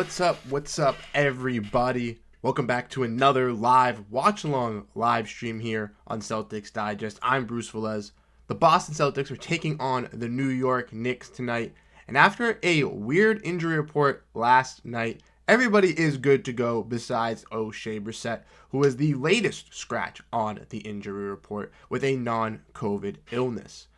What's up, everybody? Welcome back to another live watch-along live stream here on Celtics Digest. I'm Bruce Veliz. The Boston Celtics are taking on the New York Knicks tonight. And after a weird injury report last night, everybody is good to go besides O'Shea Brissett, who is the latest scratch on the injury report with a non-COVID illness.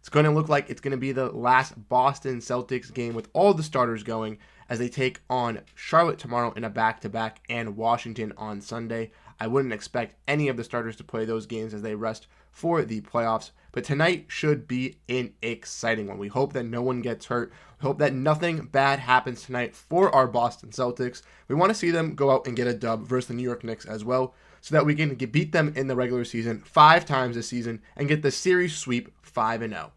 It's going to look like it's going to be the last Boston Celtics game with all the starters going as they take on Charlotte tomorrow in a back-to-back and Washington on Sunday. I wouldn't expect any of the starters to play those games as they rest for the playoffs, but tonight should be an exciting one. We hope that no one gets hurt. We hope that nothing bad happens tonight for our Boston Celtics. We want to see them go out and get a dub versus the New York Knicks as well, so that we can beat them in the regular season 5 times this season and get the series sweep 5-0.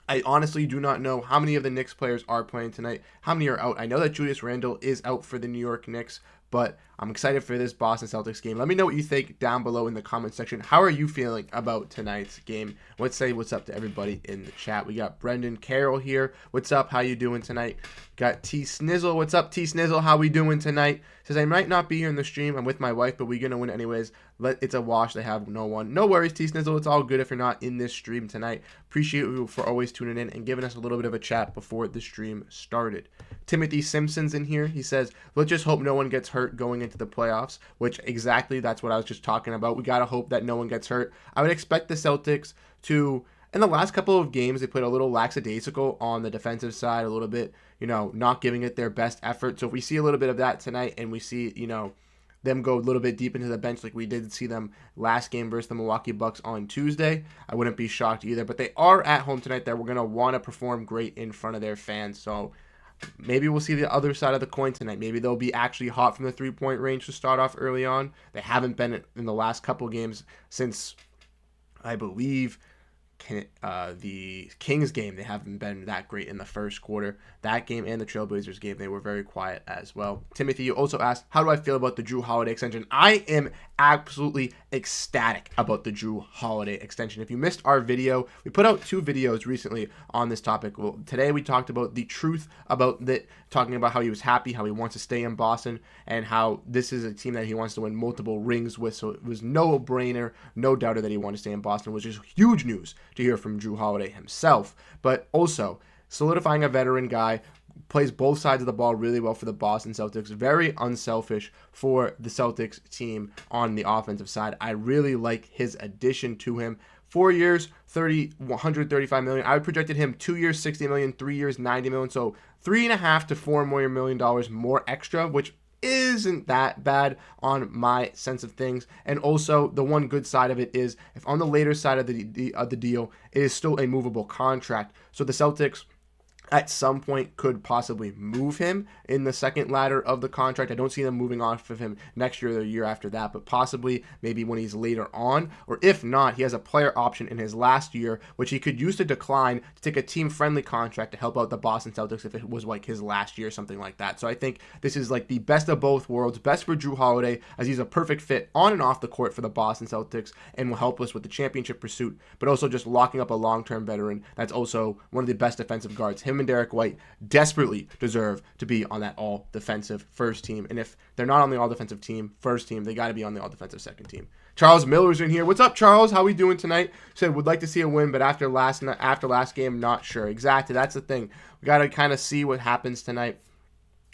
I honestly do not know how many of the Knicks players are playing tonight, how many are out. I know that Julius Randle is out for the New York Knicks, but I'm excited for this Boston Celtics game. Let me know what you think down below in the comment section. How are you feeling about tonight's game? Let's say what's up to everybody in the chat. We got Brendan Carroll here. What's up? How you doing tonight? Got T Snizzle. What's up, T Snizzle? How we doing tonight? Says I might not be here in the stream. I'm with my wife, but we're gonna win anyways. It's a wash. They have no one. No worries, T Snizzle. It's all good if you're not in this stream tonight. Appreciate you for always tuning in and giving us a little bit of a chat before the stream started. Timothy Simpson's in here. He says, let's just hope no one gets hurt going into the playoffs, which exactly that's what I was just talking about. We got to hope that no one gets hurt. I would expect the Celtics to, in the last couple of games, they played a little lackadaisical on the defensive side, a little bit, not giving it their best effort. So if we see a little bit of that tonight and we see, them go a little bit deep into the bench like we did see them last game versus the Milwaukee Bucks on Tuesday, I wouldn't be shocked either. But they are at home tonight that we're going to want to perform great in front of their fans. So maybe we'll see the other side of the coin tonight. Maybe they'll be actually hot from the three-point range to start off early on. They haven't been in the last couple games since, I believe, the Kings game. They haven't been that great in the first quarter. That game and the Trailblazers game, they were very quiet as well. Timothy, you also asked, how do I feel about the Jrue Holiday extension? I am absolutely ecstatic about the Jrue Holiday extension. If you missed our video, we put out 2 videos recently on this topic. Well, today we talked about the truth about that, talking about how he was happy, how he wants to stay in Boston, and how this is a team that he wants to win multiple rings with. So it was no-brainer, no doubter that he wanted to stay in Boston, which is huge news to hear from Jrue Holiday himself. But also solidifying a veteran guy, plays both sides of the ball really well for the Boston Celtics. Very unselfish for the Celtics team on the offensive side. I really like his addition to him. 4 years, $135 million. I projected him 2 years, $60 million, 3 years, $90 million. So $3.5 to $4 million more extra, which isn't that bad on my sense of things. And also the one good side of it is if on the later side of the deal, it is still a movable contract. So the Celtics at some point could possibly move him in the second ladder of the contract. I don't see them moving off of him next year or the year after that, but possibly maybe when he's later on. Or if not, he has a player option in his last year, which he could use to decline to take a team-friendly contract to help out the Boston Celtics if it was like his last year, something like that. So I think this is like the best of both worlds, best for Jrue Holiday as he's a perfect fit on and off the court for the Boston Celtics and will help us with the championship pursuit, but also just locking up a long-term veteran that's also one of the best defensive guards. Him and Derek White desperately deserve to be on that all-defensive first team. And if they're not on the all-defensive team, first team, they got to be on the all-defensive second team. Charles Miller's in here. What's up, Charles? How we doing tonight? Said, would like to see a win, but after last game, not sure. Exactly. That's the thing. We got to kind of see what happens tonight.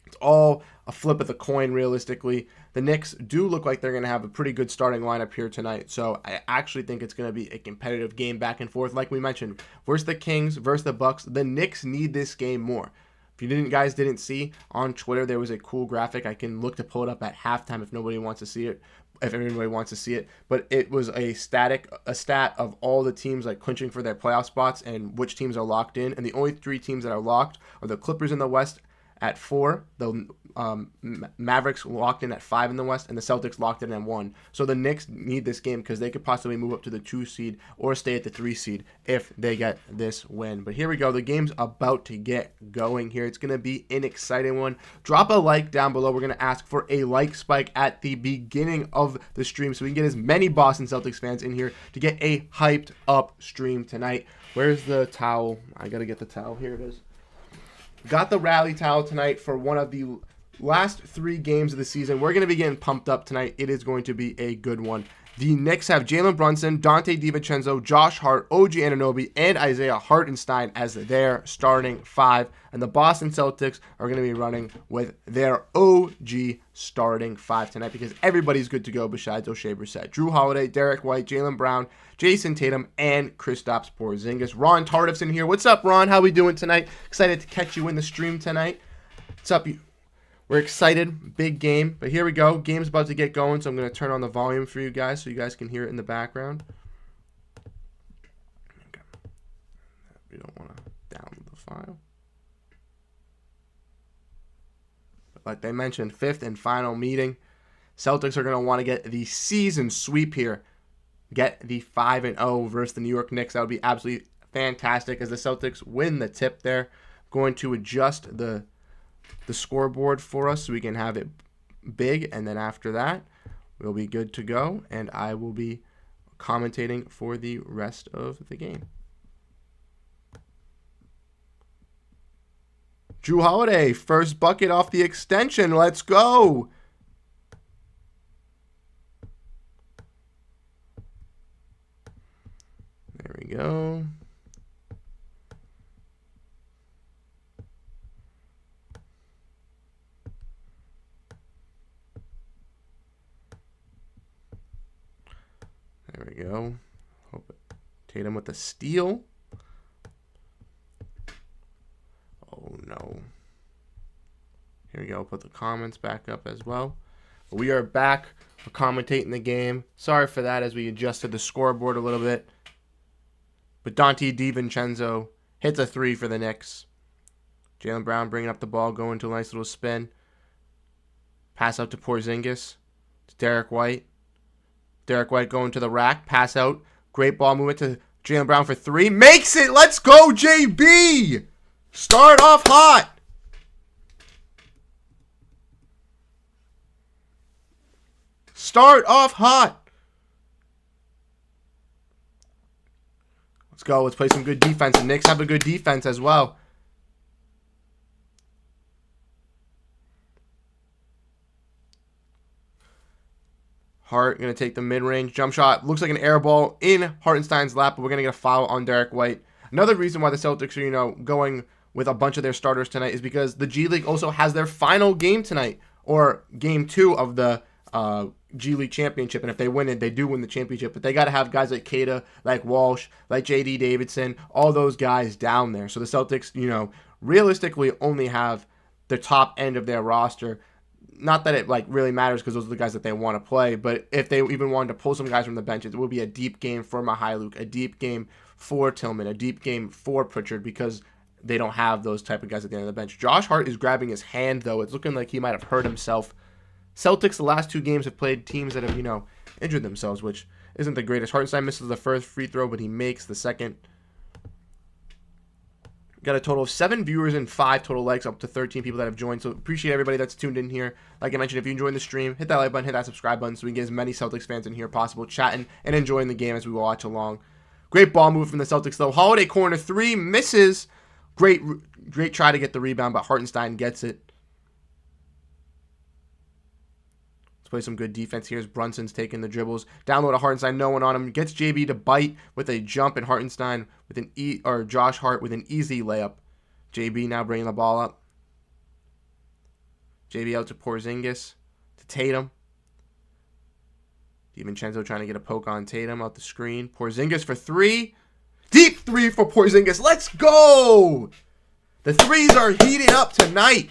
It's all a flip of the coin, realistically. The Knicks do look like they're going to have a pretty good starting lineup here tonight, so I actually think it's going to be a competitive game back and forth. Like we mentioned, versus the Kings, versus the Bucks, the Knicks need this game more. If you guys didn't see, on Twitter there was a cool graphic. I can look to pull it up at halftime if nobody wants to see it, if everybody wants to see it. But it was a stat of all the teams like clinching for their playoff spots and which teams are locked in. And the only 3 teams that are locked are the Clippers in the West at 4, the Mavericks locked in at 5 in the West, and the Celtics locked in at 1. So the Knicks need this game because they could possibly move up to the 2 seed or stay at the 3 seed if they get this win. But here we go. The game's about to get going here. It's going to be an exciting one. Drop a like down below. We're going to ask for a like spike at the beginning of the stream so we can get as many Boston Celtics fans in here to get a hyped up stream tonight. Where's the towel? I got to get the towel. Here it is. Got the rally towel tonight for one of the last 3 games of the season. We're going to be getting pumped up tonight. It is going to be a good one. The Knicks have Jalen Brunson, Dante DiVincenzo, Josh Hart, OG Anunoby, and Isaiah Hartenstein as their starting 5. And the Boston Celtics are going to be running with their OG starting 5 tonight because everybody's good to go besides O'Shea Brissett. Drew Holiday, Derek White, Jaylen Brown, Jason Tatum, and Kristaps Porzingis. Ron Tardif's in here. What's up, Ron? How we doing tonight? Excited to catch you in the stream tonight. What's up, you? We're excited. Big game. But here we go. Game's about to get going, so I'm going to turn on the volume for you guys so you guys can hear it in the background. Okay. We don't want to download the file. But like they mentioned, 5th and final meeting. Celtics are going to want to get the season sweep here. Get the 5-0 versus the New York Knicks. That would be absolutely fantastic as the Celtics win the tip there. Going to adjust the scoreboard for us so we can have it big, and then after that we'll be good to go, and I will be commentating for the rest of the game. Drew Holiday, first bucket off the extension. Let's go. There we go. There we go. Tatum with the steal. Oh, no. Here we go. Put the comments back up as well. We are back. We're commentating the game. Sorry for that as we adjusted the scoreboard a little bit. But Dante DiVincenzo hits a 3 for the Knicks. Jaylen Brown bringing up the ball, going to a nice little spin. Pass out to Porzingis. To Derek White. Derek White going to the rack. Pass out. Great ball movement to Jaylen Brown for 3. Makes it! Let's go, JB! Start off hot! Start off hot! Let's go. Let's play some good defense. The Knicks have a good defense as well. Hart going to take the mid-range jump shot. Looks like an air ball in Hartenstein's lap, but we're going to get a foul on Derek White. Another reason why the Celtics are, going with a bunch of their starters tonight is because the G League also has their final game tonight, or game 2 of the G League championship. And if they win it, they do win the championship. But they got to have guys like Kata, like Walsh, like J.D. Davidson, all those guys down there. So the Celtics, realistically only have the top end of their roster. Not that it really matters because those are the guys that they want to play, but if they even wanted to pull some guys from the bench, it would be a deep game for Mihailuk, a deep game for Tillman, a deep game for Pritchard because they don't have those type of guys at the end of the bench. Josh Hart is grabbing his hand, though. It's looking like he might have hurt himself. Celtics, the last 2 games have played teams that have, injured themselves, which isn't the greatest. Hartenstein misses the first free throw, but he makes the second. Got a total of 7 viewers and 5 total likes, up to 13 people that have joined. So appreciate everybody that's tuned in here. Like I mentioned, if you enjoyed the stream, hit that like button, hit that subscribe button so we can get as many Celtics fans in here possible, chatting and enjoying the game as we watch along. Great ball move from the Celtics, though. Holiday corner 3, misses. Great try to get the rebound, but Hartenstein gets it. Let's play some good defense here as Brunson's taking the dribbles. Down low to Hartenstein, no one on him. Gets JB to bite with a jump, and Hartenstein with Josh Hart with an easy layup. JB now bringing the ball up. JB out to Porzingis, to Tatum. DiVincenzo trying to get a poke on Tatum out the screen. Porzingis for 3. Deep 3 for Porzingis. Let's go! The 3s are heating up tonight.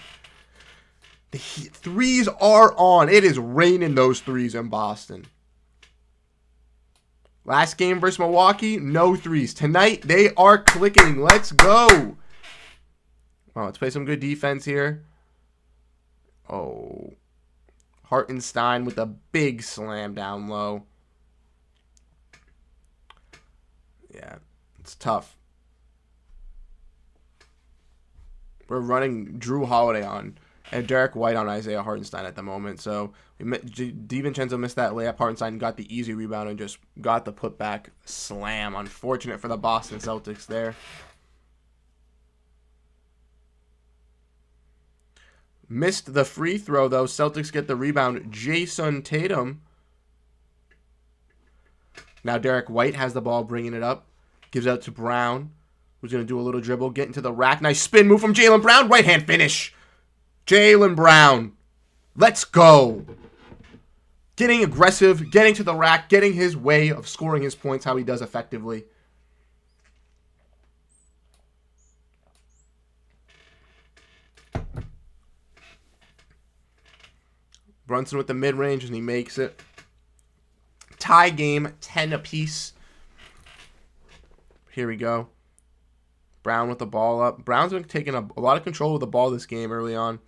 The 3s are on. It is raining those 3s in Boston. Last game versus Milwaukee, no 3s. Tonight, they are clicking. Let's go. Well, let's play some good defense here. Oh. Hartenstein with a big slam down low. Yeah, it's tough. We're running Drew Holiday on and Derek White on Isaiah Hartenstein at the moment. So DiVincenzo missed that layup. Hartenstein got the easy rebound and just got the putback slam. Unfortunate for the Boston Celtics there. Missed the free throw, though. Celtics get the rebound. Jason Tatum. Now Derek White has the ball, bringing it up. Gives out to Brown, who's going to do a little dribble, get into the rack. Nice spin move from Jaylen Brown. Right-hand finish. Jaylen Brown. Let's go. Getting aggressive, getting to the rack, getting his way of scoring his points how he does effectively. Brunson with the mid-range, and he makes it. Tie game, 10 apiece. Here we go. Brown with the ball up. Brown's been taking a lot of control of the ball this game early on.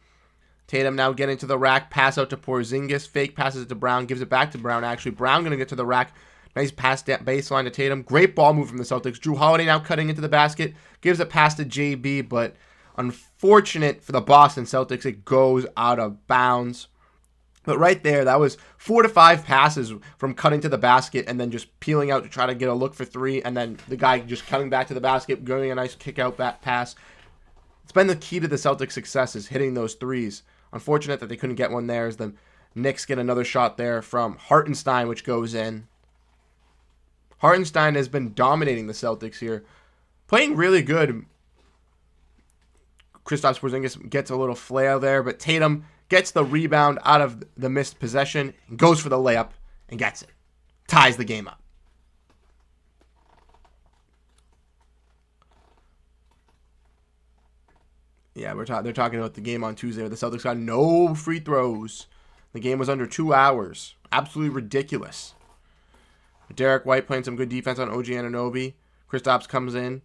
Tatum now getting to the rack. Pass out to Porzingis. Fake passes it to Brown. Gives it back to Brown, actually. Brown going to get to the rack. Nice pass down baseline to Tatum. Great ball move from the Celtics. Drew Holiday now cutting into the basket. Gives it pass to JB, but unfortunate for the Boston Celtics, it goes out of bounds. But right there, that was 4 to 5 passes from cutting to the basket and then just peeling out to try to get a look for three, and then the guy just coming back to the basket, going a nice kick-out back pass. It's been the key to the Celtics' success is hitting those threes. Unfortunate that they couldn't get one there as the Knicks get another shot there from Hartenstein, which goes in. Hartenstein has been dominating the Celtics here. Playing really good. Kristaps Porzingis gets a little flail there, but Tatum gets the rebound out of the missed possession, goes for the layup, and gets it. Ties the game up. Yeah, they're talking about the game on Tuesday where the Celtics got no free throws. The game was under 2 hours. Absolutely ridiculous. Derek White playing some good defense on OG Anunoby. Kristaps comes in.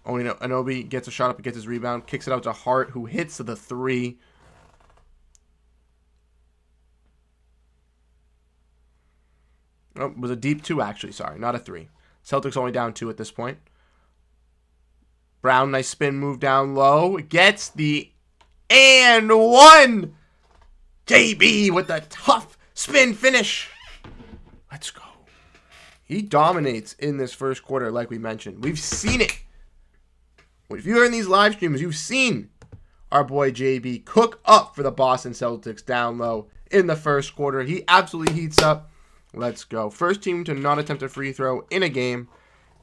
Anunoby gets a shot up and gets his rebound. Kicks it out to Hart, who hits the three. Oh, it was a deep 2, actually. Sorry, not a 3. Celtics only down 2 at this point. Brown, nice spin move down low. Gets the and 1. JB with a tough spin finish. Let's go. He dominates in this first quarter, like we mentioned. We've seen it. If you're in these live streams, you've seen our boy JB cook up for the Boston Celtics down low in the first quarter. He absolutely heats up. Let's go. First team to not attempt a free throw in a game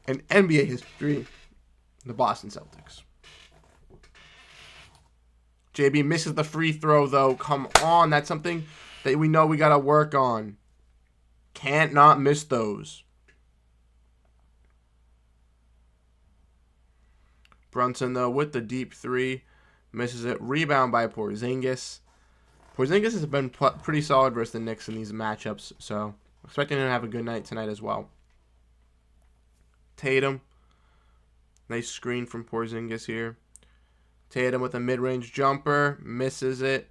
in NBA history, the Boston Celtics. JB misses the free throw, though. Come on. That's something that we know we got to work on. Can't not miss those. Brunson, though, with the deep 3. Misses it. Rebound by Porzingis. Porzingis has been pretty solid versus the Knicks in these matchups, so expecting him to have a good night tonight as well. Tatum. Nice screen from Porzingis here. Tatum with a mid-range jumper. Misses it.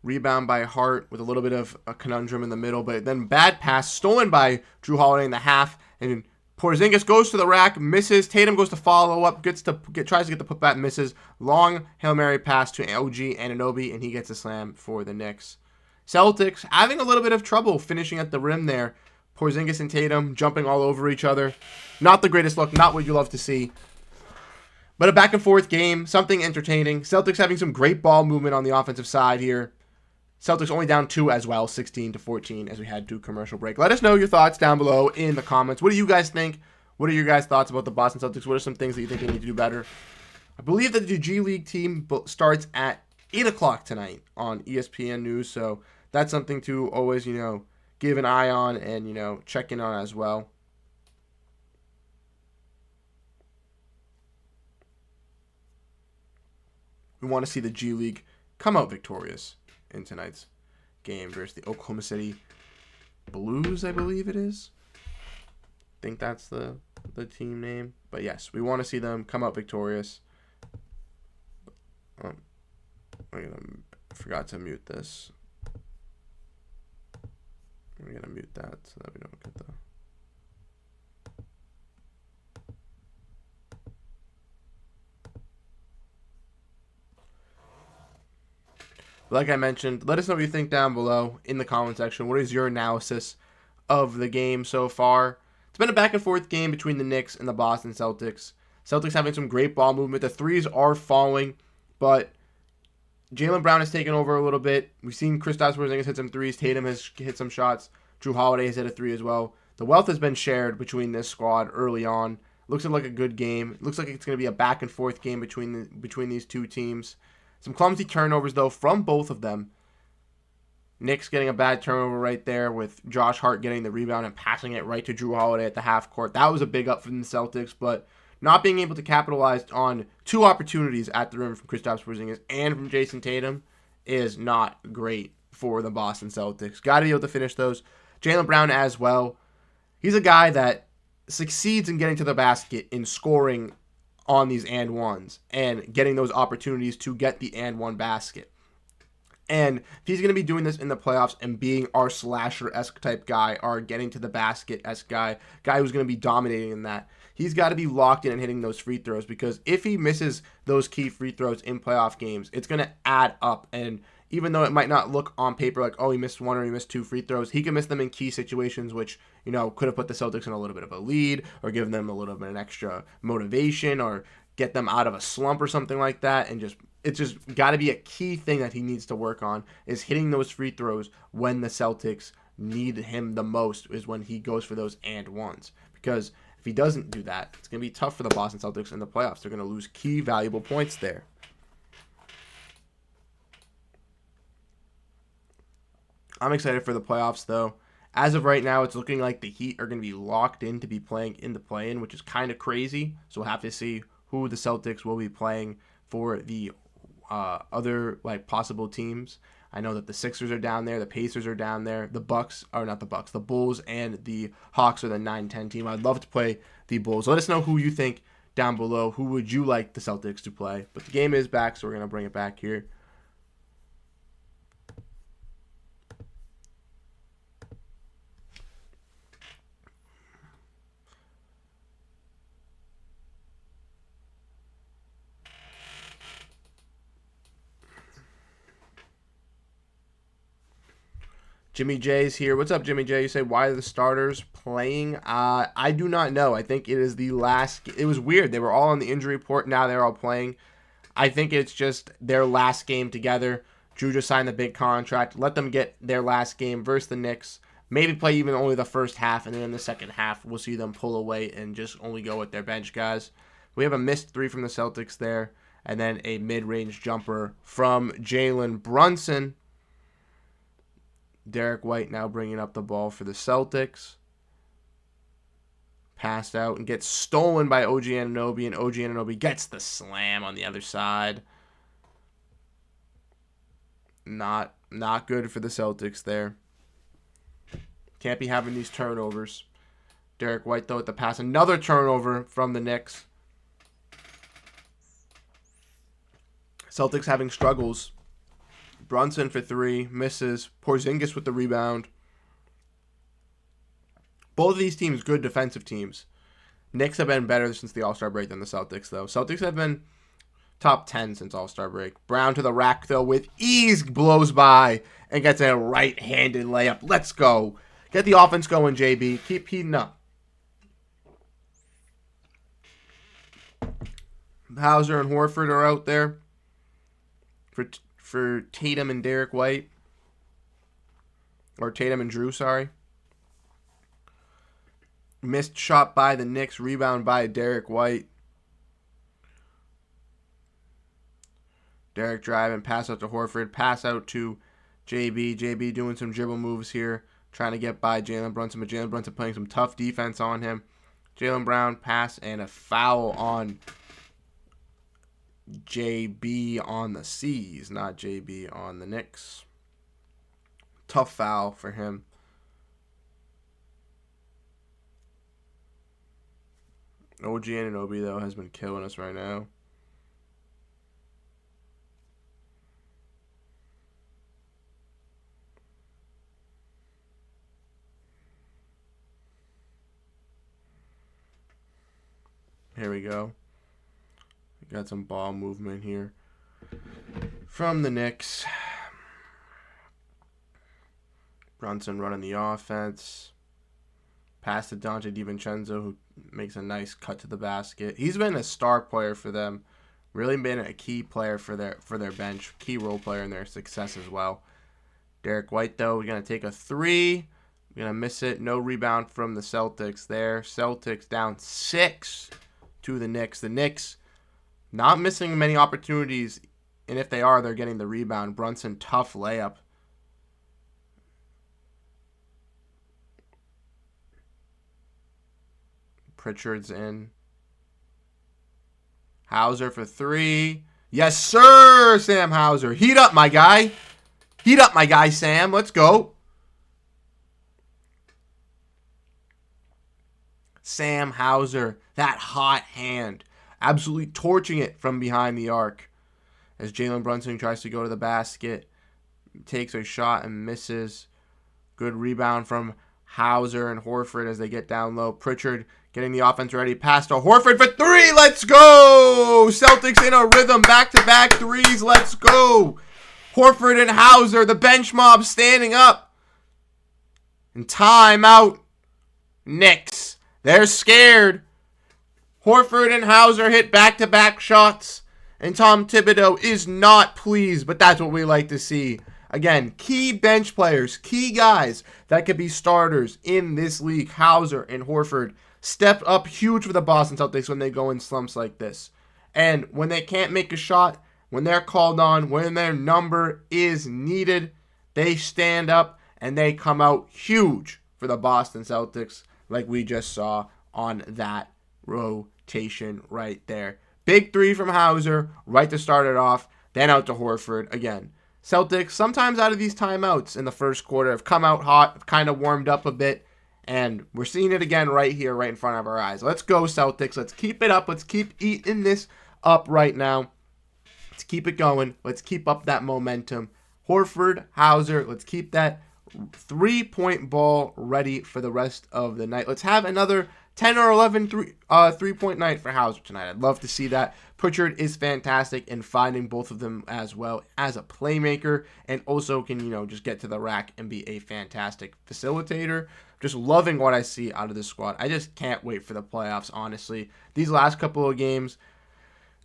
Rebound by Hart with a little bit of a conundrum in the middle, but then bad pass stolen by Drew Holiday in the half, and Porzingis goes to the rack, misses. Tatum goes to follow up, tries to get the putback, misses. Long Hail Mary pass to OG Anunoby, and he gets a slam for the Knicks. Celtics having a little bit of trouble finishing at the rim there. Porzingis and Tatum jumping all over each other. Not the greatest look, not what you love to see. But a back and forth game, something entertaining. Celtics having some great ball movement on the offensive side here. Celtics only down 2 as well, 16-14 as we head to commercial break. Let us know your thoughts down below in the comments. What do you guys think? What are your guys' thoughts about the Boston Celtics? What are some things that you think they need to do better? I believe that the G League team starts at 8 o'clock tonight on ESPN News, so that's something to always, give an eye on and, check in on as well. We want to see the G League come out victorious in tonight's game versus the Oklahoma City Blues, I believe it is. I think that's the team name. But yes, we want to see them come out victorious. I forgot to mute this. We're going to mute that so that we don't get the... Like I mentioned, let us know what you think down below in the comment section. What is your analysis of the game so far? It's been a back and forth game between the Knicks and the Boston Celtics. Celtics having some great ball movement. The threes are falling, but Jaylen Brown has taken over a little bit. We've seen Kristaps Porzingis hit some threes. Tatum has hit some shots. Drew Holiday has hit a three as well. The wealth has been shared between this squad early on. Looks like a good game. It looks like it's going to be a back and forth game between these two teams. Some clumsy turnovers though from both of them. Knicks getting a bad turnover right there with Josh Hart getting the rebound and passing it right to Drew Holiday at the half court. That was a big up from the Celtics, but not being able to capitalize on two opportunities at the rim from Kristaps Porzingis and from Jason Tatum is not great for the Boston Celtics. Got to be able to finish those. Jaylen Brown as well. He's a guy that succeeds in getting to the basket in scoring on these and ones and getting those opportunities to get the and one basket. And if he's going to be doing this in the playoffs and being our slasher-esque type guy, our getting to the basket-esque guy who's going to be dominating in that, he's got to be locked in and hitting those free throws, because if he misses those key free throws in playoff games, it's going to add up. And even though it might not look on paper like, oh, he missed one or he missed two free throws, he can miss them in key situations, which, could have put the Celtics in a little bit of a lead or given them a little bit of an extra motivation or get them out of a slump or something like that. And it's just got to be a key thing that he needs to work on, is hitting those free throws when the Celtics need him the most, is when he goes for those and ones. Because if he doesn't do that, it's going to be tough for the Boston Celtics in the playoffs. They're going to lose key valuable points there. I'm excited for the playoffs, though. As of right now, it's looking like the Heat are going to be locked in to be playing in the play-in, which is kind of crazy. So we'll have to see who the Celtics will be playing for the other possible teams. I know that the Sixers are down there, the Pacers are down there, the Bulls and the Hawks are the 9-10 team. I'd love to play the Bulls. Let us know who you think down below. Who would you like the Celtics to play? But the game is back, so we're going to bring it back here. Jimmy J's here. What's up, Jimmy J? You say, why are the starters playing? I do not know. I think it is the last. It was weird. They were all on the injury report. Now they're all playing. I think it's just their last game together. Drew just signed the big contract. Let them get their last game versus the Knicks. Maybe play even only the first half, and then in the second half, we'll see them pull away and just only go with their bench guys. We have a missed three from the Celtics there, and then a mid-range jumper from Jalen Brunson. Derek White now bringing up the ball for the Celtics. Passed out and gets stolen by OG Anunoby, and OG Anunoby gets the slam on the other side. Not good for the Celtics there. Can't be having these turnovers. Derek White, though, at the pass. Another turnover from the Knicks. Celtics having struggles. Brunson for three, misses. Porzingis with the rebound. Both of these teams, good defensive teams. Knicks have been better since the All-Star break than the Celtics, though. Celtics have been top 10 since All-Star break. Brown to the rack, though, with ease, blows by and gets a right-handed layup. Let's go. Get the offense going, JB. Keep heating up. Hauser and Horford are out there for Tatum and Derek White. Or Tatum and Drew, sorry. Missed shot by the Knicks. Rebound by Derek White. Derek driving. Pass out to Horford. Pass out to JB. JB doing some dribble moves here. Trying to get by Jalen Brunson. But Jalen Brunson playing some tough defense on him. Jaylen Brown pass and a foul on JB on the C's, not JB on the Knicks. Tough foul for him. OG Anunoby, though, has been killing us right now. Here we go. We got some ball movement here from the Knicks. Brunson running the offense. Pass to Donte DiVincenzo, who makes a nice cut to the basket. He's been a star player for them Really been a key player for their bench, key role player in their success as well. Derek White, though, we're going to take a 3. We're going to miss it. No rebound from the Celtics there. Celtics down 6 to the Knicks. The Knicks not missing many opportunities, and if they are, they're getting the rebound. Brunson, tough layup. Pritchard's in. Hauser for 3. Yes, sir, Sam Hauser. Heat up, my guy. Heat up, my guy, Sam. Let's go. Sam Hauser, that hot hand. Absolutely torching it from behind the arc. As Jalen Brunson tries to go to the basket. Takes a shot and misses. Good rebound from Hauser and Horford as they get down low. Pritchard getting the offense ready. Pass to Horford for 3. Let's go! Celtics in a rhythm. Back-to-back threes. Let's go! Horford and Hauser, the bench mob standing up. And timeout. Knicks. They're scared. Horford and Hauser hit back-to-back shots. And Tom Thibodeau is not pleased, but that's what we like to see. Again, key bench players, key guys that could be starters in this league. Hauser and Horford stepped up huge for the Boston Celtics when they go in slumps like this. And when they can't make a shot, when they're called on, when their number is needed, they stand up and they come out huge for the Boston Celtics like we just saw on that rotation right there. Big 3 from Hauser, right to start it off, then out to Horford. Again, Celtics, sometimes out of these timeouts in the first quarter, have come out hot, kind of warmed up a bit, and we're seeing it again right here, right in front of our eyes. Let's go, Celtics. Let's keep it up. Let's keep eating this up right now. Let's keep it going. Let's keep up that momentum. Horford, Hauser, let's keep that 3-point ball ready for the rest of the night. Let's have another 10 or 11 3-point night for Hauser tonight. I'd love to see that. Pritchard is fantastic in finding both of them as well as a playmaker, and also can, just get to the rack and be a fantastic facilitator. Just loving what I see out of this squad. I just can't wait for the playoffs, honestly. These last couple of games,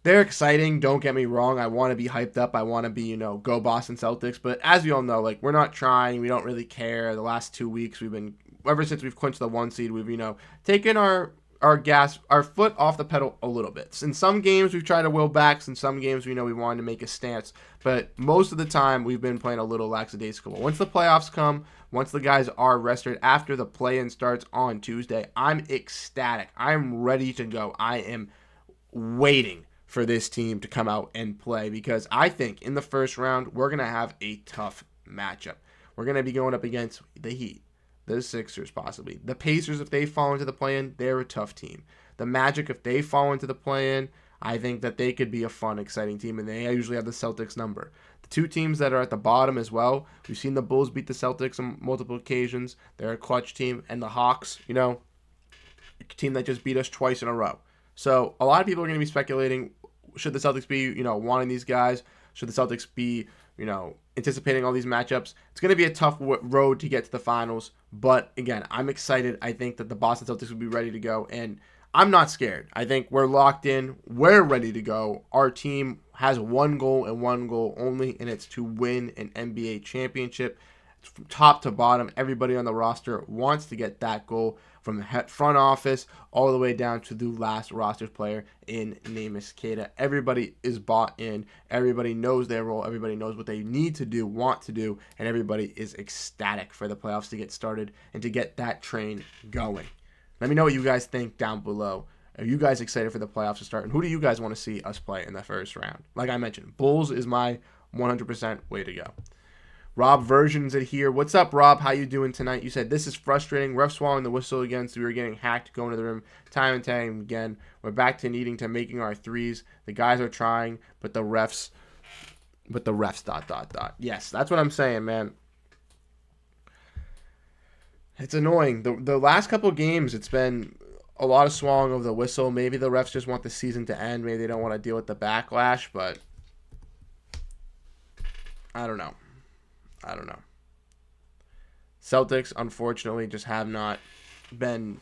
they're exciting, don't get me wrong. I want to be hyped up. I want to be, go Boston Celtics. But as we all know, we're not trying. We don't really care. The last 2 weeks, ever since we've clinched the 1 seed, we've, taken our foot off the pedal a little bit. In some games, we've tried to will backs. In some games, we wanted to make a stance. But most of the time, we've been playing a little lackadaisical. Once the playoffs come, once the guys are rested, after the play-in starts on Tuesday, I'm ecstatic. I'm ready to go. I am waiting for this team to come out and play, because I think in the first round, we're going to have a tough matchup. We're going to be going up against the Heat, the Sixers possibly. The Pacers, if they fall into the play-in, they're a tough team. The Magic, if they fall into the play-in, I think that they could be a fun, exciting team, and they usually have the Celtics number. The 2 teams that are at the bottom as well, we've seen the Bulls beat the Celtics on multiple occasions. They're a clutch team. And the Hawks, a team that just beat us twice in a row. So a lot of people are going to be speculating, should the Celtics be, wanting these guys? Should the Celtics be, anticipating all these matchups? It's going to be a tough road to get to the finals. But again, I'm excited. I think that the Boston Celtics will be ready to go. And I'm not scared. I think we're locked in. We're ready to go. Our team has one goal and one goal only, and it's to win an NBA championship. From top to bottom, everybody on the roster wants to get that goal, from the front office all the way down to the last roster player in Neemias Queta. Everybody is bought in. Everybody knows their role. Everybody knows what they need to do, want to do, and everybody is ecstatic for the playoffs to get started and to get that train going. Let me know what you guys think down below. Are you guys excited for the playoffs to start? And who do you guys want to see us play in the first round? Like I mentioned, Bulls is my 100% way to go. Rob Versions it here. What's up, Rob? How you doing tonight? You said, this is frustrating. Refs swallowing the whistle again, so we were getting hacked going to the rim time and time again. We're back to needing to making our threes. The guys are trying, but the refs, ... Yes, that's what I'm saying, man. It's annoying. The last couple of games, it's been a lot of swallowing of the whistle. Maybe the refs just want the season to end. Maybe they don't want to deal with the backlash, but I don't know. Celtics, unfortunately, just have not been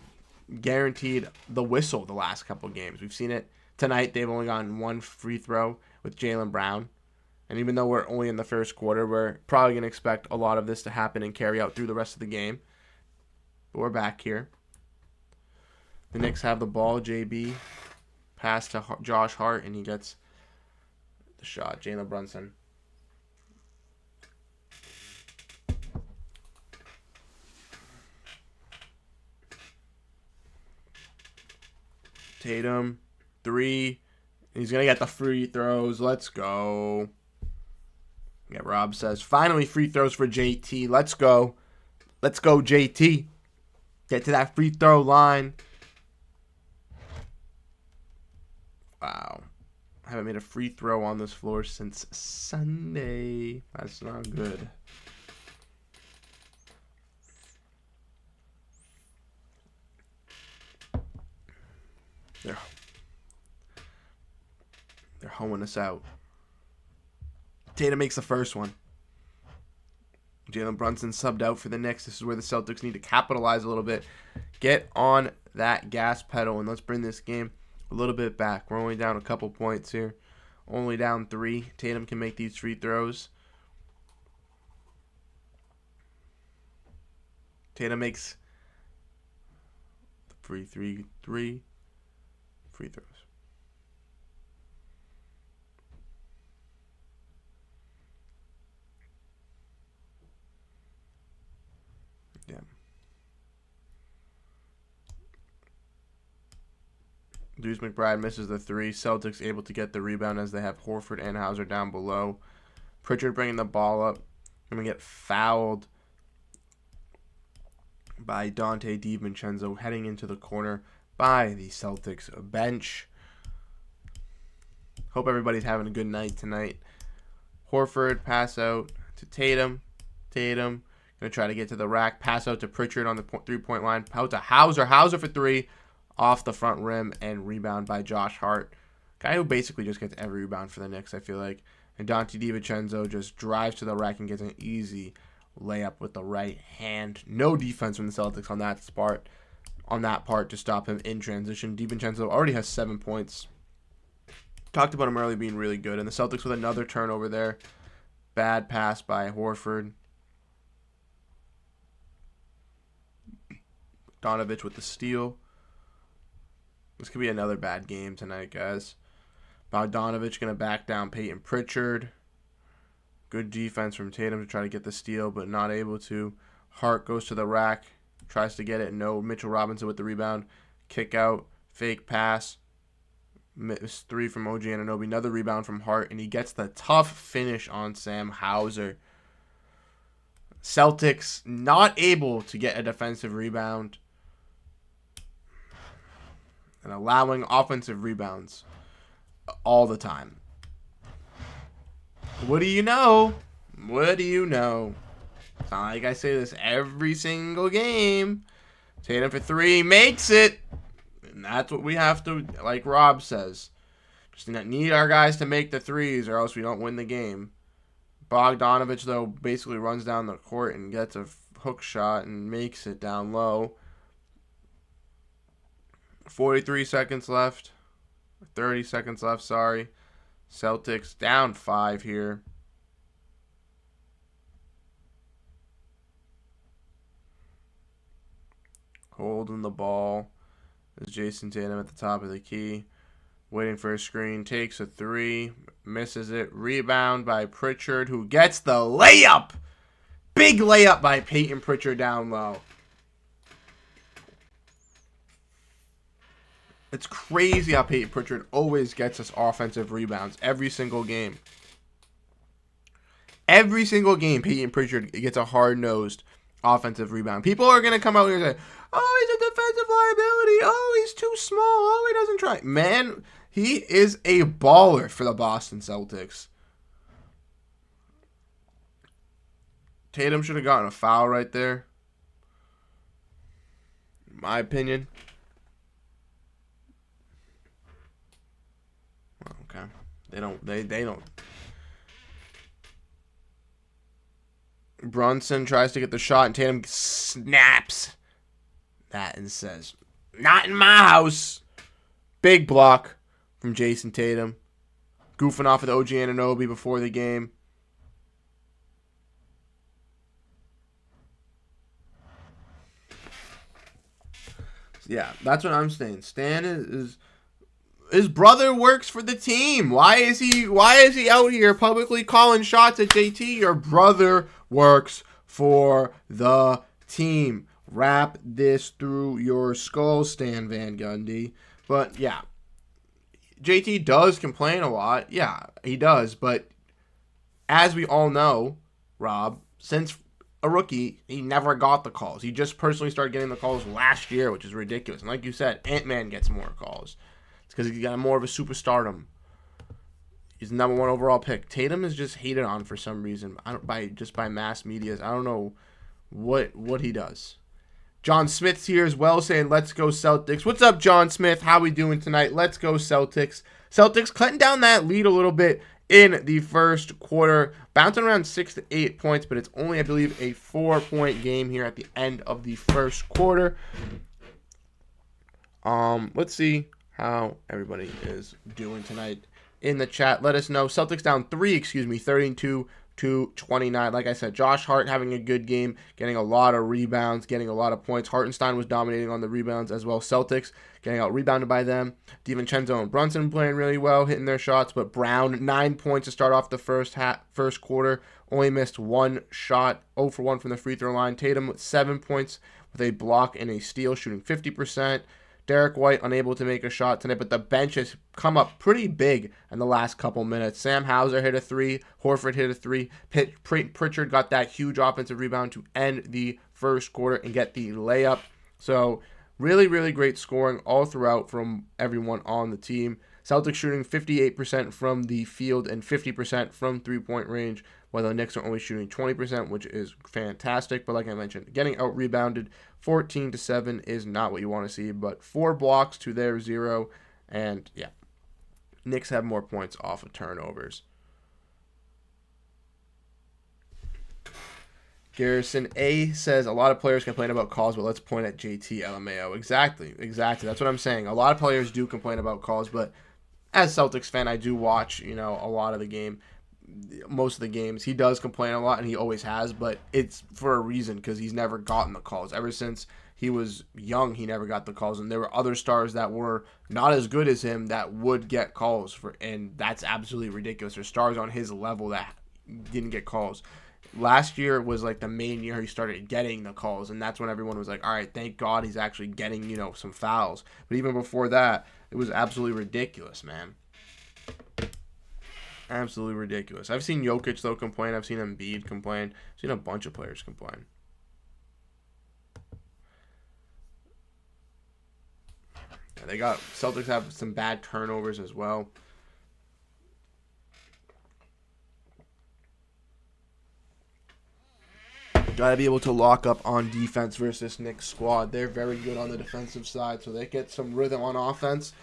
guaranteed the whistle the last couple games. We've seen it tonight they've only gotten one free throw with Jaylen Brown. And even though we're only in the first quarter, we're probably going to expect a lot of this to happen and carry out through the rest of the game. But we're back here. The Knicks have the ball. JB pass to Josh Hart, and he gets the shot. Jalen Brunson. Tatum, 3. He's going to get the free throws. Let's go. Yeah, Rob says, finally free throws for JT. Let's go. Let's go, JT. Get to that free throw line. Wow. I haven't made a free throw on this floor since Sunday. That's not good. They're hoeing us out. Tatum makes the first one. Jalen Brunson subbed out for the Knicks. This is where the Celtics need to capitalize a little bit. Get on that gas pedal, and let's bring this game a little bit back. We're only down a couple points here. Only down 3. Tatum can make these free throws. Tatum makes the three free throws. Yeah. Deuce McBride misses the 3. Celtics able to get the rebound as they have Horford and Hauser down below. Pritchard bringing the ball up. Going to get fouled by Dante DiVincenzo heading into the corner by the Celtics bench. Hope everybody's having a good night tonight. Horford pass out to Tatum. Tatum going to try to get to the rack. Pass out to Pritchard on the 3-point line. Out to Hauser. Hauser for 3. Off the front rim and rebound by Josh Hart. Guy who basically just gets every rebound for the Knicks, I feel like. And Dante DiVincenzo just drives to the rack and gets an easy layup with the right hand. No defense from the Celtics on that part to stop him in transition. DiVincenzo already has 7 points. Talked about him earlier being really good. And the Celtics with another turnover there. Bad pass by Horford. Donovich with the steal. This could be another bad game tonight, guys. Bogdanovich going to back down Peyton Pritchard. Good defense from Tatum to try to get the steal, but not able to. Hart goes to the rack. Tries to get it. No. Mitchell Robinson with the rebound. Kick out. Fake pass. Miss 3 from OG Anunoby. Another rebound from Hart, and he gets the tough finish on Sam Hauser. Celtics not able to get a defensive rebound and allowing offensive rebounds all the time. What do you know? What do you know? It's not like I say this every single game. Tatum for 3, makes it. And that's what we have to, like Rob says. Just need our guys to make the threes or else we don't win the game. Bogdanovich, though, basically runs down the court and gets a hook shot and makes it down low. 43 seconds left. 30 seconds left, sorry. Celtics down 5 here. Holding the ball is Jason Tatum at the top of the key. Waiting for a screen. Takes a 3. Misses it. Rebound by Pritchard, who gets the layup. Big layup by Peyton Pritchard down low. It's crazy how Peyton Pritchard always gets us offensive rebounds every single game. Every single game, Peyton Pritchard gets a hard-nosed offensive rebound. People are going to come out here and say, oh, he's a defensive liability. Oh, he's too small. Oh, he doesn't try. Man, he is a baller for the Boston Celtics. Tatum should have gotten a foul right there, in my opinion. Okay. They don't. Brunson tries to get the shot, and Tatum snaps that and says, not in my house. Big block from Jason Tatum. Goofing off with OG Anunoby before the game. Yeah, that's what I'm saying. Stan is his brother works for the team. Why is he out here publicly calling shots at JT? Your brother works for the team. Wrap this through your skull, Stan Van Gundy. But yeah, JT does complain a lot. Yeah, he does. But as we all know, Rob, since a rookie, he never got the calls. He just personally started getting the calls last year, which is ridiculous. And like you said, Ant-Man gets more calls. It's because he got more of a superstardom. He's the number 1 overall pick. Tatum is just hated on for some reason. By mass media. I don't know what he does. John Smith's here as well saying, let's go Celtics. What's up, John Smith? How we doing tonight? Let's go Celtics. Celtics cutting down that lead a little bit in the first quarter, bouncing around 6 to 8 points, but it's only, I believe, a 4-point game here at the end of the first quarter. Let's see how everybody is doing tonight in the chat. Let us know. Celtics down 32-29. Like I said, Josh Hart having a good game, getting a lot of rebounds, getting a lot of points. Hartenstein was dominating on the rebounds as well. Celtics getting out rebounded by them. DiVincenzo and Brunson playing really well, hitting their shots, but Brown 9 points to start off the first quarter. Only missed 1 shot, 0 for 1 from the free throw line. Tatum with 7 points with a block and a steal, shooting 50%. Derek White unable to make a shot tonight, but the bench has come up pretty big in the last couple minutes. Sam Hauser hit a 3. Horford hit a 3. Pritchard got that huge offensive rebound to end the first quarter and get the layup. So really, really great scoring all throughout from everyone on the team. Celtics shooting 58% from the field and 50% from three-point range, while the Knicks are only shooting 20%, which is fantastic. But like I mentioned, getting out-rebounded 14-7 is not what you want to see, but 4 blocks to their 0, and yeah, Knicks have more points off of turnovers. Garrison A says, a lot of players complain about calls, but let's point at JT LMAO. Exactly. That's what I'm saying. A lot of players do complain about calls, but as a Celtics fan, I do watch, a lot of the game. Most of the games, he does complain a lot, and he always has, but it's for a reason, because he's never gotten the calls. Ever since he was young, he never got the calls, and there were other stars that were not as good as him that would get calls, and that's absolutely ridiculous. There's stars on his level that didn't get calls. Last year was like the main year he started getting the calls, and that's when everyone was like, all right, thank God he's actually getting, some fouls. But even before that, it was absolutely ridiculous, man. Absolutely ridiculous. I've seen Jokic, though, complain. I've seen Embiid complain. I've seen a bunch of players complain. Yeah, Celtics have some bad turnovers as well. Got to be able to lock up on defense versus this Knicks squad. They're very good on the defensive side, so they get some rhythm on offense.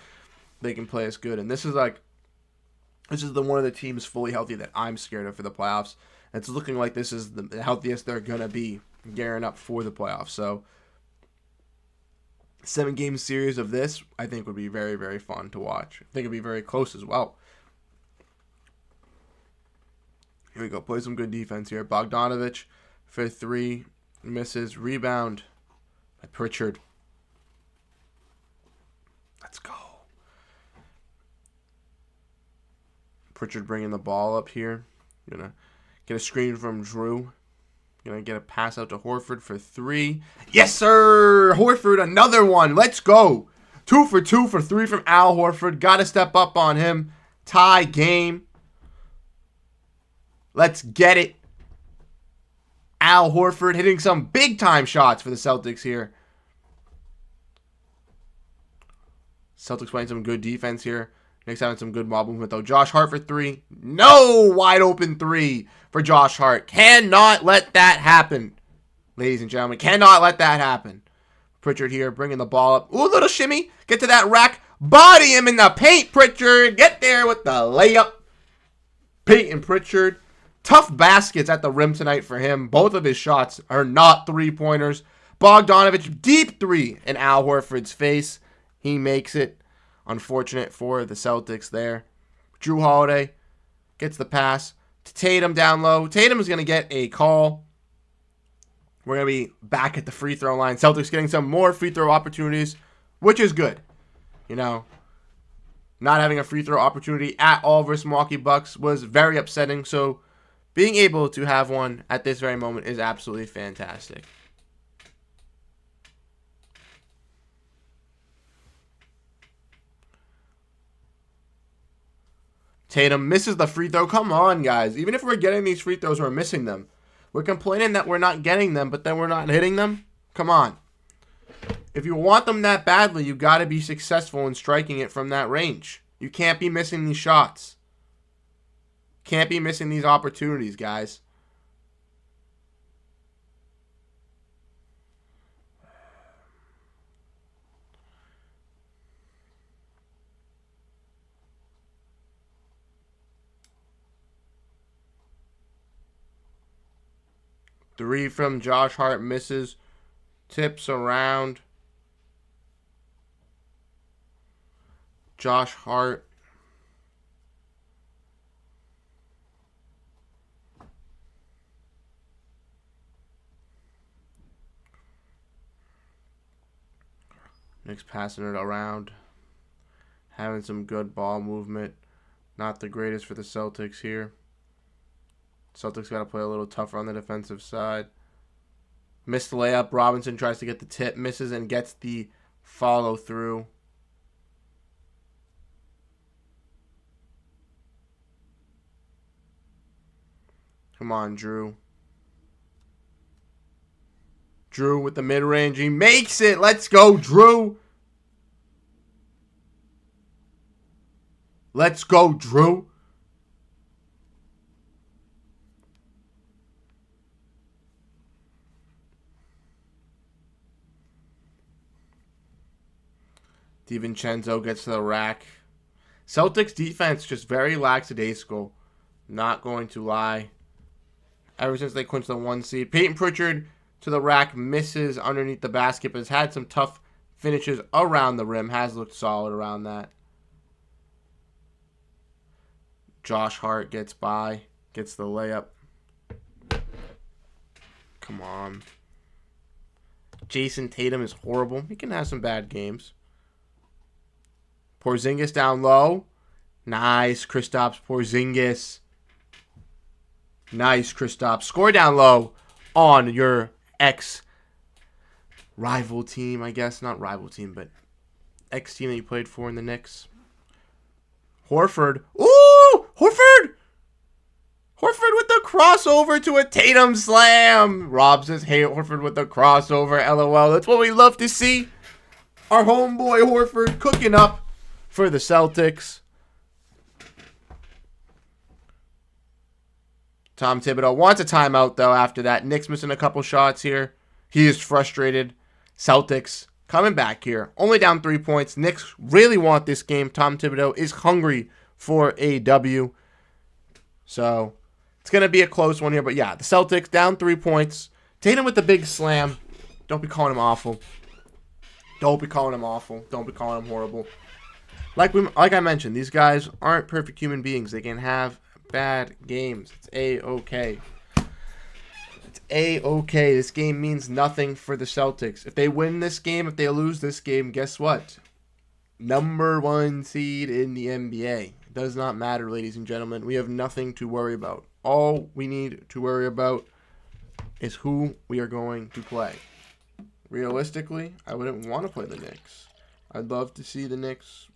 They can play us good. And this is the one of the teams fully healthy that I'm scared of for the playoffs. It's looking like this is the healthiest they're going to be gearing up for the playoffs. So 7-game series of this, I think, would be very, very fun to watch. I think it'd be very close as well. Here we go. Play some good defense here. Bogdanovich for 3. Misses. Rebound by Pritchard. Let's go. Pritchard bringing the ball up here. Gonna get a screen from Drew. Gonna get a pass out to Horford for 3. Yes, sir! Horford, another one. Let's go. 2 for 2 for 3 from Al Horford. Gotta step up on him. Tie game. Let's get it. Al Horford hitting some big-time shots for the Celtics here. Celtics playing some good defense here. Knicks having some good mob movement, though. Josh Hart for 3. No! Wide open 3 for Josh Hart. Cannot let that happen, ladies and gentlemen. Cannot let that happen. Pritchard here bringing the ball up. Ooh, little shimmy. Get to that rack. Body him in the paint, Pritchard. Get there with the layup. Peyton Pritchard. Tough baskets at the rim tonight for him. Both of his shots are not three-pointers. Bogdanovich, deep 3 in Al Horford's face. He makes it. Unfortunate for the Celtics there. Drew Holiday gets the pass to Tatum down low. Tatum is going to get a call. We're going to be back at the free throw line. Celtics getting some more free throw opportunities, which is good. You know, not having a free throw opportunity at all versus Milwaukee Bucks was very upsetting. So being able to have one at this very moment is absolutely fantastic. Tatum misses the free throw. Come on, guys. Even if we're getting these free throws, we're missing them. We're complaining that we're not getting them, but then we're not hitting them. Come on. If you want them that badly, you got to be successful in striking it from that range. You can't be missing these shots. Can't be missing these opportunities, guys. Three from Josh Hart misses. Tips around. Josh Hart. Knicks passing it around. Having some good ball movement. Not the greatest for the Celtics here. Celtics got to play a little tougher on the defensive side. Missed the layup. Robinson tries to get the tip. Misses and gets the follow through. Come on, Drew. Drew with the mid-range. He makes it. Let's go, Drew. Let's go, Drew. DiVincenzo gets to the rack. Celtics defense just very lackadaisical. Not going to lie. Ever since they clinched the 1 seed. Peyton Pritchard to the rack. Misses underneath the basket. But has had some tough finishes around the rim. Has looked solid around that. Josh Hart gets by. Gets the layup. Come on. Jason Tatum is horrible. He can have some bad games. Porzingis down low. Nice, Kristaps Porzingis. Nice, Kristaps. Score down low on your ex-rival team, I guess. Not rival team, but ex-team that you played for in the Knicks. Horford. Ooh! Horford! Horford with the crossover to a Tatum slam. Rob says, hey, Horford with the crossover. LOL. That's what we love to see. Our homeboy Horford cooking up for the Celtics. Tom Thibodeau wants a timeout, though, after that. Knicks missing a couple shots here. He is frustrated. Celtics coming back here. Only down 3 points. Knicks really want this game. Tom Thibodeau is hungry for a W. So, it's going to be a close one here. But, yeah, the Celtics down 3 points. Tatum with the big slam. Don't be calling him awful. Don't be calling him awful. Don't be calling him horrible. Like I mentioned, these guys aren't perfect human beings. They can have bad games. It's A-okay. It's A-okay. This game means nothing for the Celtics. If they win this game, if they lose this game, guess what? Number 1 seed in the NBA. It does not matter, ladies and gentlemen. We have nothing to worry about. All we need to worry about is who we are going to play. Realistically, I wouldn't want to play the Knicks. I'd love to see the Knicks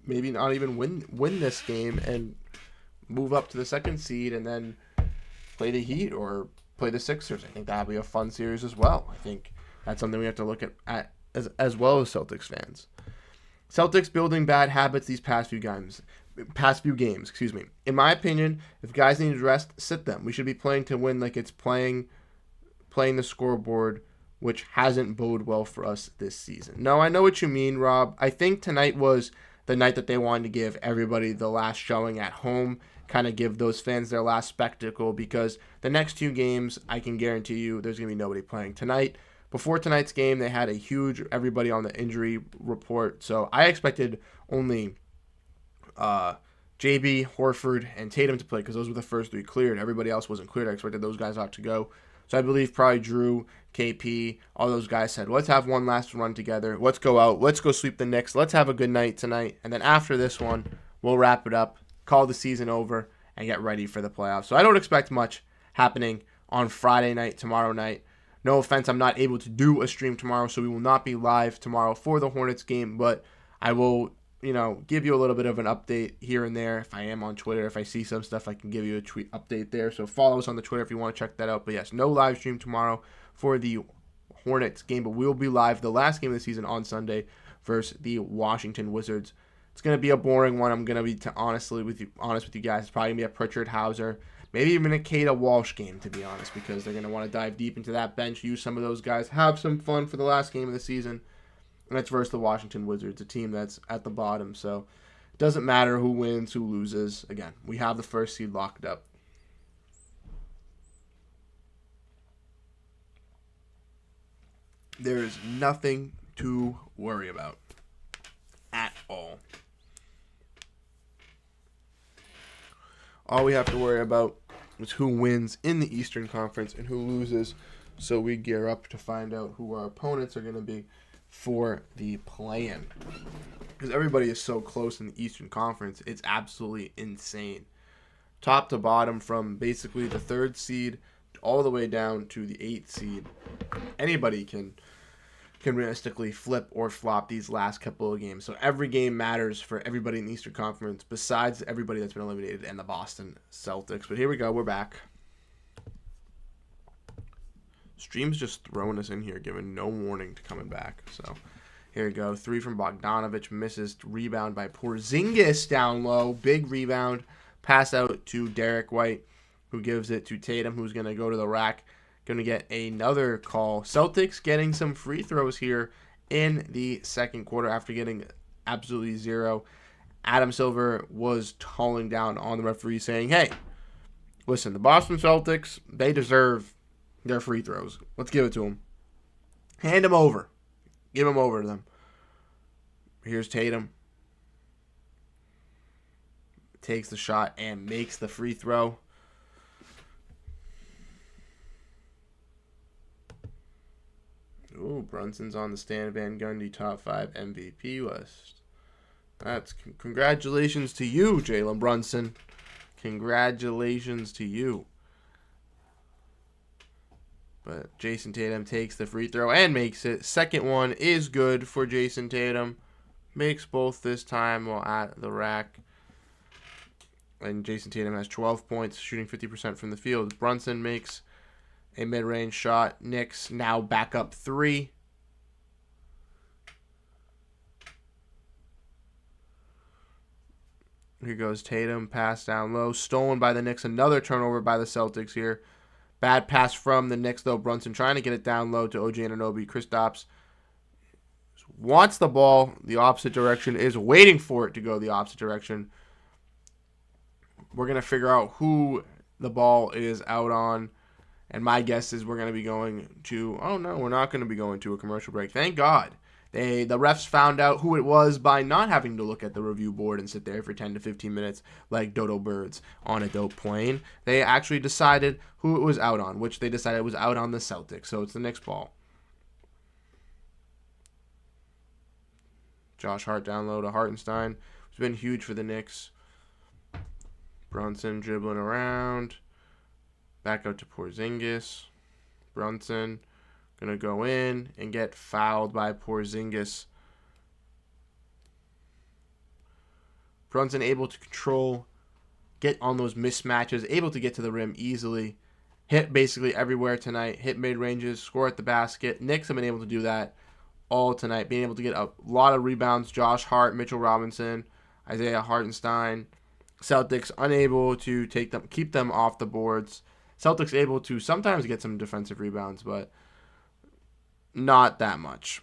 maybe not even win this game and move up to the 2nd seed and then play the Heat or play the Sixers. I think that would be a fun series as well. I think that's something we have to look at as well as Celtics fans. Celtics building bad habits these past few games. In my opinion, if guys need to rest, sit them. We should be playing to win like it's playing the scoreboard, which hasn't boded well for us this season. No, I know what you mean, Rob. I think tonight was the night that they wanted to give everybody the last showing at home, kind of give those fans their last spectacle, because the next 2 games, I can guarantee you there's going to be nobody playing tonight. Before tonight's game, they had a huge everybody on the injury report. So I expected only JB, Horford, and Tatum to play because those were the first 3 cleared. Everybody else wasn't cleared. I expected those guys out to go. So I believe probably Drew, KP, all those guys said, let's have one last run together. Let's go out. Let's go sweep the Knicks. Let's have a good night tonight. And then after this one, we'll wrap it up, call the season over, and get ready for the playoffs. So I don't expect much happening on Friday night, tomorrow night. No offense, I'm not able to do a stream tomorrow, so we will not be live tomorrow for the Hornets game, but I will, give you a little bit of an update here and there. If I am on Twitter, if I see some stuff, I can give you a tweet update there. So follow us on the Twitter if you want to check that out. But yes, no live stream tomorrow for the Hornets game, but we'll be live the last game of the season on Sunday versus the Washington Wizards. It's going to be a boring one. I'm going to be honest with you guys. It's probably going to be a Pritchard Hauser, maybe even a Keita Walsh game, to be honest, because they're going to want to dive deep into that bench, use some of those guys, have some fun for the last game of the season. And that's versus the Washington Wizards, a team that's at the bottom. So it doesn't matter who wins, who loses. Again, we have the first seed locked up. There is nothing to worry about at all. All we have to worry about is who wins in the Eastern Conference and who loses, so we gear up to find out who our opponents are going to be for the play-in. Because everybody is so close in the Eastern Conference, it's absolutely insane. Top to bottom, from basically the 3rd seed all the way down to the 8th seed, anybody can realistically flip or flop these last couple of games. So every game matters for everybody in the Eastern Conference besides everybody that's been eliminated and the Boston Celtics. But here we go. We're back. Stream's just throwing us in here, giving no warning to coming back. So here we go. 3 from Bogdanovich. Misses. Rebound by Porzingis down low. Big rebound. Pass out to Derek White, who gives it to Tatum, who's going to go to the rack. Going to get another call. Celtics getting some free throws here in the second quarter after getting absolutely 0. Adam Silver was calling down on the referee saying, hey, listen, the Boston Celtics, they deserve their free throws. Let's give it to them. Hand them over. Give them over to them. Here's Tatum. Takes the shot and makes the free throw. Ooh, Brunson's on the Stan Van Gundy top 5 MVP list. That's congratulations to you, Jalen Brunson. Congratulations to you. But Jason Tatum takes the free throw and makes it. Second one is good for Jason Tatum. Makes both this time while at the rack. And Jason Tatum has 12 points, shooting 50% from the field. Brunson makes a mid-range shot. Knicks now back up 3. Here goes Tatum. Pass down low. Stolen by the Knicks. Another turnover by the Celtics here. Bad pass from the Knicks, though. Brunson trying to get it down low to OG Anunoby. Kristaps wants the ball the opposite direction. Is waiting for it to go the opposite direction. We're going to figure out who the ball is out on. And my guess is we're going to be going to... Oh, no, we're not going to be going to a commercial break. Thank God. The refs found out who it was by not having to look at the review board and sit there for 10 to 15 minutes like dodo birds on a dope plane. They actually decided who it was out on, which they decided was out on the Celtics. So it's the Knicks ball. Josh Hart down low to Hartenstein. It's been huge for the Knicks. Brunson dribbling around. Back out to Porzingis. Brunson going to go in and get fouled by Porzingis. Brunson able to control, get on those mismatches, able to get to the rim easily. Hit basically everywhere tonight. Hit mid-ranges, score at the basket. Knicks have been able to do that all tonight. Being able to get a lot of rebounds. Josh Hart, Mitchell Robinson, Isaiah Hartenstein. Celtics unable to keep them off the boards. Celtics able to sometimes get some defensive rebounds, but not that much.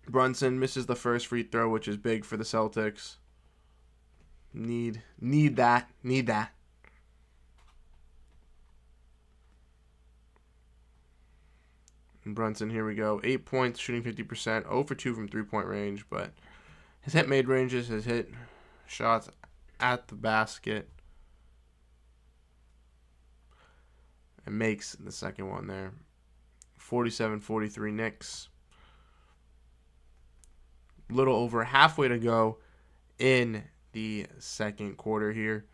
Brunson misses the first free throw, which is big for the Celtics. Need that. And Brunson, here we go. 8 points, shooting 50%, 0 for 2 from three-point range, but his hit made ranges, his hit shots at the basket. And makes the second one there. 47-43 Knicks. Little over halfway to go in the second quarter here.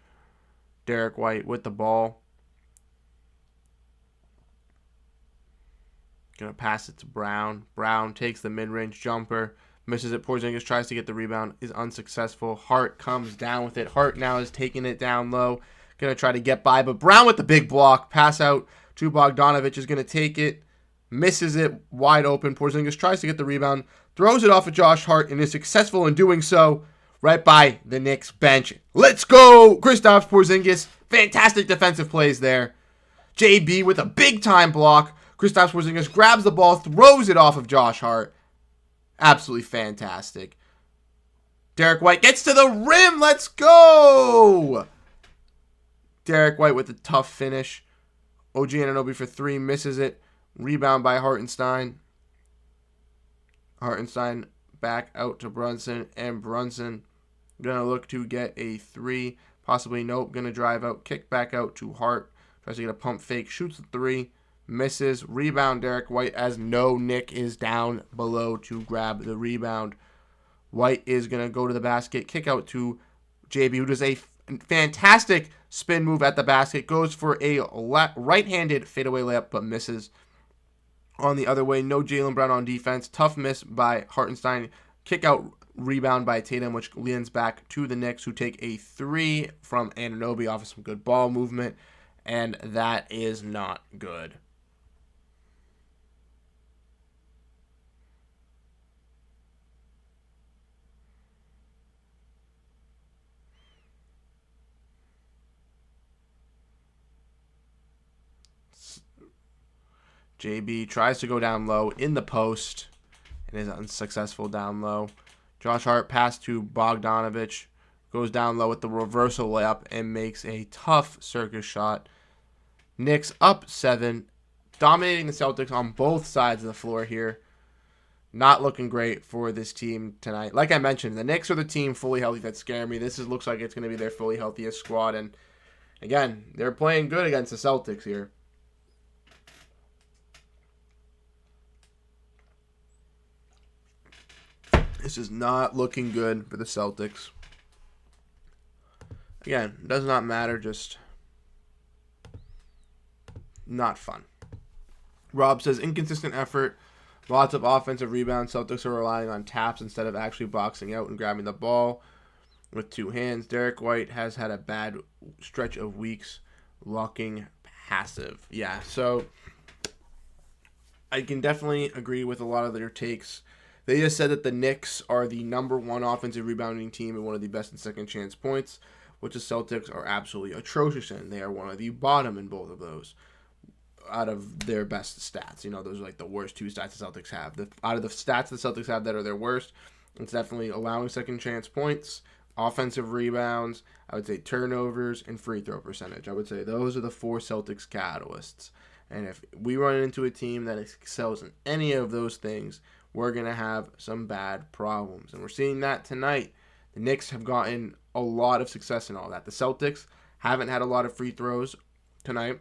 Derek White with the ball. Gonna pass it to Brown. Brown takes the mid-range jumper. Misses it. Porzingis tries to get the rebound. Is unsuccessful. Hart comes down with it. Hart now is taking it down low. Going to try to get by, but Brown with the big block. Pass out to Bogdanovic is going to take it. Misses it wide open. Porzingis tries to get the rebound. Throws it off of Josh Hart and is successful in doing so right by the Knicks bench. Let's go! Kristaps Porzingis. Fantastic defensive plays there. JB with a big-time block. Kristaps Porzingis grabs the ball, throws it off of Josh Hart. Absolutely fantastic. Derek White gets to the rim. Let's go! Derek White with a tough finish. OG Anunoby for three, misses it. Rebound by Hartenstein. Hartenstein back out to Brunson, and Brunson gonna look to get a three. Possibly nope. Gonna drive out, kick back out to Hart. Tries to get a pump fake, shoots the three, misses. Rebound Derek White as no Nick is down below to grab the rebound. White is gonna go to the basket, kick out to JB, who does a fantastic spin move at the basket. Goes for a right-handed fadeaway layup, but misses. On the other way, no Jaylen Brown on defense. Tough miss by Hartenstein. Kick out rebound by Tatum, which leans back to the Knicks, who take a three from Anunoby off of some good ball movement, and that is not good. JB tries to go down low in the post and is unsuccessful down low. Josh Hart pass to Bogdanovic. Goes down low with the reversal layup and makes a tough circus shot. Knicks up 7. Dominating the Celtics on both sides of the floor here. Not looking great for this team tonight. Like I mentioned, the Knicks are the team fully healthy that scare me. This looks like it's going to be their fully healthiest squad. And again, they're playing good against the Celtics here. This is not looking good for the Celtics. Again, does not matter, just not fun. Rob says, inconsistent effort, lots of offensive rebounds. Celtics are relying on taps instead of actually boxing out and grabbing the ball with two hands. Derek White has had a bad stretch of weeks looking passive. Yeah, so I can definitely agree with a lot of their takes. They just said that the Knicks are the number one offensive rebounding team and one of the best in second chance points, which the Celtics are absolutely atrocious in. They are one of the bottom in both of those out of their best stats. You know, those are like the worst two stats the Celtics have. Out of the stats the Celtics have that are their worst, it's definitely allowing second chance points, offensive rebounds, I would say turnovers, and free throw percentage. I would say those are the four Celtics catalysts. And if we run into a team that excels in any of those things, we're going to have some bad problems. And we're seeing that tonight. The Knicks have gotten a lot of success in all that. The Celtics haven't had a lot of free throws tonight.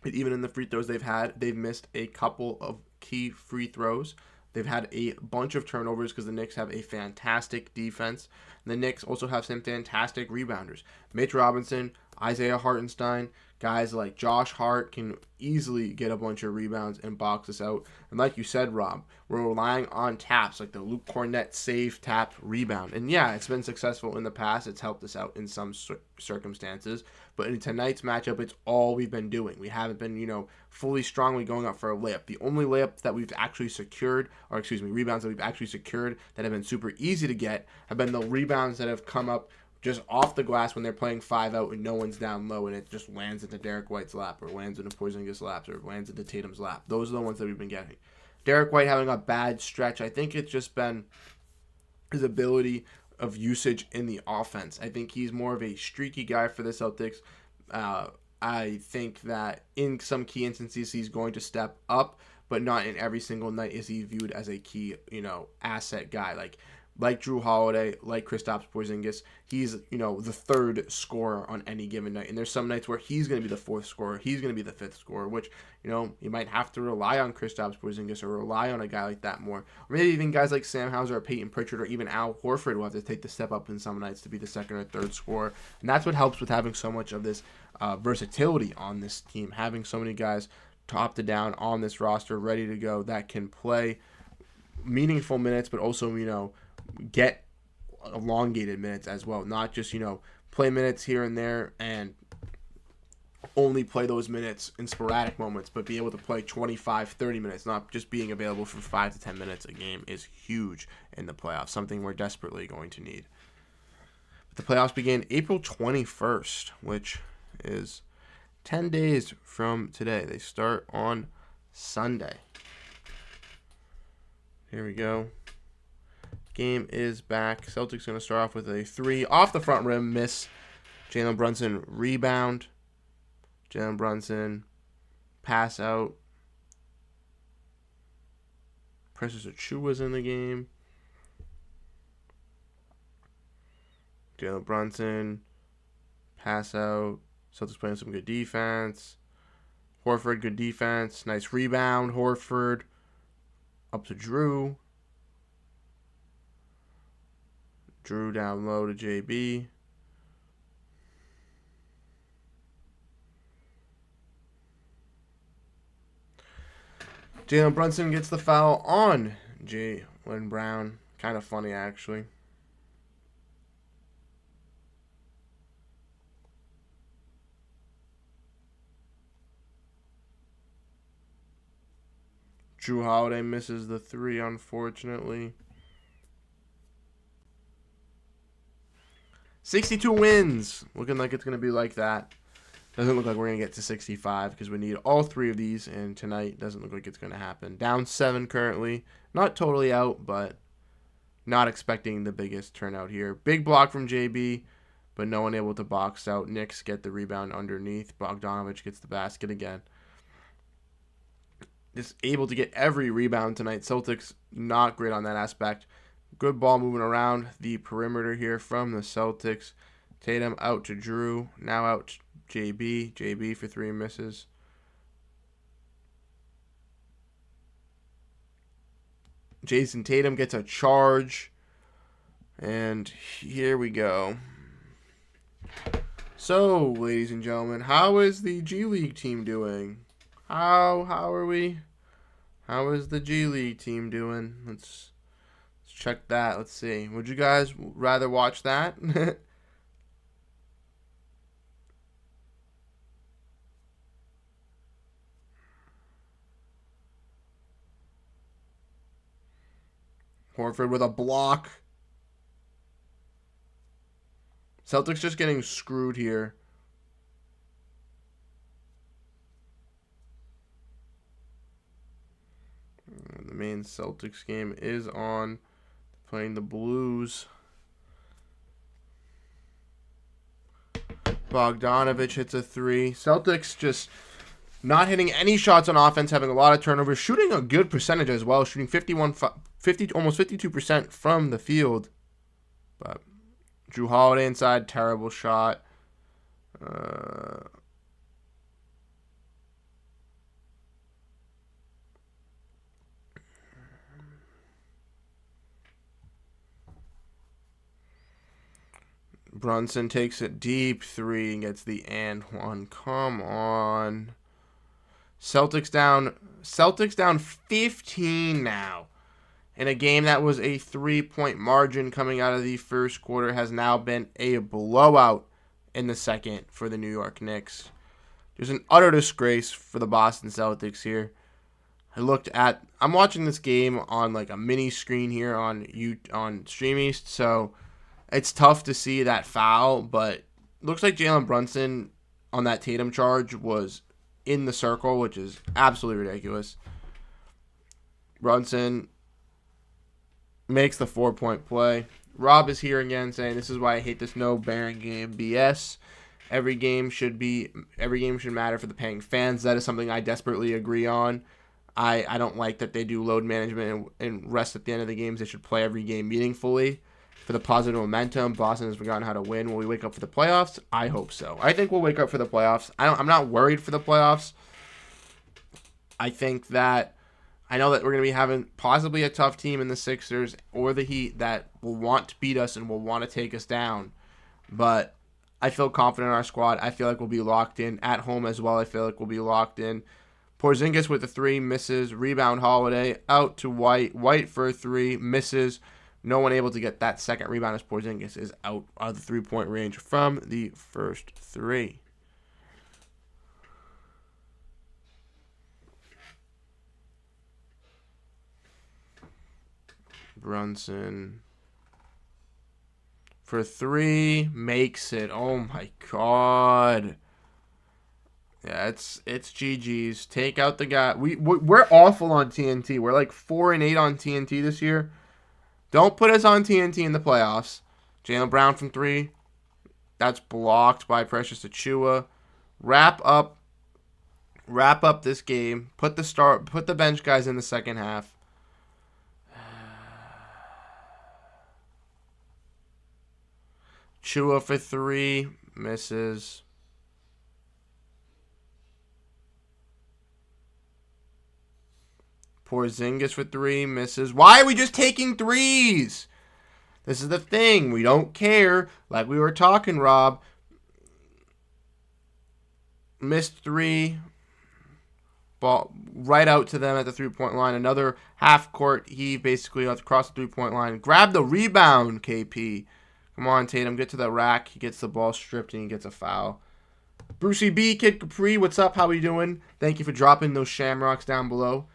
But even in the free throws they've missed a couple of key free throws. They've had a bunch of turnovers because the Knicks have a fantastic defense. And the Knicks also have some fantastic rebounders. Mitch Robinson, Isaiah Hartenstein, guys like Josh Hart can easily get a bunch of rebounds and box us out. And like you said, Rob, we're relying on taps like the Luke Cornett save tap rebound. And yeah, it's been successful in the past. It's helped us out in some circumstances. But in tonight's matchup, it's all we've been doing. We haven't been, fully strongly going up for a layup. The only layup that we've actually secured, rebounds that we've actually secured that have been super easy to get have been the rebounds that have come up just off the glass when they're playing 5 out and no one's down low and it just lands into Derek White's lap or lands into Porzingis' lap or lands into Tatum's lap. Those are the ones that we've been getting. Derek White having a bad stretch. I think it's just been his ability of usage in the offense. I think he's more of a streaky guy for the Celtics. I think that in some key instances he's going to step up, but not in every single night is he viewed as a key, asset guy. Like Drew Holiday, like Kristaps Porzingis, he's, the third scorer on any given night. And there's some nights where he's going to be the fourth scorer, he's going to be the fifth scorer, which, you might have to rely on Kristaps Porzingis or rely on a guy like that more. Or maybe even guys like Sam Hauser or Peyton Pritchard or even Al Horford will have to take the step up in some nights to be the second or third scorer. And that's what helps with having so much of this versatility on this team, having so many guys top to down on this roster ready to go that can play meaningful minutes, but also, get elongated minutes as well. Not just, play minutes here and there and only play those minutes in sporadic moments, but be able to play 25, 30 minutes, not just being available for 5 to 10 minutes a game is huge in the playoffs, something we're desperately going to need. The playoffs begin April 21st, which is 10 days from today. They start on Sunday. Here we go. Game is back. Celtics going to start off with a 3 off the front rim, miss. Jalen Brunson rebound. Jalen Brunson pass out. Precious Achiuwa's in the game. Jalen Brunson pass out. Celtics playing some good defense. Horford, good defense. Nice rebound. Horford up to Drew. Drew down low to JB. Jalen Brunson gets the foul on Jaylen Brown. Kind of funny, actually. Drew Holiday misses the 3, unfortunately. 62 wins. Looking like it's going to be like that. Doesn't look like we're going to get to 65 because we need all 3 of these, and tonight doesn't look like it's going to happen. Down 7 currently. Not totally out, but not expecting the biggest turnout here. Big block from JB, but no one able to box out. Knicks get the rebound underneath. Bogdanovich gets the basket again. Just able to get every rebound tonight. Celtics not great on that aspect. Good ball moving around the perimeter here from the Celtics. Tatum out to Drew. Now out to JB. JB for 3 misses. Jason Tatum gets a charge. And here we go. So, ladies and gentlemen, how is the G League team doing? How are we? How is the G League team doing? Let's check that. Let's see. Would you guys rather watch that? Horford with a block. Celtics just getting screwed here. The main Celtics game is on. Playing the Blues. Bogdanovich hits a 3. Celtics just not hitting any shots on offense, having a lot of turnovers, shooting a good percentage as well, shooting almost 52% from the field. But Drew Holiday inside, terrible shot. Brunson takes a deep 3 and gets the and 1. Come on. Celtics down 15 now. In a game that was a 3-point margin coming out of the first quarter has now been a blowout in the second for the New York Knicks. There's an utter disgrace for the Boston Celtics here. I'm watching this game on like a mini screen here on Stream East, so it's tough to see that foul, but looks like Jalen Brunson on that Tatum charge was in the circle, which is absolutely ridiculous. Brunson makes the 4-point play. Rob is here again saying this is why I hate this no bearing game BS. Every game should matter for the paying fans. That is something I desperately agree on. I don't like that they do load management and rest at the end of the games. They should play every game meaningfully for the positive momentum. Boston has forgotten how to win. Will we wake up for the playoffs? I hope so. I think we'll wake up for the playoffs. I'm not worried for the playoffs. I think that I know that we're going to be having possibly a tough team in the Sixers or the Heat that will want to beat us and will want to take us down. But I feel confident in our squad. I feel like we'll be locked in. At home as well, I feel like we'll be locked in. Porzingis with a 3, misses. Rebound Holiday, out to White. White for a 3, misses. No one able to get that second rebound as Porzingis is out of the 3-point range from the first 3. Brunson for 3, makes it. Oh my God. Yeah, it's GG's. Take out the guy. We're awful on TNT. We're like 4-8 on TNT this year. Don't put us on TNT in the playoffs. Jaylen Brown from 3. That's blocked by Precious Achiuwa. Wrap up this game. Put the bench guys in the second half. Achiuwa for 3, misses. Porzingis for 3, misses. Why are we just taking threes? This is the thing. We don't care. Like we were talking, Rob. Missed 3. Ball right out to them at the 3-point line. Another half-court heave basically across the 3-point line. Grab the rebound, KP. Come on, Tatum. Get to the rack. He gets the ball stripped and he gets a foul. Brucey B, Kid Capri, what's up? How are you doing? Thank you for dropping those shamrocks down below.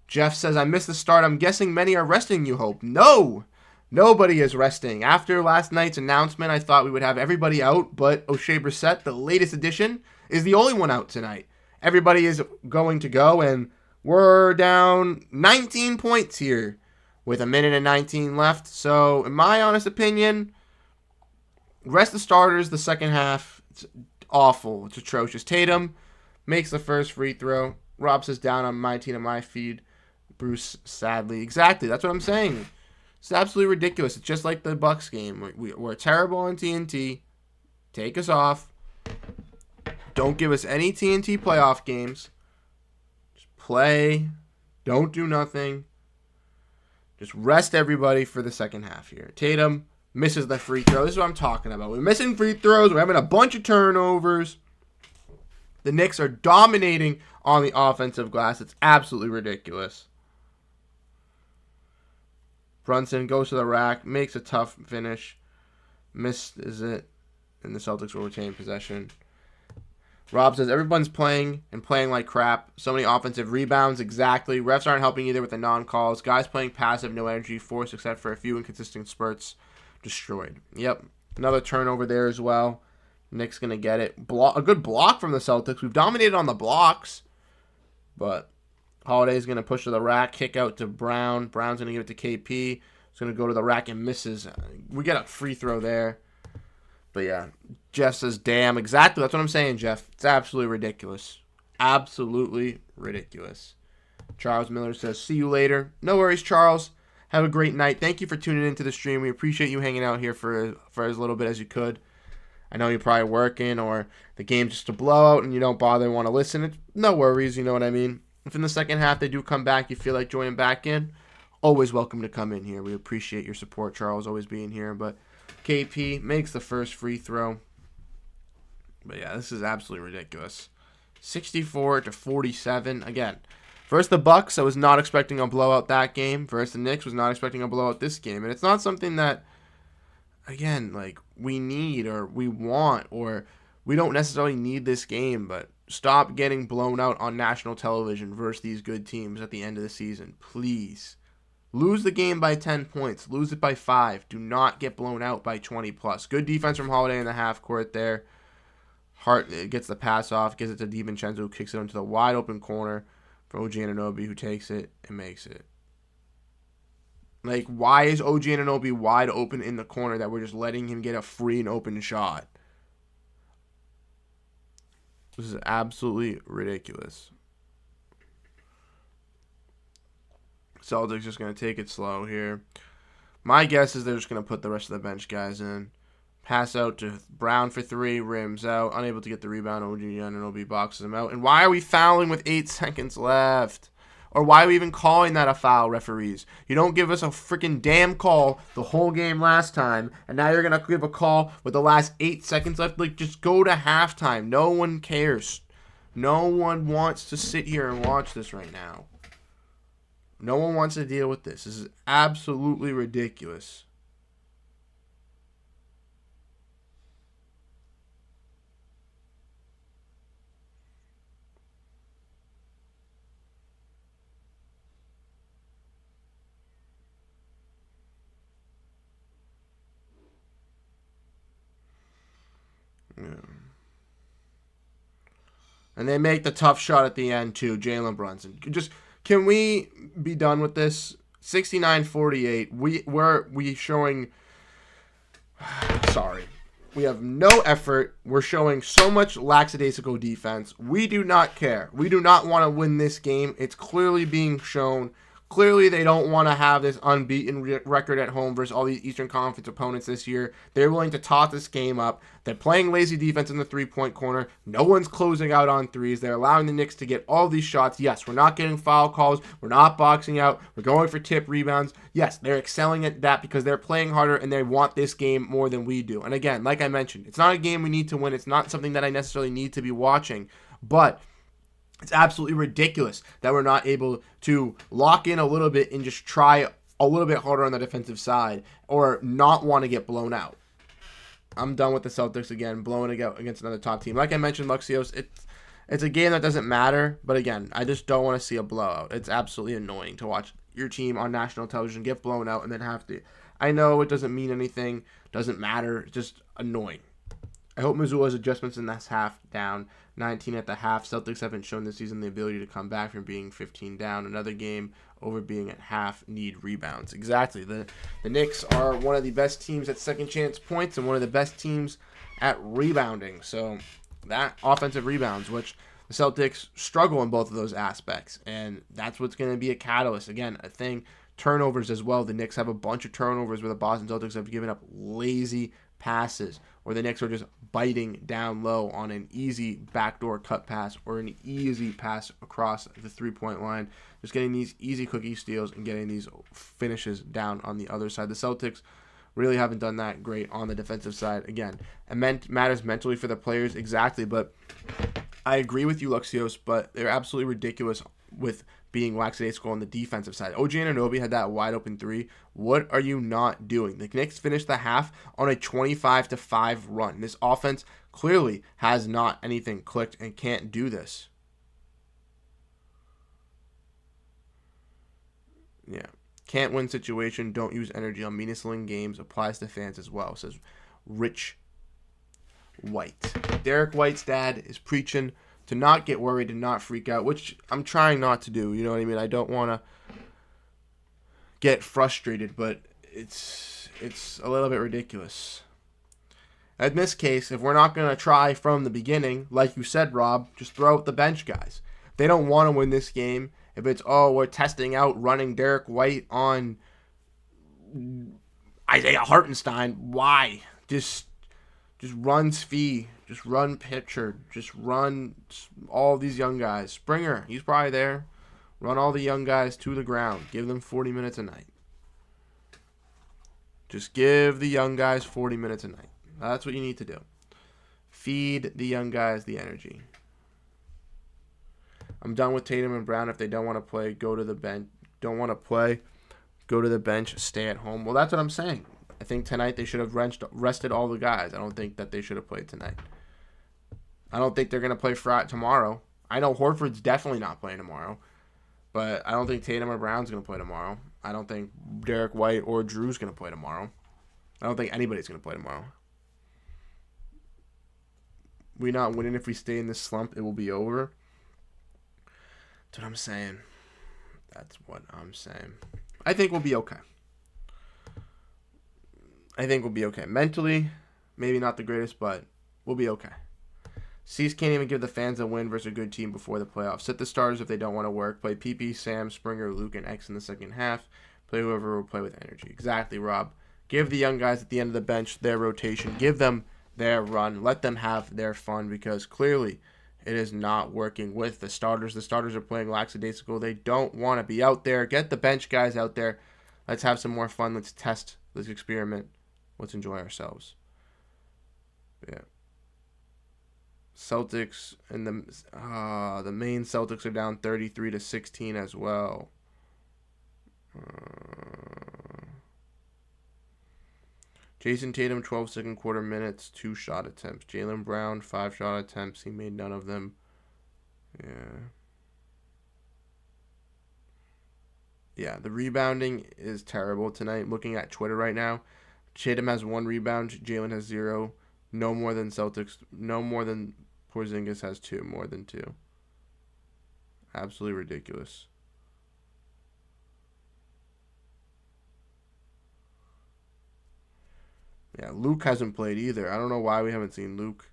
Jeff says, I missed the start. I'm guessing many are resting, you hope. No! Nobody is resting. After last night's announcement, I thought we would have everybody out, but O'Shea Brissett, the latest addition, is the only one out tonight. Everybody is going to go, and we're down 19 points here with 1:19 left. So, in my honest opinion, rest the starters the second half. It's awful. It's atrocious. Tatum makes the first free throw. Rob says down on my team and my feed. Bruce, sadly. Exactly. That's what I'm saying. It's absolutely ridiculous. It's just like the Bucks game. We're terrible on TNT. Take us off. Don't give us any TNT playoff games. Just play. Don't do nothing. Just rest everybody for the second half here. Tatum misses the free throw. This is what I'm talking about. We're missing free throws. We're having a bunch of turnovers. The Knicks are dominating on the offensive glass. It's absolutely ridiculous. Brunson goes to the rack, makes a tough finish. Misses it, and the Celtics will retain possession. Rob says, everyone's playing and playing like crap. So many offensive rebounds, exactly. Refs aren't helping either with the non-calls. Guys playing passive, no energy, force except for a few inconsistent spurts. Destroyed. Yep, another turnover there as well. Knicks going to get it. A good block from the Celtics. We've dominated on the blocks, but Holiday's going to push to the rack, kick out to Brown. Brown's going to give it to KP. He's going to go to the rack and misses. We get a free throw there. But yeah, Jeff says, damn. Exactly. That's what I'm saying, Jeff. It's absolutely ridiculous. Absolutely ridiculous. Charles Miller says, see you later. No worries, Charles. Have a great night. Thank you for tuning into the stream. We appreciate you hanging out here for as little bit as you could. I know you're probably working or the game's just a blowout and you don't bother and want to listen. It's no worries, you know what I mean? If in the second half they do come back, you feel like joining back in, always welcome to come in here. We appreciate your support, Charles, always being here. But KP makes the first free throw. But yeah, this is absolutely ridiculous. 64-47. Again, versus the Bucks, I was not expecting a blowout that game. Versus the Knicks, was not expecting a blowout this game. And it's not something that, again, like we need or we want or we don't necessarily need this game, but stop getting blown out on national television versus these good teams at the end of the season. Please. Lose the game by 10 points. Lose it by 5. Do not get blown out by 20 plus. Good defense from Holiday in the half court there. Hart gets the pass off, gives it to DiVincenzo, who kicks it into the wide open corner for OG Anunoby, who takes it and makes it. Like, why is OG Anunoby wide open in the corner that we're just letting him get a free and open shot? This is absolutely ridiculous. Celtics just going to take it slow here. My guess is they're just going to put the rest of the bench guys in. Pass out to Brown for 3, rims out, unable to get the rebound. OG Anunoby boxes him out. And why are we fouling with 8 seconds left? Or why are we even calling that a foul, referees? You don't give us a freaking damn call the whole game last time, and now you're going to give a call with the last 8 seconds left? Like, just go to halftime. No one cares. No one wants to sit here and watch this right now. No one wants to deal with this. This is absolutely ridiculous. Yeah. And they make the tough shot at the end, too. Jalen Brunson. Can we be done with this? 69-48. We showing... Sorry. We have no effort. We're showing so much lackadaisical defense. We do not care. We do not want to win this game. It's clearly being shown. Clearly, they don't want to have this unbeaten record at home versus all these Eastern Conference opponents this year. They're willing to toss this game up. They're playing lazy defense in the three-point corner. No one's closing out on threes. They're allowing the Knicks to get all these shots. Yes, we're not getting foul calls. We're not boxing out. We're going for tip rebounds. Yes, they're excelling at that because they're playing harder and they want this game more than we do. And again, like I mentioned, it's not a game we need to win. It's not something that I necessarily need to be watching. But it's absolutely ridiculous that we're not able to lock in a little bit and just try a little bit harder on the defensive side or not want to get blown out. I'm done with the Celtics again, blowing out against another top team. Like I mentioned, Luxios, it's a game that doesn't matter, but again, I just don't want to see a blowout. It's absolutely annoying to watch your team on national television get blown out and then have to. I know it doesn't mean anything, doesn't matter, it's just annoying. I hope Missoula's adjustments in this half down. 19 at the half. Celtics haven't shown this season the ability to come back from being 15 down. Another game over being at half need rebounds. Exactly. The Knicks are one of the best teams at second chance points and one of the best teams at rebounding. So that offensive rebounds, which the Celtics struggle in both of those aspects. And that's what's going to be a catalyst. Again, a thing. Turnovers as well. The Knicks have a bunch of turnovers where the Boston Celtics have given up lazy passes, or the Knicks are just biting down low on an easy backdoor cut pass or an easy pass across the three-point line, just getting these easy cookie steals and getting these finishes down on the other side. The Celtics really haven't done that great on the defensive side. Again, it matters mentally for the players, exactly, but I agree with you, Luxios, but they're absolutely ridiculous with being lackadaisical on the defensive side. OG Anunoby had that wide open 3. What are you not doing? The Knicks finished the half on a 25-5 run. This offense clearly has not anything clicked and can't do this. Yeah. Can't win situation. Don't use energy on meaningless games. Applies to fans as well, says Rich White. Derek White's dad is preaching to not get worried and not freak out, which I'm trying not to do. You know what I mean? I don't want to get frustrated, but it's a little bit ridiculous. In this case, if we're not going to try from the beginning, like you said, Rob, just throw out the bench guys. They don't want to win this game. If it's, we're testing out running Derek White on Isaiah Hartenstein, why? Just run Svi. Just run Pitcher. Just run all these young guys. Springer, he's probably there. Run all the young guys to the ground. Give them 40 minutes a night. Just give the young guys 40 minutes a night. That's what you need to do. Feed the young guys the energy. I'm done with Tatum and Brown. If they don't want to play, go to the bench. Don't want to play, go to the bench, stay at home. Well, that's what I'm saying. I think tonight they should have rested all the guys. I don't think that they should have played tonight. I don't think they're going to play tomorrow. I know Horford's definitely not playing tomorrow. But I don't think Tatum or Brown's going to play tomorrow. I don't think Derek White or Drew's going to play tomorrow. I don't think anybody's going to play tomorrow. We're not winning if we stay in this slump. It will be over. That's what I'm saying. That's what I'm saying. I think we'll be okay. Mentally, maybe not the greatest, but we'll be okay. C's can't even give the fans a win versus a good team before the playoffs. Sit the starters if they don't want to work. Play PP, Sam, Springer, Luke, and X in the second half. Play whoever will play with energy. Exactly, Rob. Give the young guys at the end of the bench their rotation. Give them their run. Let them have their fun because clearly it is not working with the starters. The starters are playing lackadaisical. They don't want to be out there. Get the bench guys out there. Let's have some more fun. Let's test. Let's experiment. Let's enjoy ourselves. Yeah. Celtics and the main Celtics are down 33-16 as well. Jason Tatum 12 second quarter minutes, 2 shot attempts. Jaylen Brown 5 shot attempts. He made none of them. Yeah, the rebounding is terrible tonight. Looking at Twitter right now, Tatum has 1 rebound. Jaylen has 0. No more than Porzingis has 2, more than 2. Absolutely ridiculous. Yeah, Luke hasn't played either. I don't know why we haven't seen Luke.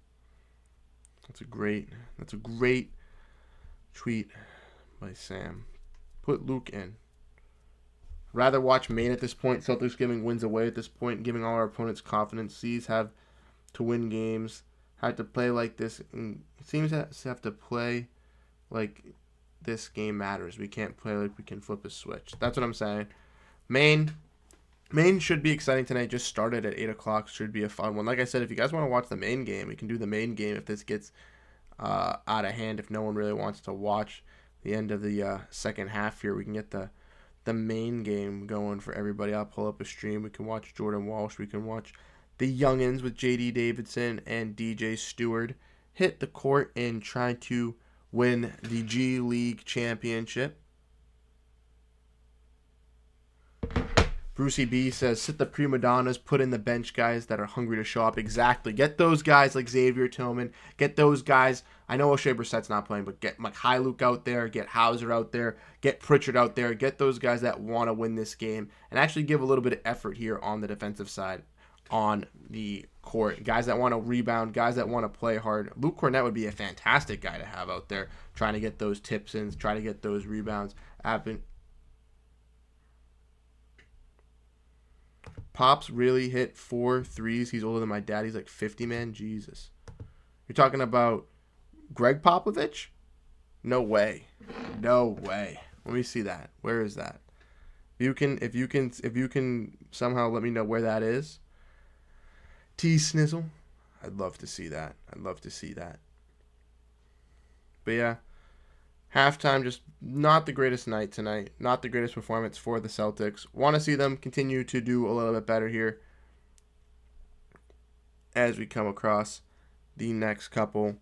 That's a great tweet by Sam. Put Luke in. Rather watch Maine at this point. Celtics giving wins away at this point, giving all our opponents confidence. C's have to win games. Have to play like this. And it seems to have to play like this game matters. We can't play like we can flip a switch. That's what I'm saying. Maine should be exciting tonight. Just started at 8 o'clock. Should be a fun one. Like I said, if you guys want to watch the main game, we can do the main game if this gets out of hand. If no one really wants to watch the end of the second half here, we can get the main game going for everybody. I'll pull up a stream. We can watch Jordan Walsh. We can watch the youngins with J.D. Davidson and DJ Stewart hit the court and try to win the G League championship. Brucey B says, sit the prima donnas, put in the bench guys that are hungry to show up. Exactly. Get those guys like Xavier Tillman. Get those guys. I know O'Shea Brissett's not playing, but get Mike Luke out there. Get Hauser out there. Get Pritchard out there. Get those guys that want to win this game and actually give a little bit of effort here on the defensive side on the court. Guys that want to rebound. Guys that want to play hard. Luke Cornett would be a fantastic guy to have out there trying to get those tips in, try to get those rebounds. Pops really hit 4 threes. He's older than my dad. He's like 50, man. Jesus. You're talking about Greg Popovich? No way. No way. Let me see that. Where is that? If you can somehow let me know where that is. T Snizzle. I'd love to see that. But yeah. Halftime, just not the greatest night tonight. Not the greatest performance for the Celtics. Want to see them continue to do a little bit better here as we come across the next couple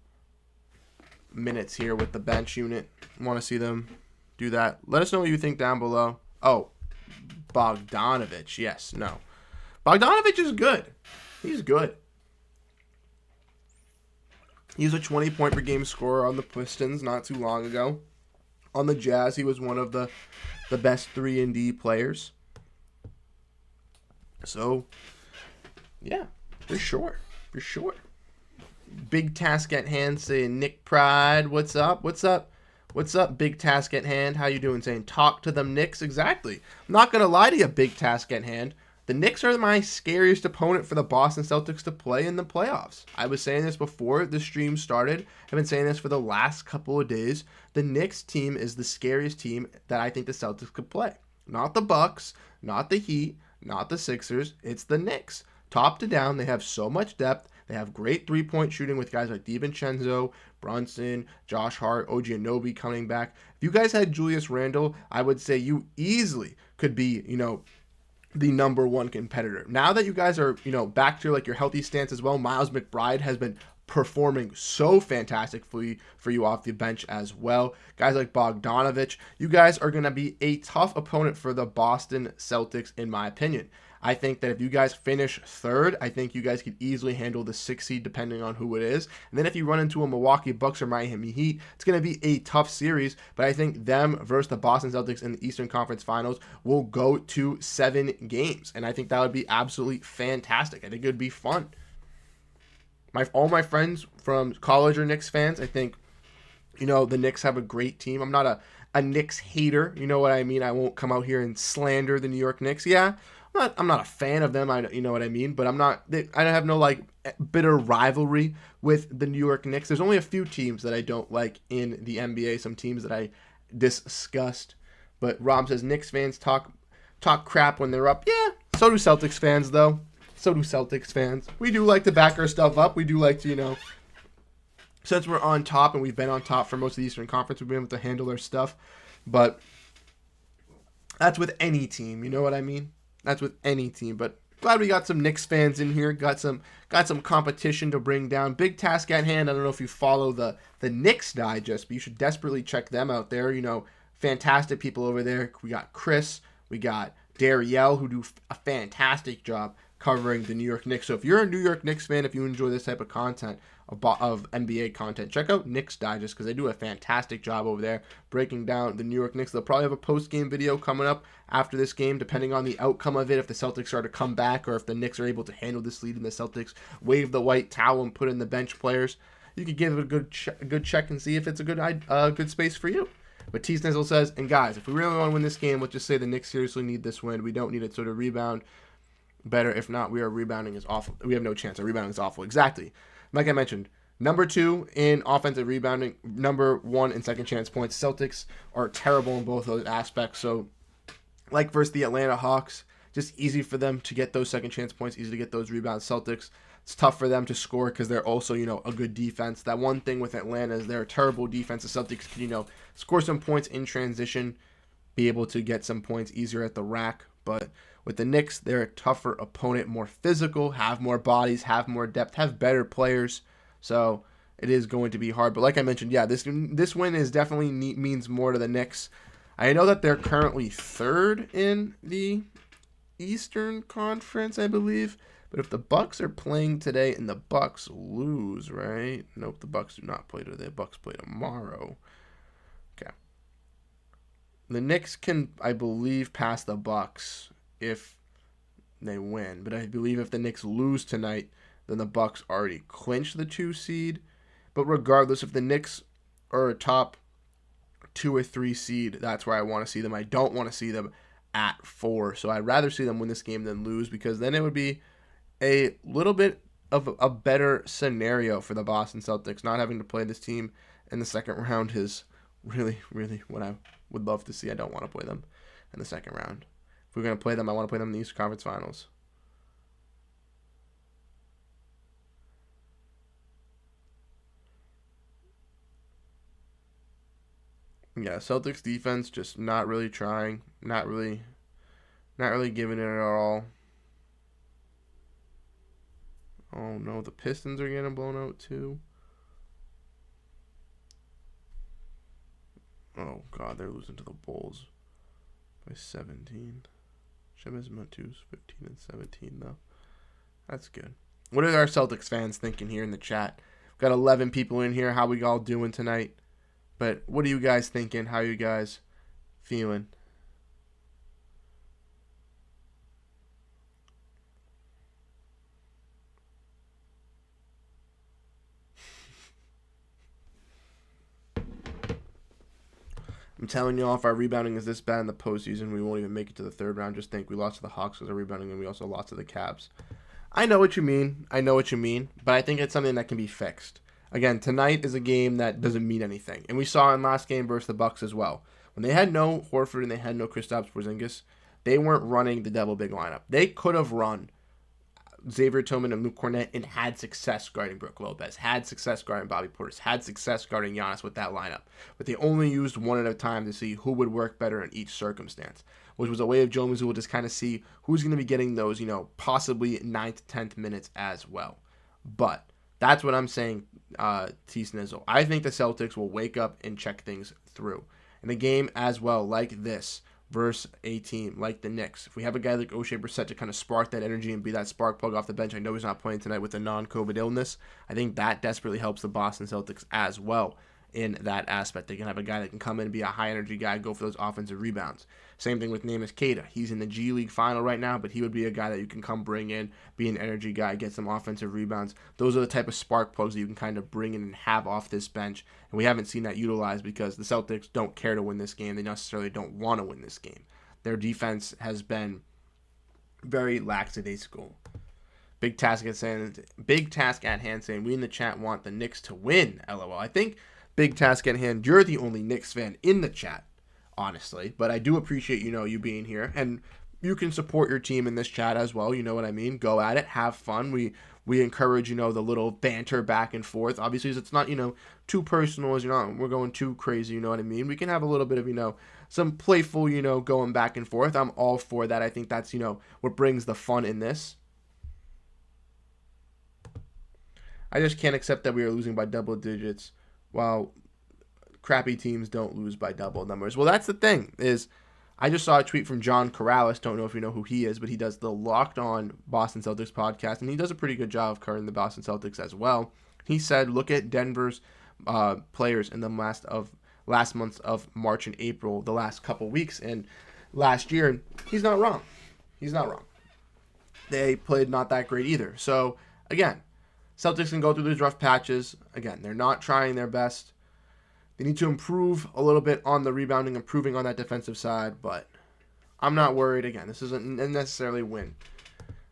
minutes here with the bench unit. Want to see them do that. Let us know what you think down below. Oh, Bogdanovich. Yes, no. Bogdanovich is good. He's good. He was a 20-point-per-game scorer on the Pistons not too long ago. On the Jazz, he was one of the best 3-and-D players. So, yeah, for sure. Big task at hand, saying Nick Pride, what's up? What's up, big task at hand? How you doing? Saying, talk to them Knicks. Exactly. I'm not going to lie to you, big task at hand. The Knicks are my scariest opponent for the Boston Celtics to play in the playoffs. I was saying this before the stream started. I've been saying this for the last couple of days. The Knicks team is the scariest team that I think the Celtics could play. Not the Bucks, not the Heat, not the Sixers. It's the Knicks. Top to down, they have so much depth. They have great three-point shooting with guys like DiVincenzo, Brunson, Josh Hart, OG Anunoby coming back. If you guys had Julius Randle, I would say you easily could be, the number one competitor. Now that you guys are, back to like your healthy stance as well, Miles McBride has been performing so fantastically for you off the bench as well. Guys like Bogdanovich, you guys are going to be a tough opponent for the Boston Celtics, in my opinion. I think that if you guys finish third, I think you guys could easily handle the 6th seed depending on who it is. And then if you run into a Milwaukee Bucks or Miami Heat, it's going to be a tough series. But I think them versus the Boston Celtics in the Eastern Conference Finals will go to 7 games. And I think that would be absolutely fantastic. I think it would be fun. all my friends from college are Knicks fans. I think, the Knicks have a great team. I'm not a Knicks hater. You know what I mean? I won't come out here and slander the New York Knicks. Yeah, I'm not a fan of them. You know what I mean? But I have no like bitter rivalry with the New York Knicks. There's only a few teams that I don't like in the NBA. Some teams that I disgust. But Rob says Knicks fans talk crap when they're up. Yeah, so do Celtics fans though. So do Celtics fans. We do like to back our stuff up. We do like to, since we're on top and we've been on top for most of the Eastern Conference, we've been able to handle our stuff. But that's with any team, you know what I mean? That's with any team. But glad we got some Knicks fans in here. Got some competition to bring down. Big task at hand. I don't know if you follow the Knicks Digest, but you should desperately check them out there. Fantastic people over there. We got Chris. We got Darielle, who do a fantastic job covering the New York Knicks. So if you're a New York Knicks fan, if you enjoy this type of content, of NBA content, check out Knicks Digest because they do a fantastic job over there breaking down the New York Knicks. They'll probably have a post-game video coming up after this game, depending on the outcome of it, if the Celtics are to come back or if the Knicks are able to handle this lead and the Celtics wave the white towel and put in the bench players. You could give it a good check and see if it's a good space for you. But T Snizzle says, and guys, if we really want to win this game, let's just say the Knicks seriously need this win. We don't need it sort of rebound better. If not, our rebounding is awful. We have no chance. Our rebounding is awful. Exactly. Like I mentioned, number 2 in offensive rebounding, number 1 in second chance points. Celtics are terrible in both those aspects. So, like versus the Atlanta Hawks, just easy for them to get those second chance points, easy to get those rebounds. Celtics, it's tough for them to score because they're also, a good defense. That one thing with Atlanta is they're a terrible defense. The Celtics can, score some points in transition, be able to get some points easier at the rack. But with the Knicks, they're a tougher opponent, more physical, have more bodies, have more depth, have better players. So it is going to be hard. But like I mentioned, yeah, this win is definitely means more to the Knicks. I know that they're currently 3rd in the Eastern Conference, I believe. But if the Bucks are playing today and the Bucks lose, right? Nope, the Bucks do not play today. The Bucks play tomorrow. Okay. The Knicks can, I believe, pass the Bucks if they win. But I believe if the Knicks lose tonight, then the Bucks already clinched the 2 seed. But regardless, if the Knicks are a top 2 or 3 seed, that's where I want to see them. I don't want to see them at 4. So I'd rather see them win this game than lose because then it would be a little bit of a better scenario for the Boston Celtics. Not having to play this team in the second round is really, really what I would love to see. I don't want to play them in the second round. If we're going to play them, I want to play them in the Eastern Conference Finals. Yeah, Celtics defense just not really trying, not really giving it at all. Oh no, the Pistons are getting blown out too. Oh god, they're losing to the Bulls by 17. Shemesh Matu's 15 and 17 though. That's good. What are our Celtics fans thinking here in the chat? We've got 11 people in here. How we all doing tonight? But what are you guys thinking? How are you guys feeling? I'm telling y'all, if our rebounding is this bad in the postseason, we won't even make it to the 3rd round. Just think we lost to the Hawks because of rebounding, and we also lost to the Cavs. I know what you mean. But I think it's something that can be fixed. Again, tonight is a game that doesn't mean anything. And we saw in last game versus the Bucks as well. When they had no Horford and they had no Kristaps Porzingis, they weren't running the double big lineup. They could have run Xavier Tillman and Luke Cornett and had success guarding Brook Lopez, had success guarding Bobby Portis, had success guarding Giannis with that lineup. But they only used one at a time to see who would work better in each circumstance, which was a way of Joe Mazzulla just kind of see who's going to be getting those, possibly 9th to 10th minutes as well. But that's what I'm saying, T. Snizzle. I think the Celtics will wake up and check things through. In a game as well like this, versus a team like the Knicks. If we have a guy like O'Shea Brissett to kind of spark that energy and be that spark plug off the bench, I know he's not playing tonight with a non-COVID illness. I think that desperately helps the Boston Celtics as well. in that aspect. They can have a guy that can come in and be a high-energy guy, go for those offensive rebounds. Same thing with Neemias Queta. He's in the G League final right now, but he would be a guy that you can come bring in, be an energy guy, get some offensive rebounds. Those are the type of spark plugs that you can kind of bring in and have off this bench. And we haven't seen that utilized because the Celtics don't care to win this game. They necessarily don't want to win this game. Their defense has been very lackadaisical. Big task at hand saying we in the chat want the Knicks to win. LOL. I think big task at hand. You're the only Knicks fan in the chat, honestly. But I do appreciate you being here, and you can support your team in this chat as well. You know what I mean? Go at it, have fun. We encourage the little banter back and forth. Obviously, it's not too personal as we're going too crazy. You know what I mean? We can have a little bit of some playful going back and forth. I'm all for that. I think that's what brings the fun in this. I just can't accept that we are losing by double digits while crappy teams don't lose by double numbers. Well, that's the thing is I just saw a tweet from John Corrales. Don't know if you know who he is, but he does the Locked On Boston Celtics podcast, and he does a pretty good job of covering the Boston Celtics as well. He said, look at Denver's players in the last months of March and April, the last couple weeks and last year, and he's not wrong. He's not wrong. They played not that great either. So, again, Celtics can go through these rough patches. Again, they're not trying their best. They need to improve a little bit on the rebounding, improving on that defensive side, but I'm not worried. Again, this isn't necessarily win.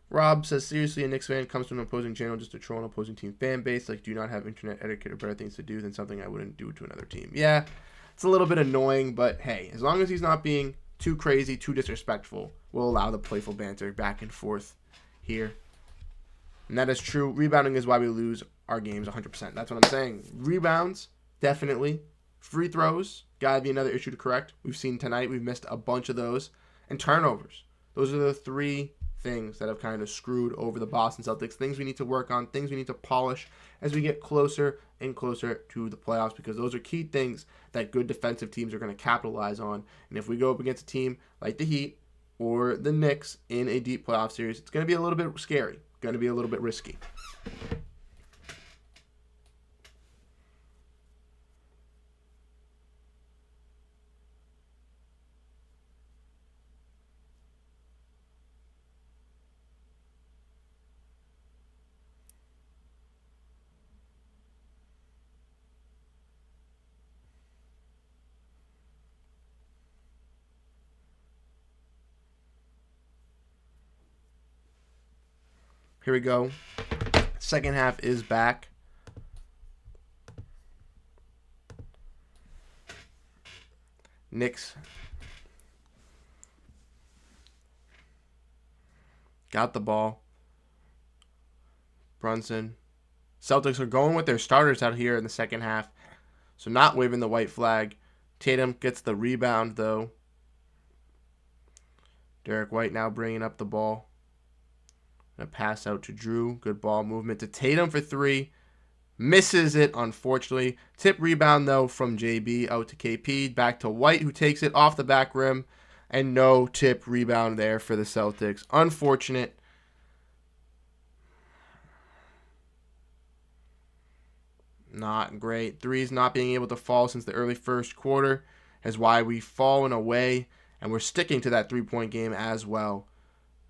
Rob says, seriously, a Knicks fan comes to an opposing channel just to troll an opposing team fan base. Like, do you not have internet etiquette or better things to do than something I wouldn't do to another team? Yeah, it's a little bit annoying, but hey, as long as he's not being too crazy, too disrespectful, we'll allow the playful banter back and forth here. And that is true. Rebounding is why we lose our games 100%. That's what I'm saying. Rebounds, definitely. Free throws, gotta be another issue to correct. We've seen tonight, we've missed a bunch of those. And turnovers. Those are the three things that have kind of screwed over the Boston Celtics. Things we need to work on, things we need to polish as we get closer and closer to the playoffs, because those are key things that good defensive teams are going to capitalize on. And if we go up against a team like the Heat or the Knicks in a deep playoff series, it's going to be a little bit scary. Going to be a little bit risky. Here we go. Second half is back. Knicks got the ball. Brunson. Celtics are going with their starters out here in the second half, so not waving the white flag. Tatum gets the rebound, though. Derek White now bringing up the ball. A pass out to Drew. Good ball movement to Tatum for three. Misses it, unfortunately. Tip rebound, though, from JB out to KP. Back to White, who takes it off the back rim. And no tip rebound there for the Celtics. Unfortunate. Not great. Threes not being able to fall since the early first quarter is why we've fallen away. And we're sticking to that three-point game as well.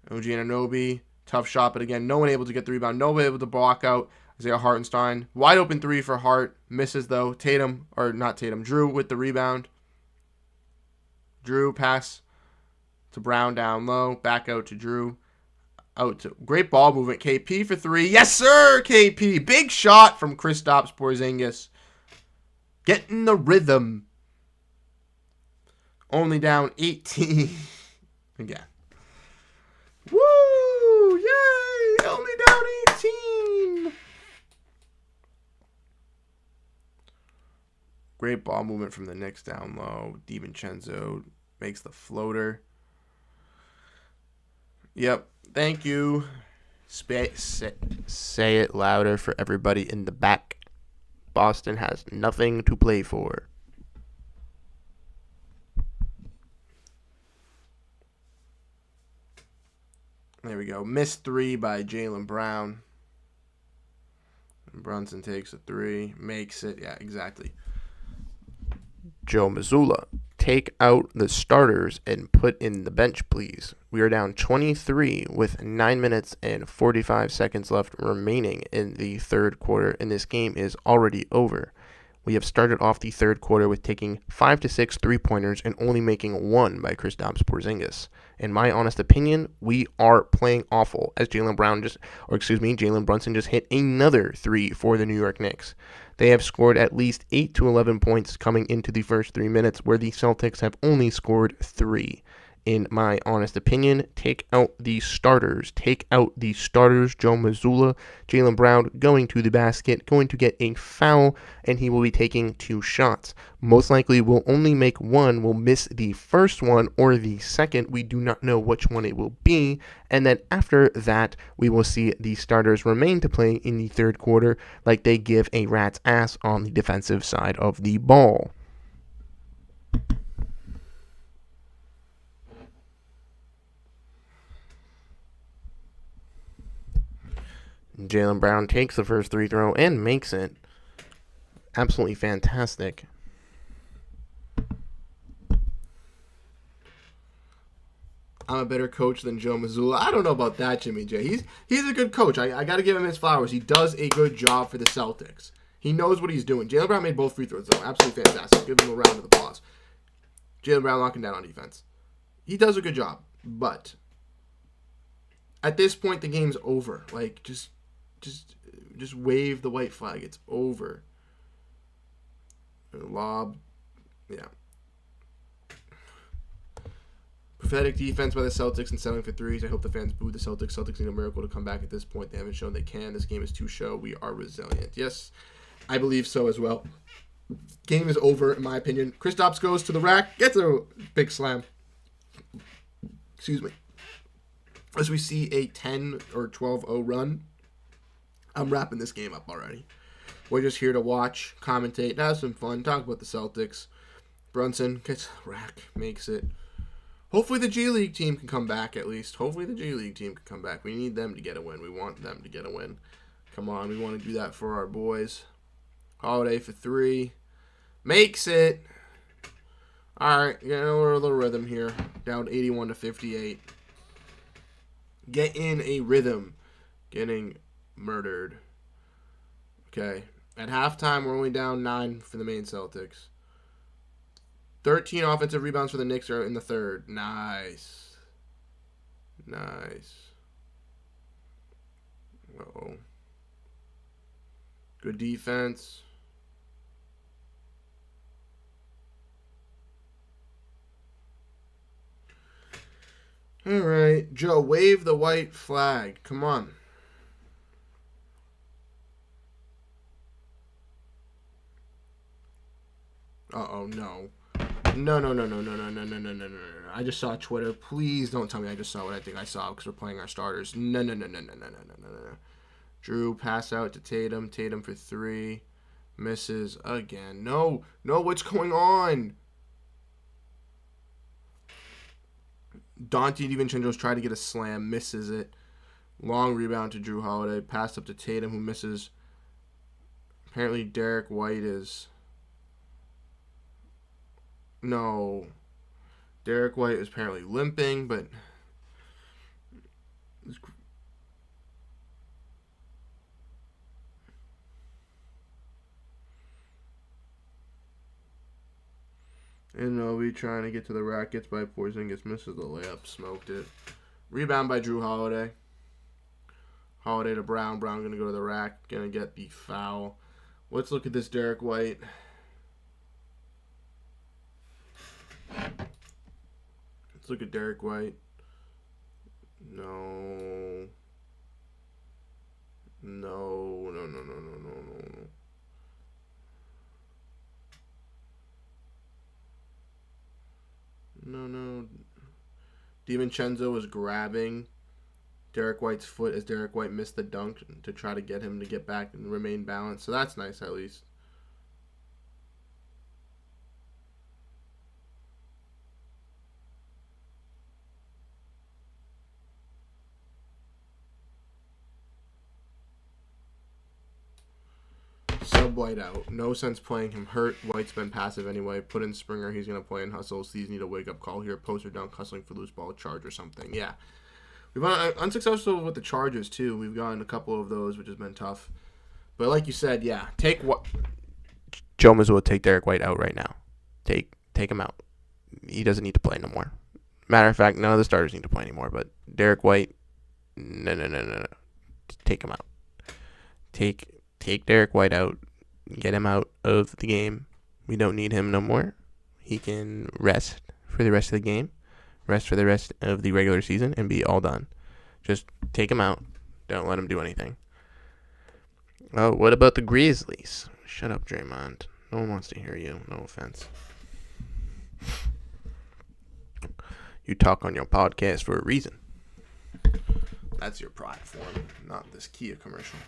OG Anunoby. Tough shot, but again, no one able to get the rebound. No one able to block out Isaiah Hartenstein. Wide open three for Hart. Misses, though. Drew with the rebound. Drew pass to Brown down low. Back out to Drew. Great ball movement. KP for three. Yes, sir, KP. Big shot from Kristaps Porzingis. Getting the rhythm. Only down 18. Again. Woo! Yay! Only down 18. Great ball movement from the Knicks down low. DiVincenzo makes the floater. Yep. Thank you. Say it louder for everybody in the back. Boston has nothing to play for. There we go. Missed three by Jaylen Brown. And Brunson takes a three. Makes it. Yeah, exactly. Joe Mazzulla, take out the starters and put in the bench, please. We are down 23 with 9 minutes and 45 seconds left remaining in the third quarter, and this game is already over. We have started off the third quarter with taking 5 to 6 3-pointers and only making one by Kristaps Porzingis. In my honest opinion, we are playing awful, as Jalen Brunson just hit another 3 for the New York Knicks. They have scored at least 8 to 11 points coming into the first 3 minutes, where the Celtics have only scored 3. In my honest opinion, take out the starters. Take out the starters. Joe Mazzulla, Jaylen Brown going to the basket, going to get a foul, and he will be taking 2 shots. Most likely will only make one, will miss the first one or the second. We do not know which one it will be. And then after that, we will see the starters remain to play in the third quarter like they give a rat's ass on the defensive side of the ball. Jaylen Brown takes the first free throw and makes it. Absolutely fantastic. I'm a better coach than Joe Mazzulla. I don't know about that, Jimmy J. He's a good coach. I got to give him his flowers. He does a good job for the Celtics. He knows what he's doing. Jaylen Brown made both free throws, though. Absolutely fantastic. Give him a round of applause. Jaylen Brown locking down on defense. He does a good job. But at this point, the game's over. Like, just wave the white flag. It's over. Lob. Yeah. Pathetic defense by the Celtics and settling for threes. I hope the fans boo the Celtics. Celtics need a miracle to come back at this point. They haven't shown they can. This game is too show. We are resilient. Yes, I believe so as well. Game is over, in my opinion. Kristaps goes to the rack. Gets a big slam. Excuse me. As we see a 10 or 12-0 run. I'm wrapping this game up already. We're just here to watch, commentate, have some fun, talk about the Celtics. Brunson gets rack, makes it. Hopefully the G League team can come back at least. Hopefully the G League team can come back. We need them to get a win. We want them to get a win. Come on, we want to do that for our boys. Holiday for 3. Makes it. All right, getting a little rhythm here. Down 81 to 58. Get in a rhythm. Getting murdered. Okay. At halftime, we're only down 9 for the main Celtics. 13 offensive rebounds for the Knicks are in the third. Nice. Nice. Uh-oh. Good defense. All right. Joe, wave the white flag. Come on. Uh-oh, no. No. I just saw Twitter. Please don't tell me I just saw what I think I saw because we're playing our starters. No. Drew, pass out to Tatum. Tatum for 3. Misses again. No, what's going on? Dante DiVincenzo's trying to get a slam. Misses it. Long rebound to Drew Holiday. Pass up to Tatum, who misses. Apparently Derek White is... No. Derek White is apparently limping, but... And Novi trying to get to the rack, gets by Porzingis, misses the layup, smoked it. Rebound by Drew Holiday. Holiday to Brown. Brown going to go to the rack, going to get the foul. Let's look at this Derek White. Let's look at Derek White. No. DiVincenzo was grabbing Derek White's foot as Derek White missed the dunk to try to get him to get back and remain balanced. So that's nice at least. sub White out. No sense playing him hurt. White's been passive anyway. Put in Springer. He's going to play in hustles. These need a wake-up call here. Post or dunk, hustling for loose ball, charge or something. Yeah. We've been unsuccessful with the charges, too. We've gotten a couple of those, which has been tough. But like you said, yeah, take what... Joe might as well take Derek White out right now. Take him out. He doesn't need to play no more. Matter of fact, none of the starters need to play anymore. But Derek White, no. Take him out. Take Derek White out. Get him out of the game. We don't need him no more. He can rest for the rest of the game. Rest for the rest of the regular season and be all done. Just take him out. Don't let him do anything. Oh, what about the Grizzlies? Shut up, Draymond. No one wants to hear you. No offense. You talk on your podcast for a reason. That's your platform, not this Kia commercial.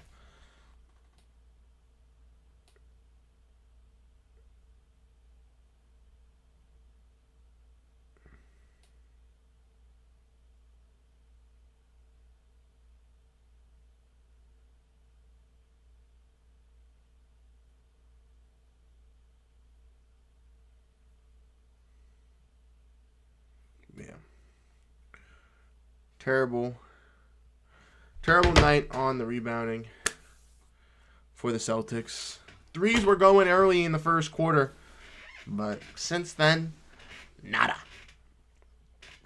Yeah. Terrible night on the rebounding for the Celtics. Threes were going early in the first quarter, but since then, nada.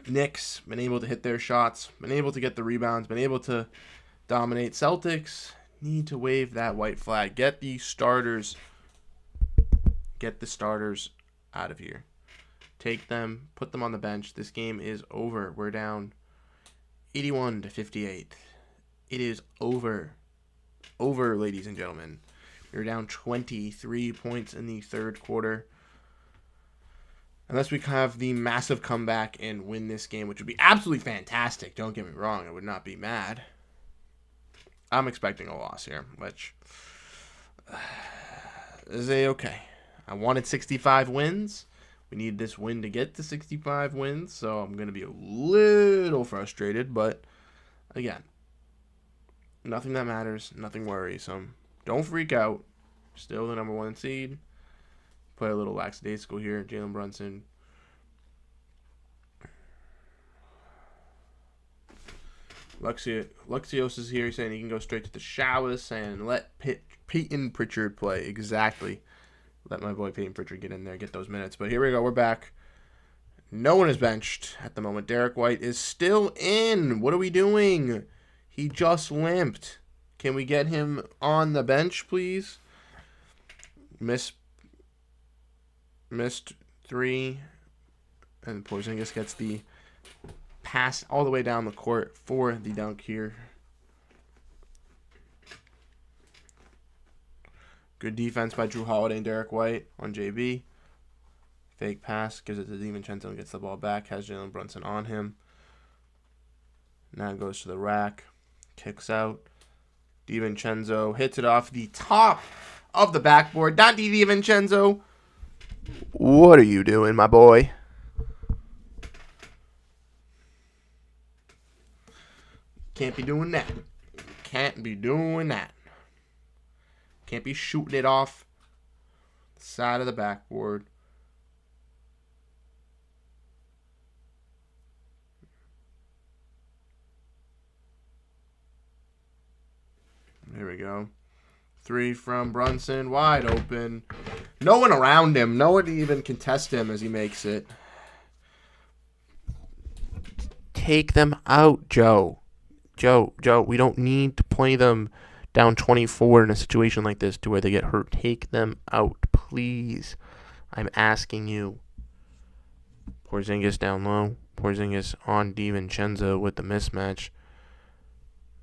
Knicks been able to hit their shots, been able to get the rebounds, been able to dominate. Celtics need to wave that white flag. Get the starters out of here. Take them, put them on the bench. This game is over. We're down 81-58. It is over. Over, ladies and gentlemen. We're down 23 points in the third quarter. Unless we have the massive comeback and win this game, which would be absolutely fantastic. Don't get me wrong. I would not be mad. I'm expecting a loss here, which is okay. I wanted 65 wins. We need this win to get to 65 wins, so I'm going to be a little frustrated. But, again, nothing that matters, nothing worrisome. Don't freak out. Still the number 1 seed. Play a little lackadaisical here. Jalen Brunson. Luxios is here. He's saying he can go straight to the showers and let Peyton Pritchard play. Exactly. Let my boy Peyton Pritchard get in there, get those minutes. But here we go. We're back. No one is benched at the moment. Derek White is still in. What are we doing? He just limped. Can we get him on the bench, please? Missed 3. And Porzingis gets the pass all the way down the court for the dunk here. Good defense by Drew Holiday and Derek White on JB. Fake pass, gives it to DiVincenzo and gets the ball back. Has Jalen Brunson on him. Now goes to the rack. Kicks out. DiVincenzo hits it off the top of the backboard. Dante DiVincenzo. What are you doing, my boy? Can't be doing that. Can't be doing that. Can't be shooting it off the side of the backboard. There we go. 3 from Brunson. Wide open. No one around him. No one to even contest him as he makes it. Take them out, Joe. Joe, we don't need to play them down 24 in a situation like this to where they get hurt. Take them out, please. I'm asking you. Porzingis down low. Porzingis on DiVincenzo with the mismatch.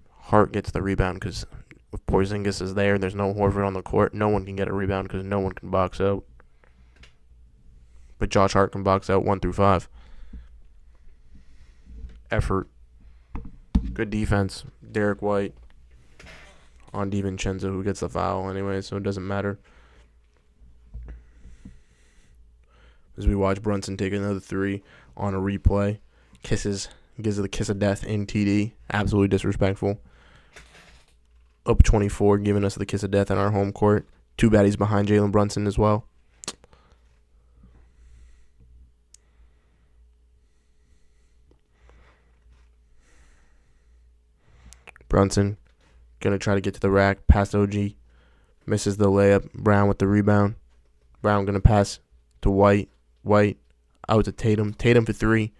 Hart gets the rebound because if Porzingis is there, there's no Horford on the court. No one can get a rebound because no one can box out. But Josh Hart can box out 1 through 5. Effort. Good defense. Derek White on DiVincenzo, who gets the foul anyway, so it doesn't matter. As we watch Brunson take another 3 on a replay. Gives it the kiss of death in TD. Absolutely disrespectful. Up 24, giving us the kiss of death in our home court. Too bad he's behind Jalen Brunson as well. Brunson gonna try to get to the rack. Past OG. Misses the layup. Brown with the rebound. Brown gonna pass to White. White out to Tatum. Tatum for three.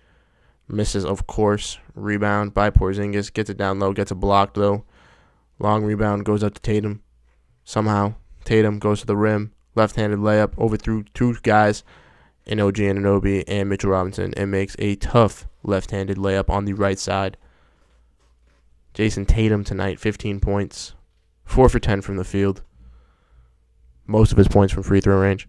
Misses, of course. Rebound by Porzingis. Gets it down low. Gets it blocked, though. Long rebound goes up to Tatum. Somehow, Tatum goes to the rim. Left-handed layup. Overthrew two guys in OG Anunoby and Mitchell Robinson. And makes a tough left-handed layup on the right side. Jason Tatum tonight, 15 points. 4 for 10 from the field. Most of his points from free throw range.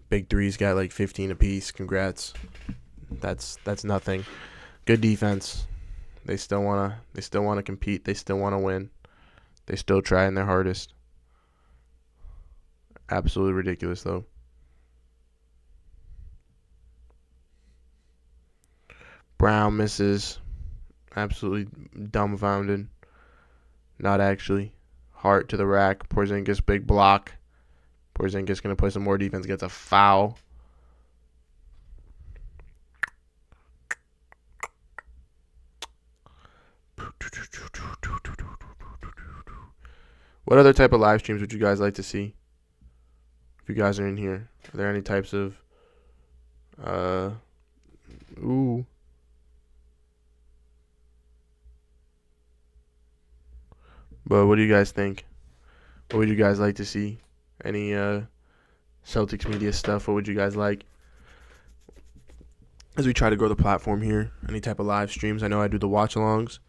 Big threes got like 15 apiece. Congrats. That's nothing. Good defense. They still wanna compete. They still wanna win. They still trying their hardest. Absolutely ridiculous though. Brown misses. Absolutely dumbfounded. Not actually. Hart to the rack. Porzingis big block. Porzingis going to play some more defense. Gets a foul. What other type of live streams would you guys like to see? If you guys are in here. Are there any types of... Ooh. But what do you guys think? What would you guys like to see? Any Celtics media stuff? What would you guys like? As we try to grow the platform here, any type of live streams. I know I do the watch-alongs.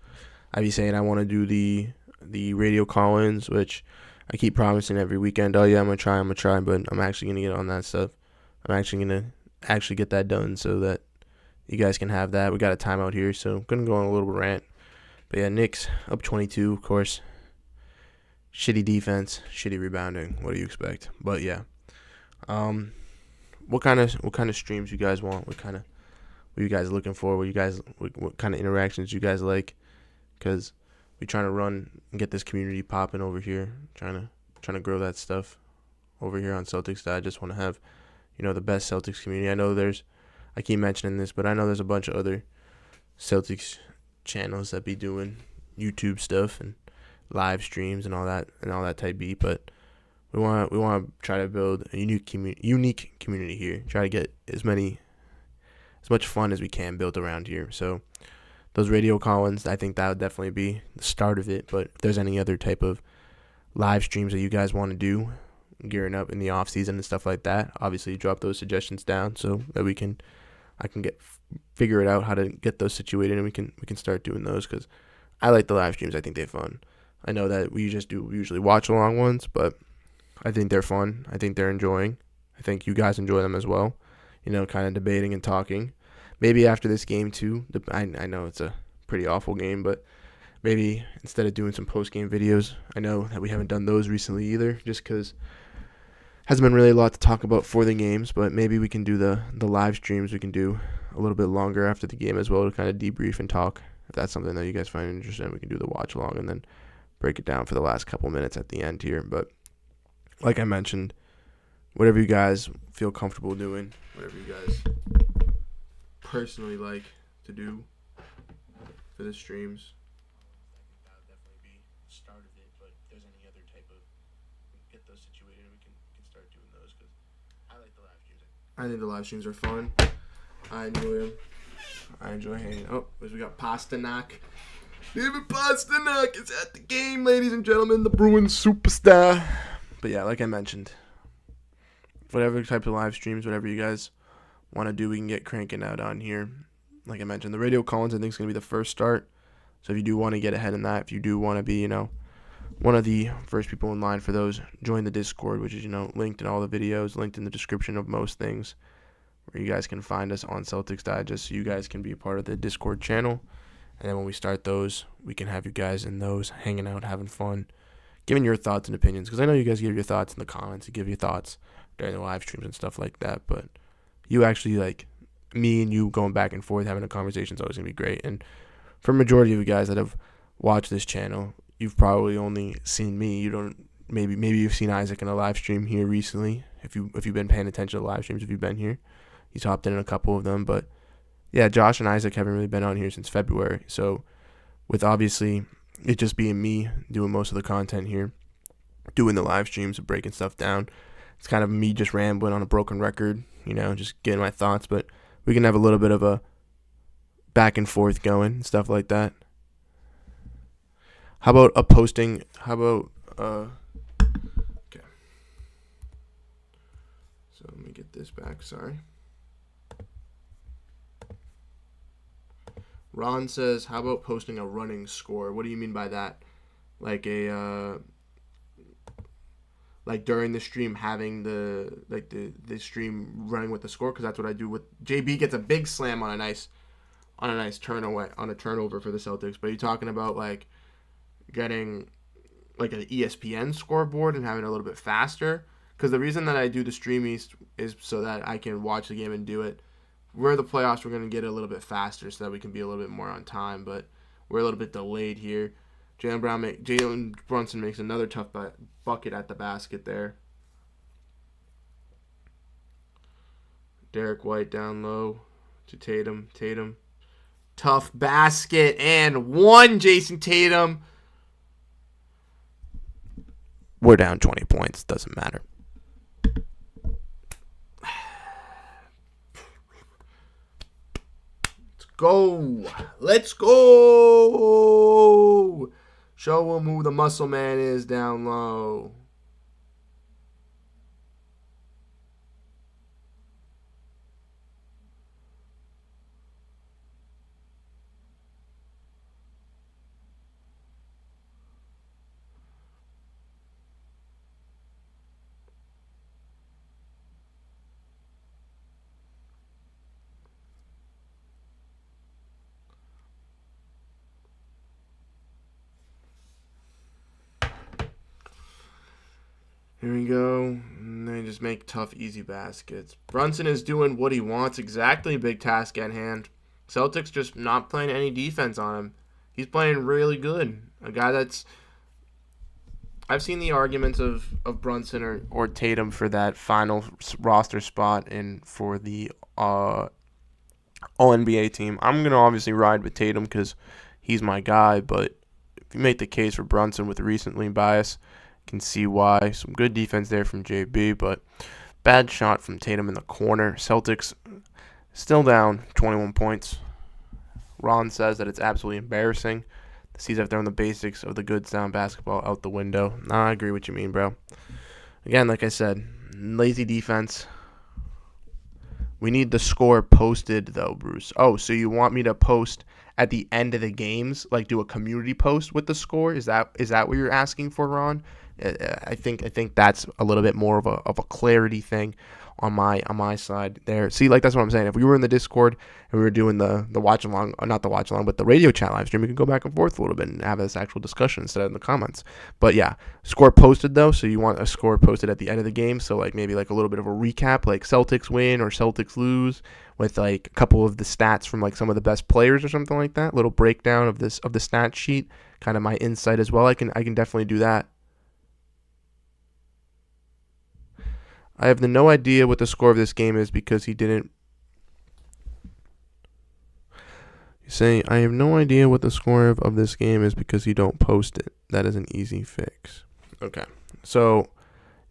I be saying I want to do the radio call-ins, which I keep promising every weekend. Oh yeah, I'm gonna try, but I'm actually gonna get on that stuff. I'm actually gonna get that done so that you guys can have that. We got a timeout here, so I'm gonna go on a little rant. But yeah, Knicks up 22, of course. Shitty defense, shitty rebounding. What do you expect? But yeah, what kind of streams you guys want? What are you guys looking for? What kind of interactions you guys like? Because we're trying to run and get this community popping over here. Trying to grow that stuff over here on Celtics. I just want to have, the best Celtics community. I keep mentioning this, but I know there's a bunch of other Celtics channels that be doing YouTube stuff and live streams and all that type beat, but we want to try to build a unique community here. Try to get as much fun as we can built around here. So those radio call-ins, I think that would definitely be the start of it. But if there's any other type of live streams that you guys want to do, gearing up in the off season and stuff like that, obviously drop those suggestions down so that I can figure it out how to get those situated, and we can start doing those, because I like the live streams. I think they're fun. I know that we usually watch along ones, but I think they're fun. I think they're enjoying. I think you guys enjoy them as well. Kind of debating and talking. Maybe after this game too. I know it's a pretty awful game, but maybe instead of doing some post-game videos, I know that we haven't done those recently either, just because hasn't been really a lot to talk about for the games. But maybe we can do the live streams. We can do a little bit longer after the game as well to kind of debrief and talk. If that's something that you guys find interesting, we can do the watch along and then break it down for the last couple minutes at the end here. But like I mentioned, whatever you guys feel comfortable doing, whatever you guys personally like to do for the streams, that would definitely be the start of it. But if there's any other type of, get those situated, and we can start doing those, because I like the live streams. I think the live streams are fun. I enjoy them. I enjoy hanging. Oh, we got Pasternak. David Pasternak is at the game, ladies and gentlemen. The Bruins superstar. But yeah, like I mentioned, whatever type of live streams, whatever you guys want to do, we can get cranking out on here. Like I mentioned, the radio call-ins I think is going to be the first start. So if you do want to get ahead in that, if you do want to be, one of the first people in line for those, join the Discord, which is, linked in all the videos, linked in the description of most things, where you guys can find us on Celtics Digest, so you guys can be a part of the Discord channel. And then when we start those, we can have you guys in those, hanging out, having fun, giving your thoughts and opinions. Because I know you guys give your thoughts in the comments. You give your thoughts during the live streams and stuff like that. But you actually, me and you going back and forth, having a conversation is always going to be great. And for a majority of you guys that have watched this channel, you've probably only seen me. You don't, maybe you've seen Isaac in a live stream here recently. If you've been paying attention to the live streams, if you've been here, he's hopped in a couple of them. But yeah, Josh and Isaac haven't really been on here since February. So with obviously it just being me doing most of the content here, doing the live streams and breaking stuff down, it's kind of me just rambling on a broken record, just getting my thoughts. But we can have a little bit of a back and forth going and stuff like that. How about a posting? Okay. So let me get this back. Sorry. Ron says, how about posting a running score? What do you mean by that? Like like during the stream having the stream running with the score? Because that's what I do with JB. Gets a big slam on a nice turnover for the Celtics. But are you talking about like getting like an ESPN scoreboard and having it a little bit faster? Because the reason that I do the stream is so that I can watch the game and do it. We're in the playoffs, we're going to get it a little bit faster so that we can be a little bit more on time, but we're a little bit delayed here. Jalen Brunson makes another tough bucket at the basket there. Derek White down low to Tatum. Tough basket and one, Jason Tatum. We're down 20 points. Doesn't matter. Let's go. Show him who the muscle man is down low. Here we go. And they just make tough, easy baskets. Brunson is doing what he wants. Exactly. Big task at hand. Celtics just not playing any defense on him. He's playing really good. A guy that's... I've seen the arguments of Brunson or Tatum for that final roster spot and for the All-NBA team. I'm going to obviously ride with Tatum because he's my guy. But if you make the case for Brunson with recently bias, can see why. Some good defense there from JB, but bad shot from Tatum in the corner. Celtics still down 21 points. Ron says that it's absolutely embarrassing. The C's have thrown the basics of the good sound basketball out the window. I agree what you mean, bro. Again, like I said, lazy defense. We need the score posted, though, Bruce. Oh, so you want me to post at the end of the games, like do a community post with the score? Is that what you're asking for, Ron? I think that's a little bit more of a clarity thing on my side there. See, like that's what I'm saying. If we were in the Discord and we were doing the watch along, not the watch along, but the radio chat live stream, we could go back and forth a little bit and have this actual discussion instead of in the comments. But yeah, score posted though. So you want a score posted at the end of the game. So like maybe like a little bit of a recap, like Celtics win or Celtics lose, with like a couple of the stats from like some of the best players or something like that. Little breakdown of the stat sheet, kind of my insight as well. I can definitely do that. I have no idea what the score of this game is because he didn't. You're saying I have no idea what the score of this game is because you don't post it. That is an easy fix. Okay, so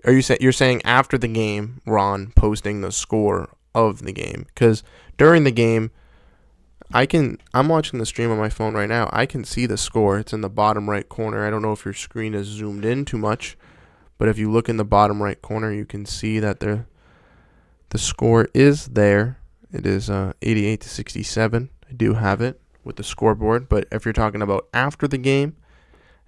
you're saying after the game, Ron posting the score of the game? Because during the game, I'm watching the stream on my phone right now. I can see the score. It's in the bottom right corner. I don't know if your screen is zoomed in too much. But if you look in the bottom right corner, you can see that the score is there. It is 88-67. I do have it with the scoreboard. But if you're talking about after the game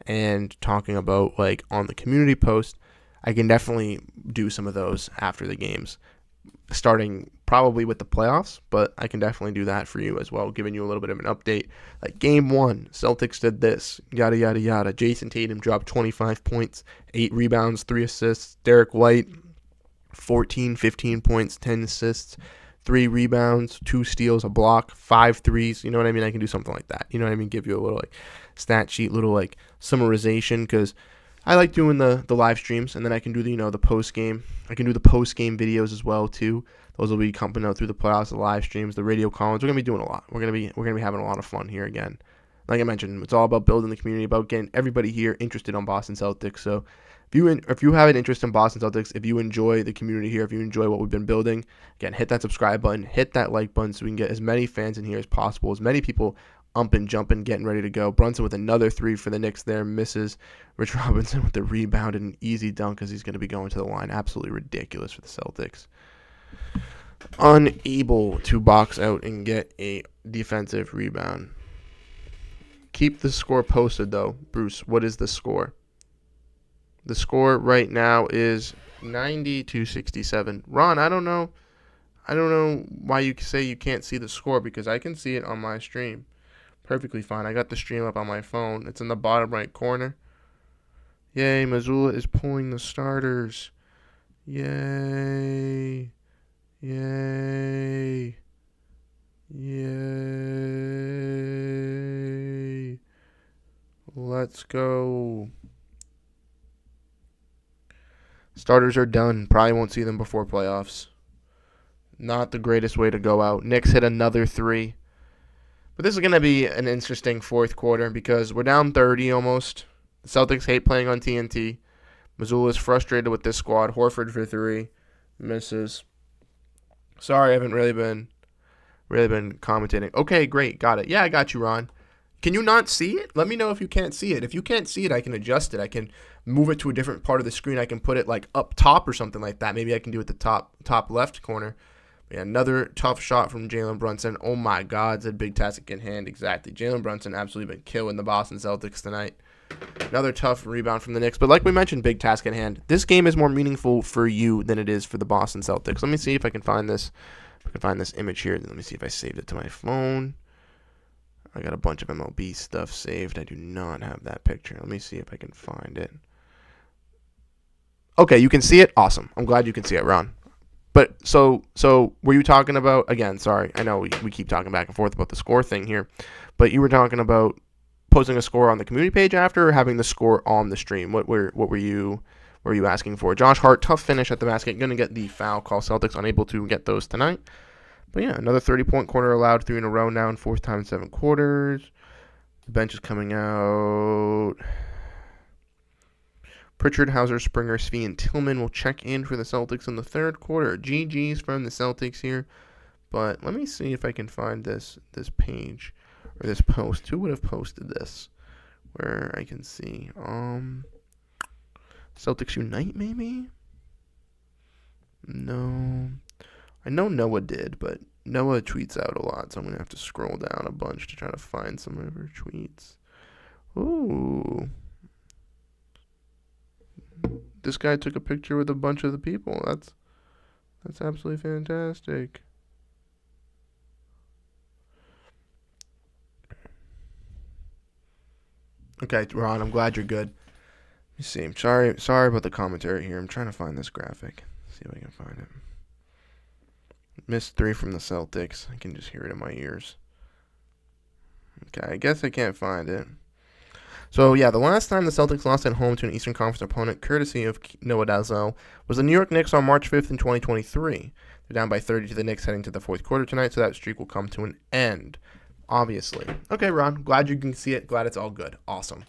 and talking about like on the community post, I can definitely do some of those after the games, starting probably with the playoffs, but I can definitely do that for you as well, giving you a little bit of an update. Like game 1, Celtics did this, yada, yada, yada. Jason Tatum dropped 25 points, 8 rebounds, 3 assists. Derek White, 14, 15 points, 10 assists. 3 rebounds, 2 steals, a block, 5 threes. You know what I mean? I can do something like that. You know what I mean? Give you a little like stat sheet, little like summarization, because I like doing the live streams, and then I can do the post game. I can do the post game videos as well too. Those will be coming out through the playoffs, the live streams, the radio columns. We're gonna be doing a lot. We're gonna be having a lot of fun here again. Like I mentioned, it's all about building the community, about getting everybody here interested on Boston Celtics. So if you have an interest in Boston Celtics, if you enjoy the community here, if you enjoy what we've been building, again, hit that subscribe button, hit that like button so we can get as many fans in here as possible, as many people umping, jumping, getting ready to go. Brunson with another 3 for the Knicks there, misses. Rich Robinson with the rebound and an easy dunk as he's going to be going to the line. Absolutely ridiculous for the Celtics. Unable to box out and get a defensive rebound. Keep the score posted, though. Bruce, what is the score? The score right now is 90-67. Ron, I don't know why you say you can't see the score, because I can see it on my stream. Perfectly fine. I got the stream up on my phone. It's in the bottom right corner. Yay, Missoula is pulling the starters. Yay. Yay. Yay. Let's go. Starters are done. Probably won't see them before playoffs. Not the greatest way to go out. Knicks hit another 3. But this is going to be an interesting fourth quarter because we're down 30 almost. The Celtics hate playing on TNT. Missoula is frustrated with this squad. Horford for 3. Misses. Sorry, I haven't really been commentating. Okay, great. Got it. Yeah, I got you, Ron. Can you not see it? Let me know if you can't see it. If you can't see it, I can adjust it. I can move it to a different part of the screen. I can put it like up top or something like that. Maybe I can do it the top left corner. Yeah, another tough shot from Jalen Brunson. Oh my God, it's a big task in hand. Exactly. Jalen Brunson absolutely been killing the Boston Celtics tonight. Another tough rebound from the Knicks. But like we mentioned, big task at hand. This game is more meaningful for you than it is for the Boston Celtics. Let me see if I can find this. If I can find this image here. Let me see if I saved it to my phone. I got a bunch of MLB stuff saved. I do not have that picture. Let me see if I can find it. Okay, you can see it? Awesome. I'm glad you can see it, Ron. But so were you talking about, again, sorry, I know we keep talking back and forth about the score thing here, but you were talking about posting a score on the community page after, or having the score on the stream? What were you asking for? Josh Hart, tough finish at the basket, going to get the foul call. Celtics unable to get those tonight. But yeah, another 30-point quarter allowed, 3 in a row now in 4th time in 7 quarters. The bench is coming out. Pritchard, Hauser, Springer, Svee, and Tillman will check in for the Celtics in the 3rd quarter. GG's from the Celtics here. But let me see if I can find this page or this post. Who would have posted this? Where I can see. Celtics Unite, maybe? No. I know Noah did, but Noah tweets out a lot, so I'm going to have to scroll down a bunch to try to find some of her tweets. Ooh. This guy took a picture with a bunch of the people. That's absolutely fantastic. Okay, Ron, I'm glad you're good. Let me see. I'm sorry about the commentary here. I'm trying to find this graphic. See if I can find it. Missed 3 from the Celtics. I can just hear it in my ears. Okay, I guess I can't find it. So, yeah, the last time the Celtics lost at home to an Eastern Conference opponent, courtesy of Noah Dalzell, was the New York Knicks on March 5th in 2023. They're down by 30 to the Knicks heading to the 4th quarter tonight, so that streak will come to an end, obviously. Okay, Ron, glad you can see it. Glad it's all good. Awesome.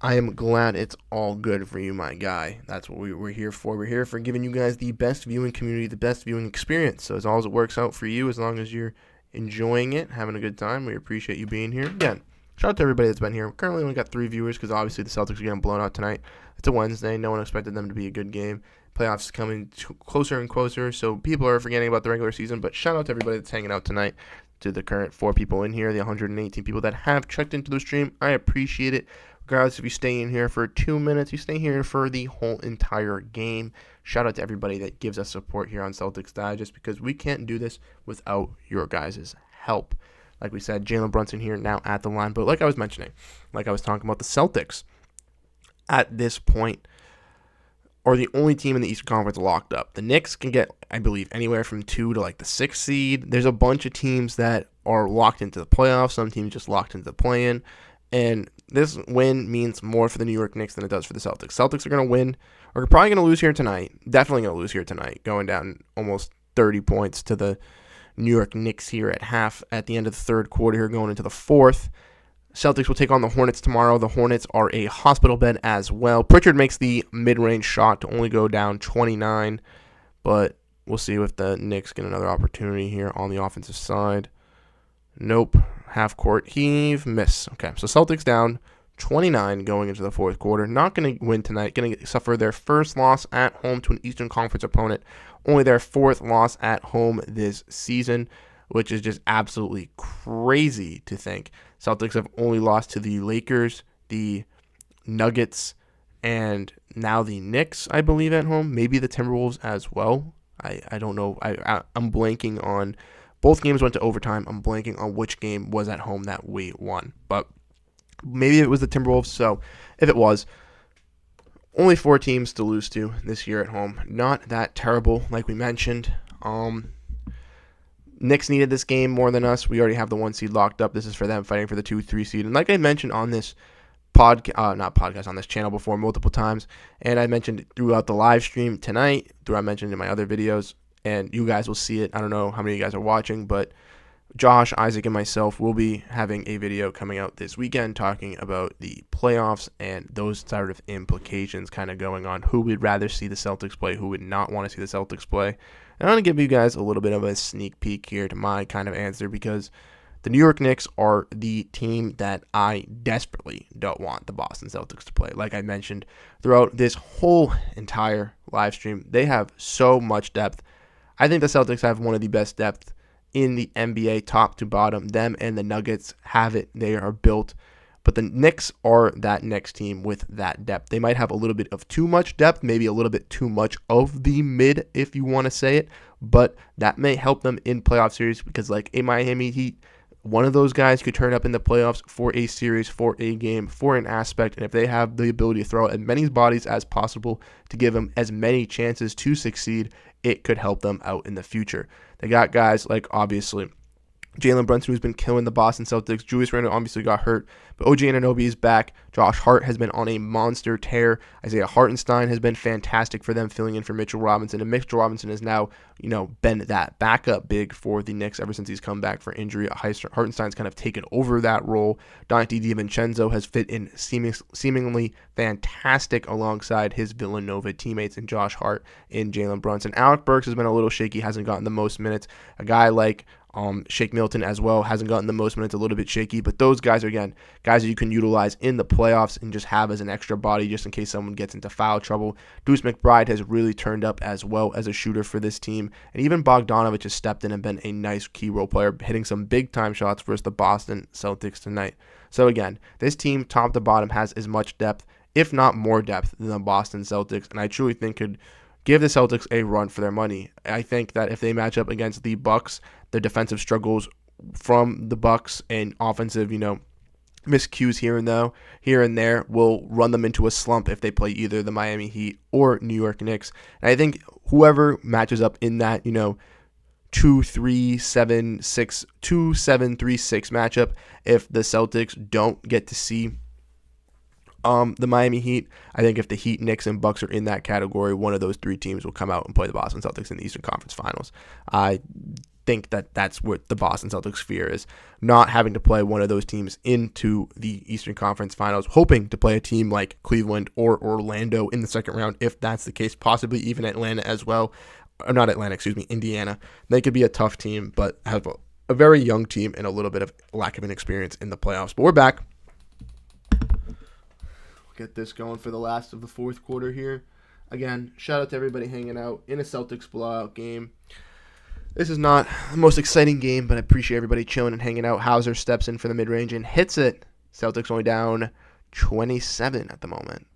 I am glad it's all good for you, my guy. That's what we're here for. We're here for giving you guys the best viewing community, the best viewing experience. So as long as it works out for you, as long as you're enjoying it, having a good time, we appreciate you being here. Again, shout out to everybody that's been here. We currently only got 3 viewers because obviously the Celtics are getting blown out tonight. It's a Wednesday. No one expected them to be a good game. Playoffs coming closer and closer, so people are forgetting about the regular season. But shout out to everybody that's hanging out tonight, to the current 4 people in here, the 118 people that have checked into the stream. I appreciate it. Regardless if you stay in here for 2 minutes, you stay here for the whole entire game. Shout out to everybody that gives us support here on Celtics Digest, because we can't do this without your guys' help. Like we said, Jalen Brunson here now at the line. But like I was mentioning, like I was talking about the Celtics, at this point, are the only team in the Eastern Conference locked up. The Knicks can get, I believe, anywhere from 2 to like the 6th seed. There's a bunch of teams that are locked into the playoffs. Some teams just locked into the play-in. And this win means more for the New York Knicks than it does for the Celtics. Celtics are going to win, or probably going to lose here tonight. Definitely going to lose here tonight, going down almost 30 points to the New York Knicks here at the end of the third quarter here, going into the fourth. Celtics will take on the Hornets tomorrow. The Hornets are a hospital bed as well. Pritchard makes the mid-range shot to only go down 29, but we'll see if the Knicks get another opportunity here on the offensive side. Nope. Half-court heave, miss. Okay, so Celtics down 29 going into the fourth quarter. Not going to win tonight. Going to suffer their first loss at home to an Eastern Conference opponent. Only their 4th loss at home this season, which is just absolutely crazy to think. Celtics have only lost to the Lakers, the Nuggets, and now the Knicks, I believe, at home. Maybe the Timberwolves as well. I don't know. I'm blanking on. Both games went to overtime. I'm blanking on which game was at home that we won. But maybe it was the Timberwolves. So if it was, only 4 teams to lose to this year at home. Not that terrible, like we mentioned. Knicks needed this game more than us. We already have the 1 seed locked up. This is for them fighting for the 2-3 seed. And like I mentioned on this on this channel before multiple times, and I mentioned throughout the live stream tonight, I mentioned in my other videos, and you guys will see it. I don't know how many of you guys are watching, but Josh, Isaac, and myself will be having a video coming out this weekend talking about the playoffs and those sort of implications kind of going on. Who we'd rather see the Celtics play, who would not want to see the Celtics play. And I want to give you guys a little bit of a sneak peek here to my kind of answer, because the New York Knicks are the team that I desperately don't want the Boston Celtics to play. Like I mentioned throughout this whole entire live stream, they have so much depth. I think the Celtics have one of the best depth in the NBA, top to bottom. Them and the Nuggets have it. They are built. But the Knicks are that next team with that depth. They might have a little bit of too much depth, maybe a little bit too much of the mid, if you want to say it. But that may help them in playoff series, because like a Miami Heat, one of those guys could turn up in the playoffs for a series, for a game, for an aspect. And if they have the ability to throw as many bodies as possible to give them as many chances to succeed, it could help them out in the future. They got guys like, obviously, Jalen Brunson, who's been killing the Boston Celtics. Julius Randle obviously got hurt, but OG Anunoby is back. Josh Hart has been on a monster tear. Isaiah Hartenstein has been fantastic for them, filling in for Mitchell Robinson. And Mitchell Robinson has now, been that backup big for the Knicks ever since he's come back for injury. Hartenstein's kind of taken over that role. Dante DiVincenzo has fit in seemingly fantastic alongside his Villanova teammates and Josh Hart and Jalen Brunson. Alec Burks has been a little shaky, hasn't gotten the most minutes. A guy like Shake Milton as well hasn't gotten the most minutes, a little bit shaky, but those guys are, again, guys that you can utilize in the playoffs and just have as an extra body just in case someone gets into foul trouble. Deuce McBride has really turned up as well as a shooter for this team, and even Bogdanovich has stepped in and been a nice key role player, hitting some big-time shots versus the Boston Celtics tonight. So again, this team, top to bottom, has as much depth, if not more depth, than the Boston Celtics, and I truly think could give the Celtics a run for their money. I think that if they match up against the Bucks, the defensive struggles from the Bucks and offensive, miscues here and there will run them into a slump if they play either the Miami Heat or New York Knicks. And I think whoever matches up in that, 2-7-3-6 matchup, if the Celtics don't get to see the Miami Heat, I think if the Heat, Knicks, and Bucks are in that category, one of those 3 teams will come out and play the Boston Celtics in the Eastern Conference Finals. I think that that's what the Boston Celtics fear is, not having to play one of those teams into the Eastern Conference Finals, hoping to play a team like Cleveland or Orlando in the second round, if that's the case, possibly even Atlanta as well. Or not Atlanta, Indiana. They could be a tough team, but have a very young team and a little bit of lack of an experience in the playoffs. But we're back. Get this going for the last of the fourth quarter here. Again, shout out to everybody hanging out in a Celtics blowout game. This is not the most exciting game, but I appreciate everybody chilling and hanging out. Hauser steps in for the mid-range and hits it. Celtics only down 27 at the moment.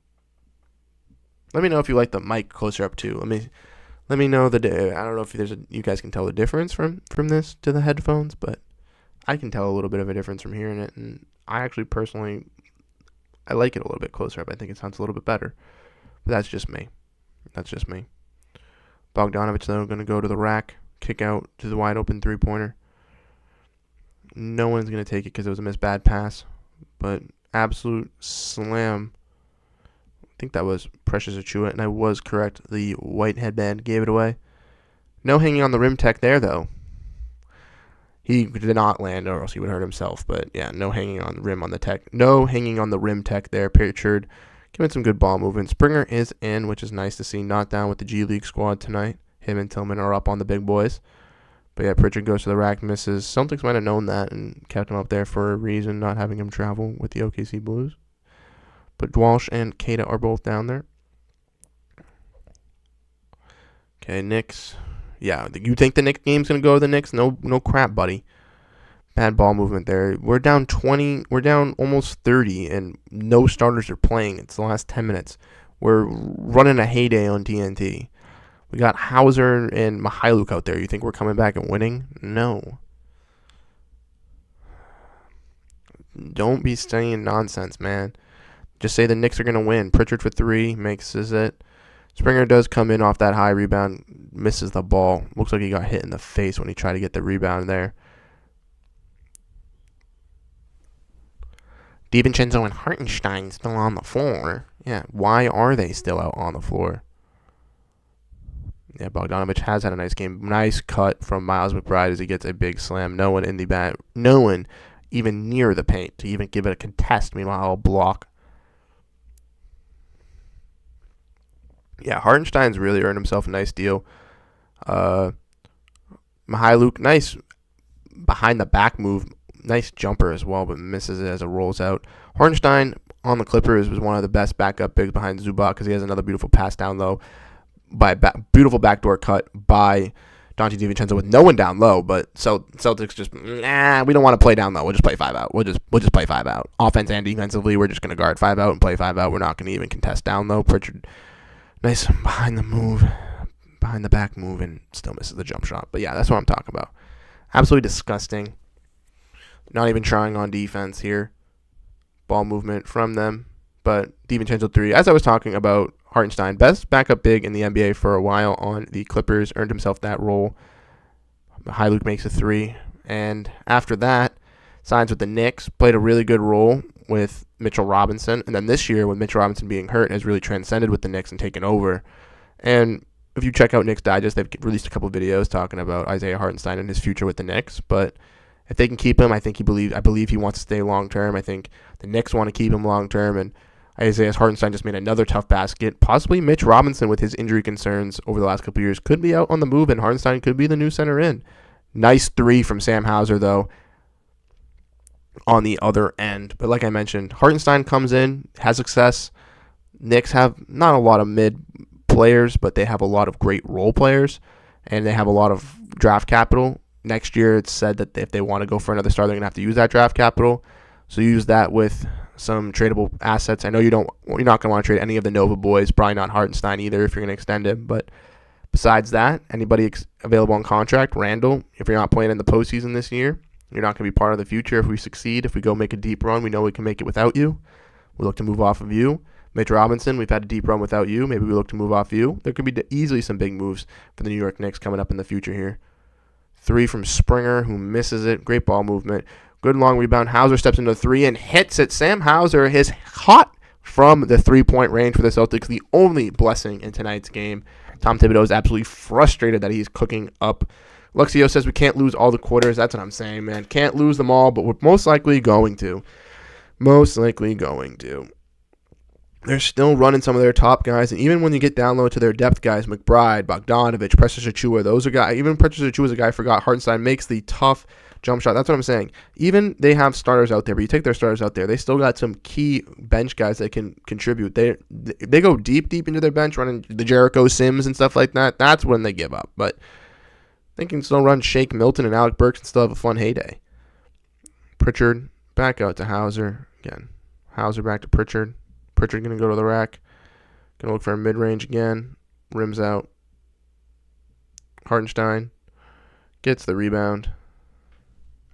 Let me know if you like the mic closer up too. Let me know I don't know if you guys can tell the difference from this to the headphones, but I can tell a little bit of a difference from hearing it, and I actually personally I like it a little bit closer up. I think it sounds a little bit better, but that's just me. That's just me. Bogdanovich, though, going to go to the rack. Kick out to the wide open three-pointer. No one's going to take it because it was a missed bad pass. But absolute slam. I think that was Precious Achiuwa, and I was correct. The white headband gave it away. No hanging on the rim tech there, though. He did not land, or else he would hurt himself. But, yeah, no hanging on the rim on the tech. No hanging on the rim tech there. Pritchard giving some good ball movement. Springer is in, which is nice to see. Not down with the G League squad tonight. Him and Tillman are up on the big boys. But, yeah, Pritchard goes to the rack, misses. Celtics might have known that and kept him up there for a reason, not having him travel with the OKC Blues. But Walsh and Keita are both down there. Okay, Knicks. Yeah, you think the Knicks game's going to go to the Knicks? No crap, buddy. Bad ball movement there. We're down 20. We're down almost 30, and no starters are playing. It's the last 10 minutes. We're running a heyday on TNT. We got Hauser and Mihailuk out there. You think we're coming back and winning? No. Don't be saying nonsense, man. Just say the Knicks are going to win. Pritchard for 3 makes it. Springer does come in off that high rebound, misses the ball. Looks like he got hit in the face when he tried to get the rebound there. DiVincenzo and Hartenstein still on the floor. Yeah, why are they still out on the floor? Yeah, Bogdanovich has had a nice game. Nice cut from Miles McBride as he gets a big slam. No one in the bat. No one even near the paint to even give it a contest. Meanwhile, a block. Yeah, Hartenstein's really earned himself a nice deal. Mihailuk, nice behind the back move. Nice jumper as well, but misses it as it rolls out. Hartenstein on the Clippers was one of the best backup bigs behind Zubac because he has another beautiful pass down low. Beautiful backdoor cut by Donte DiVincenzo with no one down low, but Celtics just, we don't want to play down low. We'll just play 5 out. We'll just play 5 out. Offense and defensively, we're just going to guard 5 out and play 5 out. We're not going to even contest down low. Pritchard, nice behind the back move, and still misses the jump shot. But yeah, that's what I'm talking about. Absolutely disgusting. Not even trying on defense here. Ball movement from them. But DiVincenzo 3, as I was talking about, Hartenstein, best backup big in the NBA for a while on the Clippers, earned himself that role. Mihailuk makes a 3. And after that, signs with the Knicks, played a really good role with Mitchell Robinson. And then this year, with Mitchell Robinson being hurt, has really transcended with the Knicks and taken over. And if you check out Knicks Digest, they've released a couple videos talking about Isaiah Hartenstein and his future with the Knicks. But if they can keep him, I believe he wants to stay long term. I think the Knicks want to keep him long term, and Isaiah Hartenstein just made another tough basket. Possibly Mitch Robinson, with his injury concerns over the last couple of years, could be out on the move, and Hartenstein could be the new center in. Nice 3 from Sam Hauser, though, on the other end. But like I mentioned, Hartenstein comes in, has success. Knicks have not a lot of mid players, but they have a lot of great role players, and they have a lot of draft capital. Next year, it's said that if they want to go for another star, they're going to have to use that draft capital. So use that with some tradable assets. I know you're not going to want to trade any of the Nova boys, probably not Hartenstein either if you're going to extend him. But besides that, anybody available on contract, Randall, if you're not playing in the postseason this year, you're not going to be part of the future. If we succeed, if we go make a deep run, we know we can make it without you. We look to move off of you. Mitch Robinson, we've had a deep run without you. Maybe we look to move off you. There could be easily some big moves for the New York Knicks coming up in the future here. 3 from Springer, who misses it. Great ball movement. Good long rebound. Hauser steps into 3 and hits it. Sam Hauser is hot from the 3-point range for the Celtics. The only blessing in tonight's game. Tom Thibodeau is absolutely frustrated that he's cooking up. Luxio says we can't lose all the quarters. That's what I'm saying, man. Can't lose them all, but we're most likely going to. They're still running some of their top guys, and even when you get down low to their depth guys, McBride, Bogdanovich, Precious Achiuwa, those are guys. Even Precious Achiuwa is a guy I forgot. Hartenstein makes the tough jump shot. That's what I'm saying. Even they have starters out there, but you take their starters out there, they still got some key bench guys that can contribute. They go deep into their bench, running the Jericho Sims and stuff like that. That's when they give up. But they can still run Shake Milton and Alec Burks and still have a fun heyday. Pritchard back out to Hauser again. Hauser back to Pritchard. Pritchard going to go to the rack. Going to look for a mid-range again. Rims out. Hartenstein gets the rebound.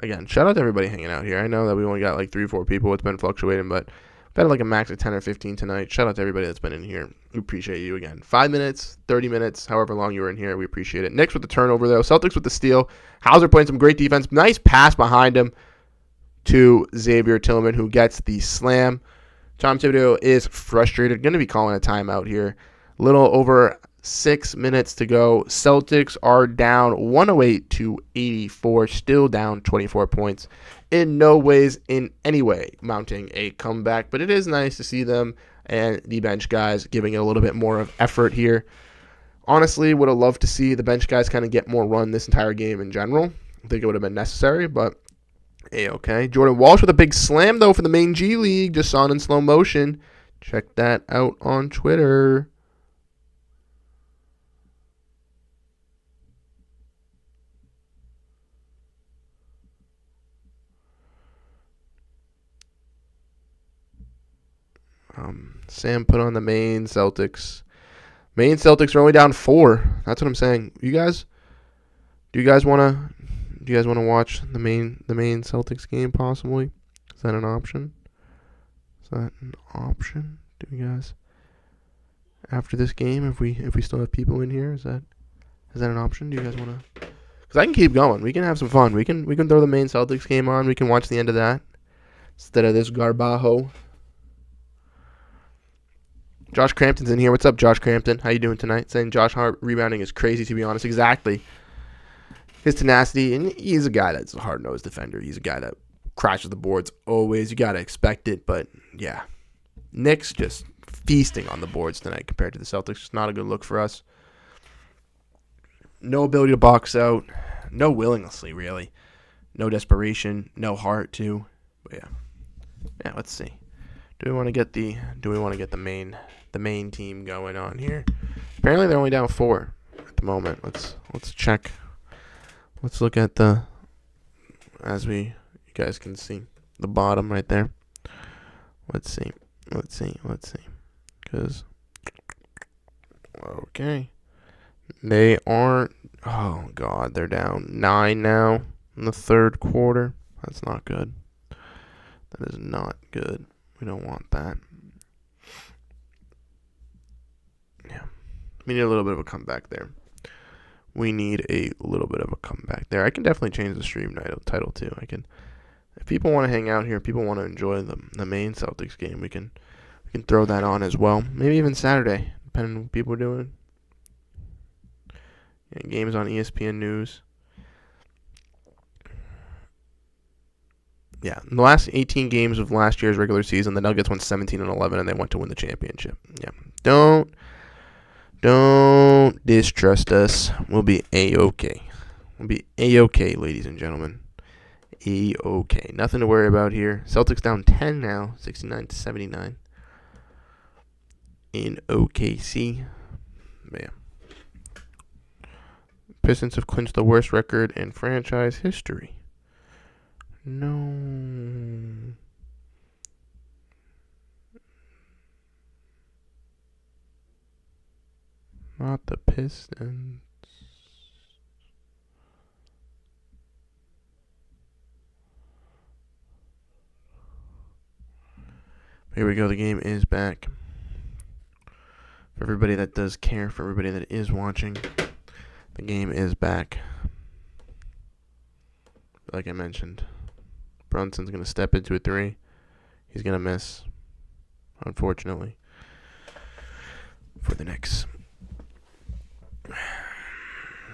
Again, shout out to everybody hanging out here. I know that we only got like 3 or 4 people. It's been fluctuating, but I've had like a max of 10 or 15 tonight. Shout out to everybody that's been in here. We appreciate you again. 5 minutes, 30 minutes, however long you were in here. We appreciate it. Knicks with the turnover, though. Celtics with the steal. Hauser playing some great defense. Nice pass behind him to Xavier Tillman, who gets the slam. Tom Thibodeau is frustrated. Going to be calling a timeout here. A little over 6 minutes to go. Celtics are down 108-84, still down 24 points. In no ways, in any way, mounting a comeback. But it is nice to see them and the bench guys giving it a little bit more of effort here. Honestly, would have loved to see the bench guys kind of get more run this entire game in general. I think it would have been necessary, but A-okay. Jordan Walsh with a big slam, though, for the main G League. Just saw it in slow motion. Check that out on Twitter. Sam put on the main Celtics. Main Celtics are only down 4. That's what I'm saying. Do you guys want to watch the main Celtics game possibly? Is that an option? Do you guys, after this game, if we still have people in here, is that an option? Do you guys want to? Because I can keep going. We can have some fun. We can throw the main Celtics game on. We can watch the end of that instead of this garbajo. Josh Crampton's in here. What's up, Josh Crampton? How you doing tonight? Saying Josh Hart rebounding is crazy, to be honest. Exactly. His tenacity, and he's a guy that's a hard-nosed defender. He's a guy that crashes the boards always. You got to expect it, but yeah. Knicks just feasting on the boards tonight compared to the Celtics. It's not a good look for us. No ability to box out. No willingnessly, really. No desperation. No heart, too. But yeah, let's see. Do we want to get the main team going on here? Apparently they're only down 4 at the moment. Let's check. Let's look at you guys can see the bottom right there. Let's see. Because okay, they aren't. Oh God, they're down 9 now in the third quarter. That's not good. That is not good. We don't want that. Yeah. We need a little bit of a comeback there. I can definitely change the stream title too. If people want to hang out here, people want to enjoy the main Celtics game, we can throw that on as well. Maybe even Saturday, depending on what people are doing. Yeah, games on ESPN News. Yeah, in the last 18 games of last year's regular season, the Nuggets won 17-11, and they went to win the championship. Yeah, don't distrust us. We'll be A-okay. Ladies and gentlemen. A-okay. Nothing to worry about here. Celtics down 10 now, 69-79 in OKC. Yeah. Pistons have clinched the worst record in franchise history. No. Not the Pistons. Here we go. The game is back. For everybody that does care, for everybody that is watching, the game is back. Like I mentioned, Brunson's going to step into a 3. He's going to miss, unfortunately, for the Knicks.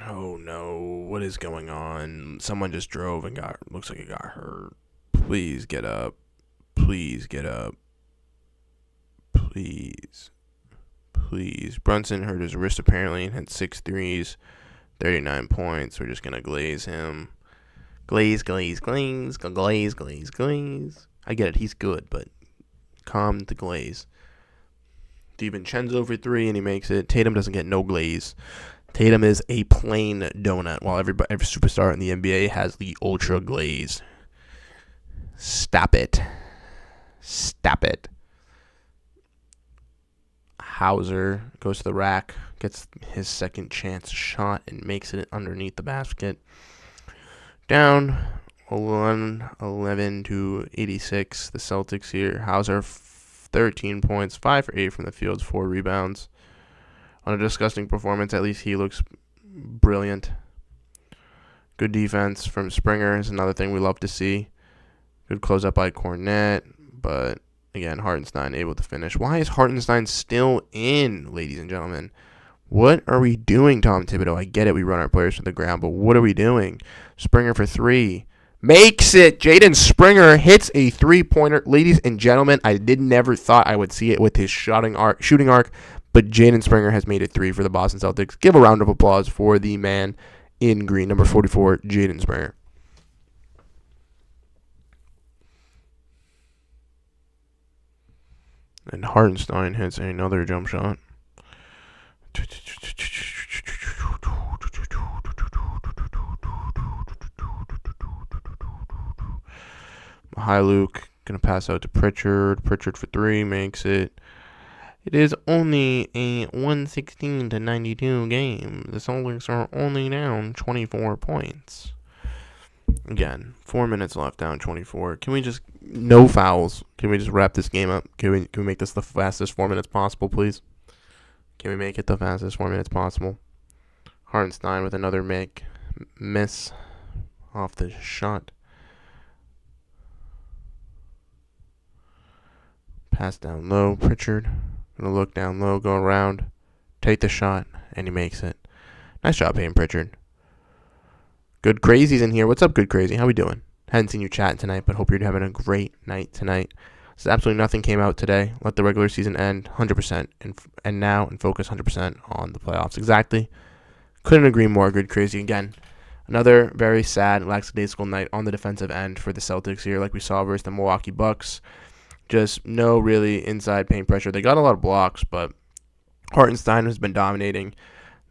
Oh no, what is going on? Someone just drove and looks like he got hurt. Please get up. Please. Brunson hurt his wrist apparently and had 6 threes, 39 points. We're just going to glaze him. Glaze. I get it, he's good, but calm the glaze. DiVincenzo for 3, and he makes it. Tatum doesn't get no glaze. Tatum is a plain donut, while every superstar in the NBA has the ultra glaze. Stop it. Hauser goes to the rack, gets his second chance shot, and makes it underneath the basket. Down 11-86, the Celtics here. Hauser 13 points, 5 for 8 from the field, 4 rebounds. On a disgusting performance, at least he looks brilliant. Good defense from Springer is another thing we love to see. Good closeout by Cornet, but again, Hartenstein able to finish. Why is Hartenstein still in, ladies and gentlemen? What are we doing, Tom Thibodeau? I get it, we run our players to the ground, but what are we doing? Springer for 3. Makes it! Jaden Springer hits a 3-pointer. Ladies and gentlemen, I never thought I would see it with his shooting arc, but Jaden Springer has made it 3 for the Boston Celtics. Give a round of applause for the man in green, number 44, Jaden Springer. And Hartenstein hits another jump shot. Luke gonna pass out to Pritchard. Pritchard for 3 makes it. It is only a 116-92 game. The Celtics are only down 24 points. Again, 4 minutes left, down 24. Can we just no fouls? Can we just wrap this game up? Can we make this the fastest 4 minutes possible, please? Can we make it the fastest 4 minutes possible? Hartenstein with another miss off the shot. Pass down low. Pritchard gonna look down low, go around, take the shot, and he makes it. Nice job, Peyton Pritchard. Good Crazy's in here. What's up, Good Crazy? How we doing? Hadn't seen you chatting tonight, but hope you're having a great night tonight. So absolutely nothing came out today. Let the regular season end 100% and focus 100% on the playoffs. Exactly. Couldn't agree more, Good Crazy. Again, another very sad, lackadaisical night on the defensive end for the Celtics here, like we saw versus the Milwaukee Bucks. Just no really inside paint pressure. They got a lot of blocks, but Hartenstein has been dominating.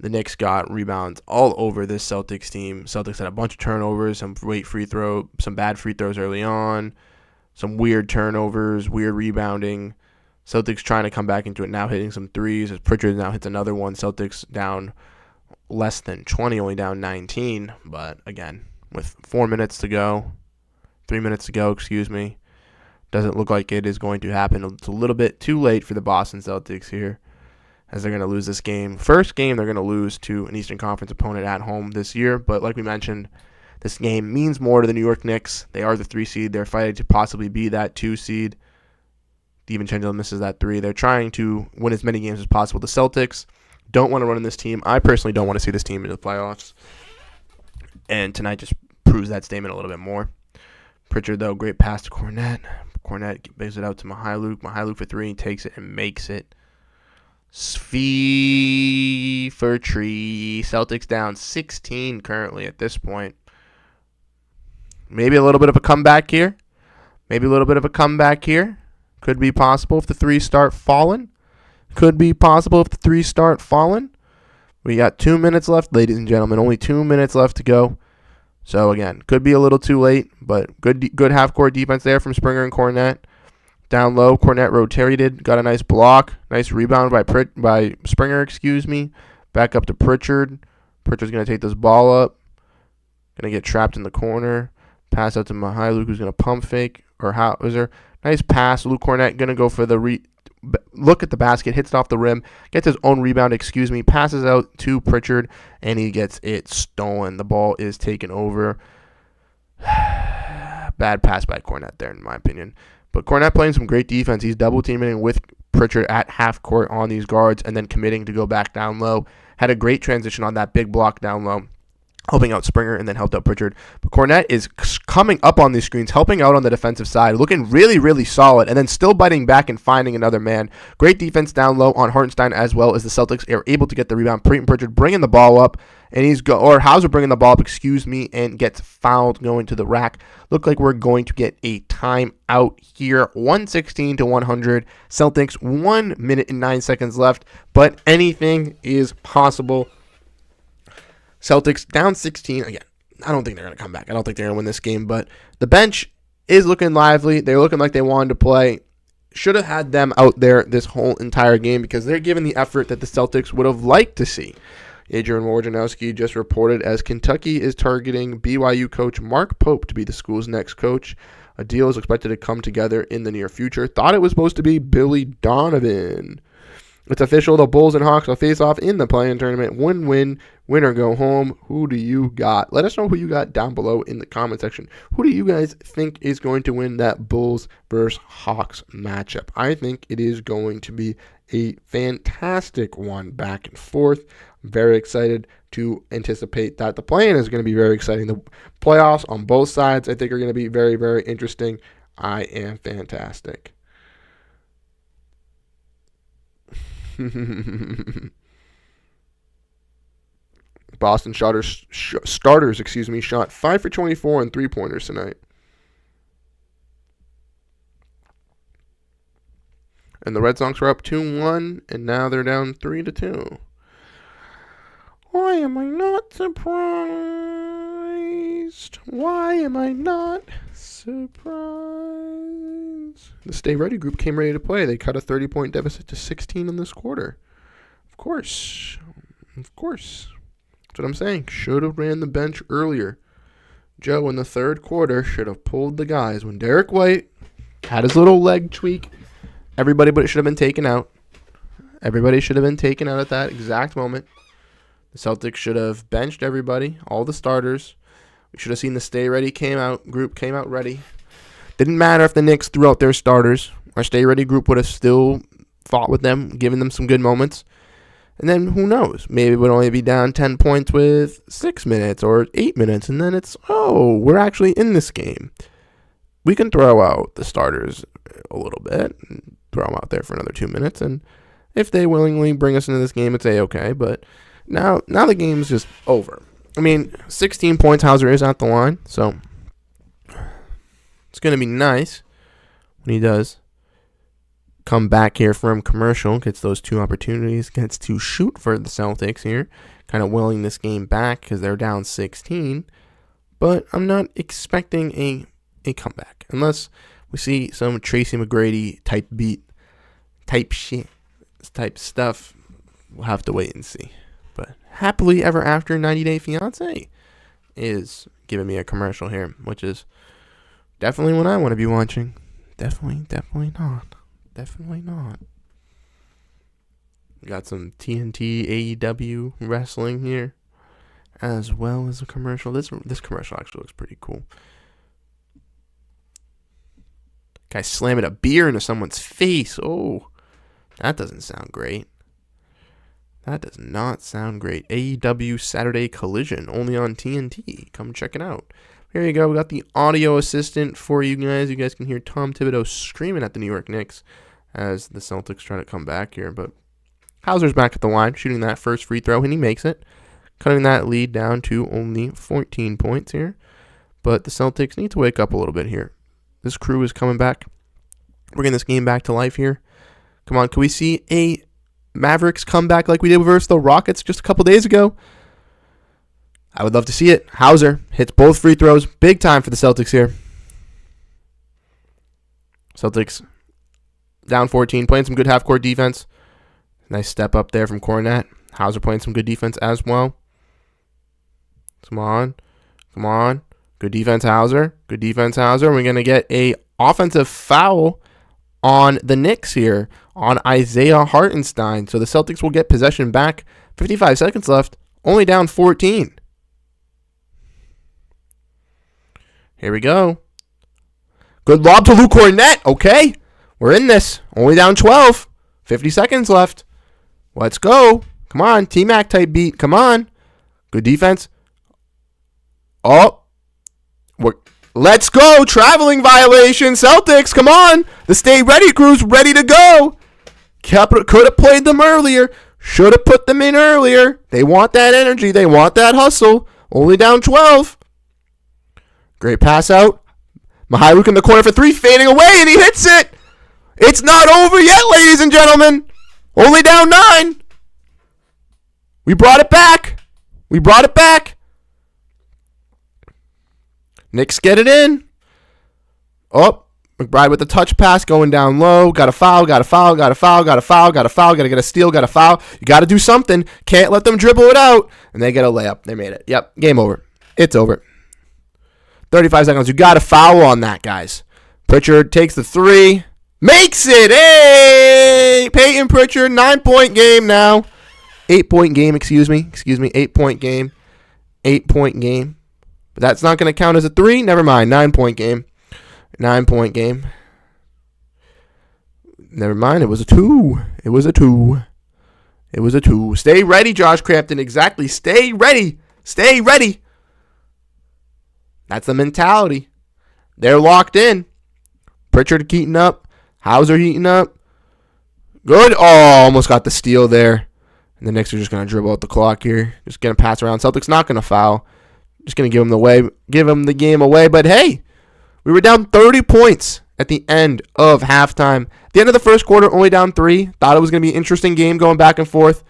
The Knicks got rebounds all over this Celtics team. Celtics had a bunch of turnovers, some bad free throws early on, some weird turnovers, weird rebounding. Celtics trying to come back into it now, hitting some threes as Pritchard now hits another one. Celtics down less than 20, only down 19. But again, with 3 minutes to go, doesn't look like it is going to happen. It's a little bit too late for the Boston Celtics here, as they're going to lose this game. First game they're going to lose to an Eastern Conference opponent at home this year. But like we mentioned, this game means more to the New York Knicks. They are the 3 seed. They're fighting to possibly be that 2 seed. DiVincenzo misses that 3. They're trying to win as many games as possible. The Celtics don't want to run in this team. I personally don't want to see this team into the playoffs. And tonight just proves that statement a little bit more. Pritchard, though, great pass to Cornet. Cornet gives it out to Mykhailiuk. Mykhailiuk for 3, takes it and makes it. Svi for tree. Celtics down 16 currently at this point. Maybe a little bit of a comeback here. Could be possible if the 3 start falling. We got 2 minutes left, ladies and gentlemen. Only 2 minutes left to go. So, again, could be a little too late, but good half-court defense there from Springer and Cornet. Down low, Cornet rotated, got a nice block. Nice rebound by Springer, Back up to Pritchard. Pritchard's going to take this ball up. Going to get trapped in the corner. Pass out to Mykhailiuk, who's going to pump fake. Nice pass. Luke Cornet going to go for the look at the basket, hits it off the rim, gets his own rebound, passes out to Pritchard, and he gets it stolen. The ball is taken over. Bad pass by Cornet there, in my opinion. But Cornet playing some great defense. He's double teaming with Pritchard at half court on these guards and then committing to go back down low. Had a great transition on that big block down low, helping out Springer and then helped out Pritchard. But Cornet is coming up on these screens, helping out on the defensive side, looking really, really solid, and then still biting back and finding another man. Great defense down low on Hartenstein, as well as the Celtics are able to get the rebound. Peyton Pritchard bringing the ball up, and Hauser bringing the ball up, and gets fouled going to the rack. Look like we're going to get a timeout here. 116-100. Celtics, 1 minute and 9 seconds left, but anything is possible. Celtics down 16. Again, I don't think they're going to come back. I don't think they're going to win this game, but the bench is looking lively. They're looking like they wanted to play. Should have had them out there this whole entire game because they're giving the effort that the Celtics would have liked to see. Adrian Wojnarowski just reported as Kentucky is targeting BYU coach Mark Pope to be the school's next coach. A deal is expected to come together in the near future. Thought it was supposed to be Billy Donovan. It's official. The Bulls and Hawks will face off in the play-in tournament. Win-win, winner go home. Who do you got? Let us know who you got down below in the comment section. Who do you guys think is going to win that Bulls versus Hawks matchup? I think it is going to be a fantastic one, back and forth. I'm very excited to anticipate that. The play-in is going to be very exciting. The playoffs on both sides, I think, are going to be very, very interesting. I am fantastic. Boston starters, shot 5 for 24 on 3-pointers tonight. And the Red Sox were up 2-1, and now they're down 3-2. Why am I not surprised? Why am I not surprised? The Stay Ready group came ready to play. They cut a 30-point deficit to 16 in this quarter. Of course. Of course. That's what I'm saying. Should have ran the bench earlier. Joe, in the third quarter, should have pulled the guys. When Derek White had his little leg tweak, everybody but it should have been taken out. Everybody should have been taken out at that exact moment. The Celtics should have benched everybody, all the starters. We should have seen the Stay Ready group came out ready. Didn't matter if the Knicks threw out their starters. Our Stay Ready group would have still fought with them, given them some good moments. And then who knows? Maybe it would only be down 10 points with 6 minutes or 8 minutes. And then it's, oh, we're actually in this game. We can throw out the starters a little bit and throw them out there for another 2 minutes. And if they willingly bring us into this game, it's A-okay. But now the game's just over. I mean, 16 points, Hauser is at the line. So it's going to be nice when he does come back here from commercial, gets those 2 opportunities, gets to shoot for the Celtics here, kind of willing this game back because they're down 16. But I'm not expecting a comeback unless we see some Tracy McGrady type beat, type shit, type stuff. We'll have to wait and see. But Happily Ever After 90 Day Fiancé is giving me a commercial here, which is definitely what I want to be watching. Definitely not. Definitely not. Got some TNT, AEW wrestling here, as well as a commercial. This commercial actually looks pretty cool. Guy slamming a beer into someone's face. Oh, that doesn't sound great. That does not sound great. AEW Saturday Collision, only on TNT. Come check it out. Here you go. We got the audio assistant for you guys. You guys can hear Tom Thibodeau screaming at the New York Knicks as the Celtics try to come back here. But Hauser's back at the line, shooting that first free throw, and he makes it, cutting that lead down to only 14 points here. But the Celtics need to wake up a little bit here. This crew is coming back, bringing this game back to life here. Come on, can we see a Mavericks comeback like we did versus the Rockets just a couple days ago? I would love to see it. Hauser hits both free throws. Big time for the Celtics here. Celtics down 14, playing some good half-court defense. Nice step up there from Cornette. Hauser playing some good defense as well. Come on. Good defense, Hauser. Good defense, Hauser. We're going to get a offensive foul on the Knicks here, on Isaiah Hartenstein. So the Celtics will get possession back. 55 seconds left. Only down 14. Here we go. Good lob to Luke Cornette. Okay. We're in this. Only down 12. 50 seconds left. Let's go. Come on. T-Mac type beat. Come on. Good defense. Oh. Let's go. Traveling violation. Celtics. Come on. The Stay Ready crew's ready to go. Could have played them earlier. Should have put them in earlier. They want that energy. They want that hustle. Only down 12. Great pass out. Mihailuk in the corner for 3. Fading away. And he hits it. It's not over yet, ladies and gentlemen. Only down 9. We brought it back. Knicks get it in. Oh, McBride with the touch pass going down low. Got to foul. Got to get a steal. Got to foul. You got to do something. Can't let them dribble it out. And they get a layup. They made it. Yep, game over. It's over. 35 seconds. You got a foul on that, guys. Pritchard takes the three. Makes it. Hey! Peyton Pritchard, 9-point game now. 8-point game, excuse me. 8-point game. 8-point game. But that's not going to count as a three. Never mind. 9-point game. 9-point game. Never mind. It was a two. Stay ready, Josh Crampton. Exactly. Stay ready. That's the mentality. They're locked in. Pritchard heating up. Hauser heating up. Good. Oh, almost got the steal there. And the Knicks are just going to dribble out the clock here. Just going to pass around. Celtics not going to foul. Just going to give them the game away. But hey, we were down 30 points at the end of halftime. At the end of the first quarter, only down 3. Thought it was going to be an interesting game going back and forth.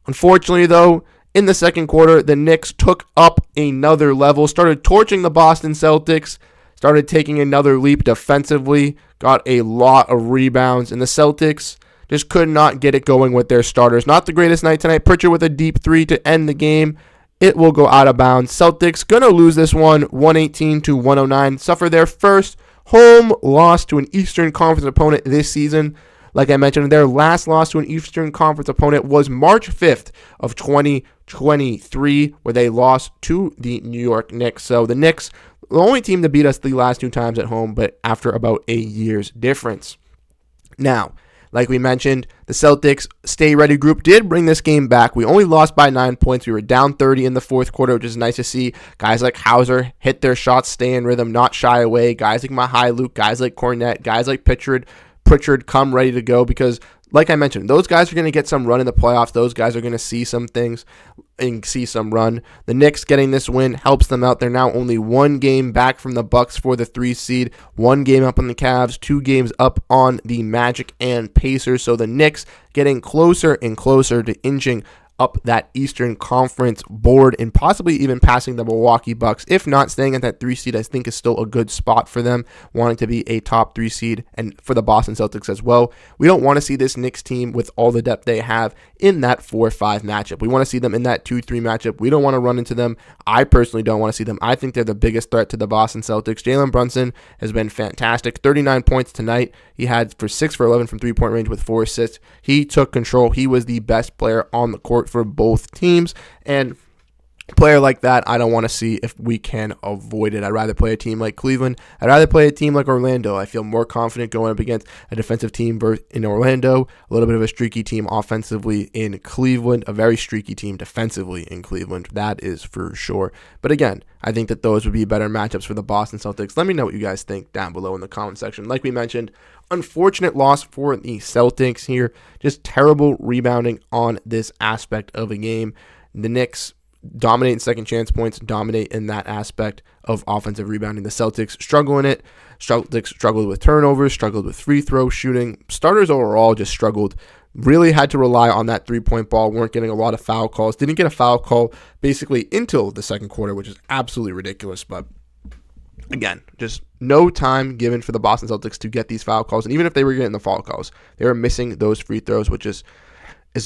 Unfortunately, though, in the second quarter, the Knicks took up another level, started torching the Boston Celtics, started taking another leap defensively, got a lot of rebounds, and the Celtics just could not get it going with their starters. Not the greatest night tonight. Pritchard with a deep three to end the game. It will go out of bounds. Celtics going to lose this one, 118-109, suffer their first home loss to an Eastern Conference opponent this season. Like I mentioned, their last loss to an Eastern Conference opponent was March 5th of 2023, where they lost to the New York Knicks. So the Knicks, the only team to beat us the last 2 times at home, but after about a year's difference. Now, like we mentioned, the Celtics Stay Ready group did bring this game back. We only lost by 9 points. We were down 30 in the fourth quarter, which is nice to see. Guys like Hauser hit their shots, stay in rhythm, not shy away. Guys like Mihailuk, guys like Cornette, guys like Pritchard come ready to go because, like I mentioned, those guys are going to get some run in the playoffs. Those guys are going to see some things and see some run. The Knicks getting this win helps them out. They're now only 1 game back from the Bucks for the 3 seed, 1 game up on the Cavs, 2 games up on the Magic and Pacers. So the Knicks getting closer and closer to inching up that Eastern Conference board and possibly even passing the Milwaukee Bucks. If not, staying at that 3 seed I think is still a good spot for them, wanting to be a top 3 seed, and for the Boston Celtics as well. We don't want to see this Knicks team with all the depth they have in that 4-5 matchup. We want to see them in that 2-3 matchup. We don't want to run into them. I personally don't want to see them. I think they're the biggest threat to the Boston Celtics. Jalen Brunson has been fantastic. 39 points tonight. He had 6 for 11 from 3-point range with 4 assists. He took control. He was the best player on the court for both teams, and a player like that I don't want to see if we can avoid it. I'd rather play a team like Cleveland. I'd rather play a team like Orlando. I feel more confident going up against a defensive team in Orlando, a little bit of a streaky team offensively in Cleveland, a very streaky team defensively in Cleveland. That is for sure. But again, I think that those would be better matchups for the Boston Celtics. Let me know what you guys think down below in the comment section. Like we mentioned, unfortunate loss for the Celtics here. Just terrible rebounding on this aspect of a game. The Knicks dominate in second chance points, dominate in that aspect of offensive rebounding. The Celtics struggle in it. Celtics struggled with turnovers, struggled with free throw shooting. Starters overall just struggled. Really had to rely on that 3-point ball. Weren't getting a lot of foul calls. Didn't get a foul call basically until the second quarter, which is absolutely ridiculous. But again, just no time given for the Boston Celtics to get these foul calls. And even if they were getting the foul calls, they were missing those free throws, which is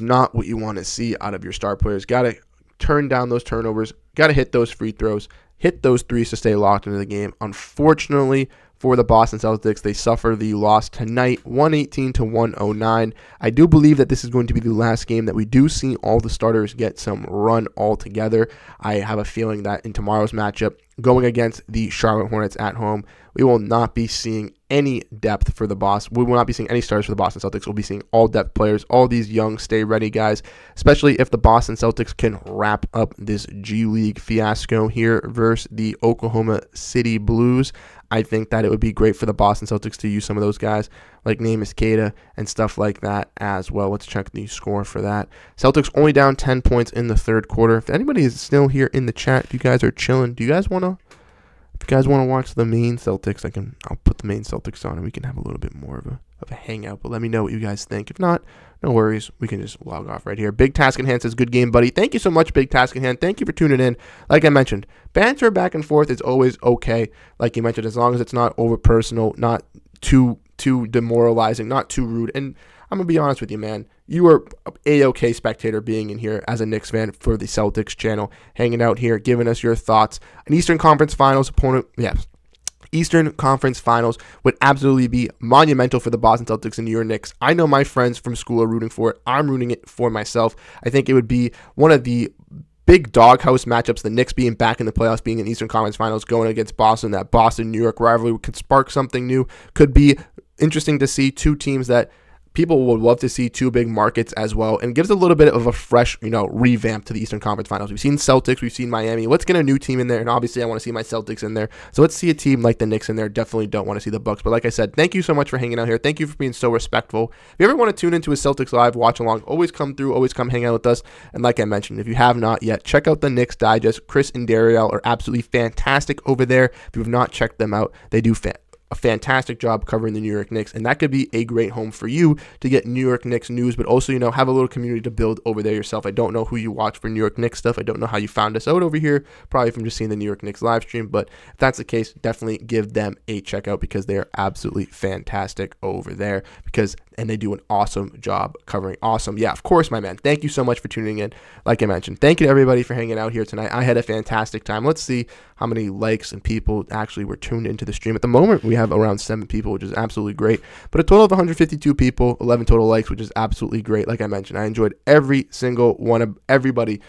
not what you want to see out of your star players. Got to turn down those turnovers. Got to hit those free throws. Hit those threes to stay locked into the game. Unfortunately for the Boston Celtics, they suffer the loss tonight, 118-109. I do believe that this is going to be the last game that we do see all the starters get some run altogether. I have a feeling that in tomorrow's matchup, going against the Charlotte Hornets at home, we will not be seeing any depth for the Boston. We will not be seeing any starters for the Boston Celtics. We'll be seeing all depth players, all these young, stay-ready guys, especially if the Boston Celtics can wrap up this G League fiasco here versus the Oklahoma City Blues. I think that it would be great for the Boston Celtics to use some of those guys like Neemias Queta and stuff like that as well. Let's check the score for that. Celtics only down 10 points in the third quarter. If anybody is still here in the chat, if you guys are chilling, do you guys want to? If you guys want to watch the main Celtics, I'll put the main Celtics on and we can have a little bit more of a hangout. But let me know what you guys think. If not, no worries. We can just log off right here. Big Task in Hand says, good game, buddy. Thank you so much, Big Task in Hand. Thank you for tuning in. Like I mentioned, banter back and forth is always okay. Like you mentioned, as long as it's not over personal, not too demoralizing, not too rude. And I'm going to be honest with you, man. You are a-okay spectator being in here as a Knicks fan for the Celtics channel, hanging out here, giving us your thoughts. An Eastern Conference Finals opponent, Eastern Conference Finals would absolutely be monumental for the Boston Celtics and New York Knicks. I know my friends from school are rooting for it. I'm rooting it for myself. I think it would be one of the big doghouse matchups, the Knicks being back in the playoffs, being in Eastern Conference Finals, going against Boston. That Boston-New York rivalry could spark something new. Could be interesting to see two teams that people would love to see, two big markets as well, and gives a little bit of a fresh, revamp to the Eastern Conference Finals. We've seen Celtics, we've seen Miami. Let's get a new team in there, and obviously I want to see my Celtics in there. So let's see a team like the Knicks in there. Definitely don't want to see the Bucks. But like I said, thank you so much for hanging out here. Thank you for being so respectful. If you ever want to tune into a Celtics live, watch along, always come through, always come hang out with us. And like I mentioned, if you have not yet, check out the Knicks Digest. Chris and Dariel are absolutely fantastic over there. If you have not checked them out, they do a fantastic job covering the New York Knicks, and that could be a great home for you to get New York Knicks news, but also, have a little community to build over there yourself. I don't know who you watch for New York Knicks stuff. I don't know how you found us out over here, probably from just seeing the New York Knicks live stream, but if that's the case, definitely give them a check out because they are absolutely fantastic over there and they do an awesome job covering awesome. Yeah, of course, my man. Thank you so much for tuning in. Like I mentioned, thank you to everybody for hanging out here tonight. I had a fantastic time. Let's see how many likes and people actually were tuned into the stream. At the moment, we have around 7 people, which is absolutely great. But a total of 152 people, 11 total likes, which is absolutely great. Like I mentioned, I enjoyed every single one of everybody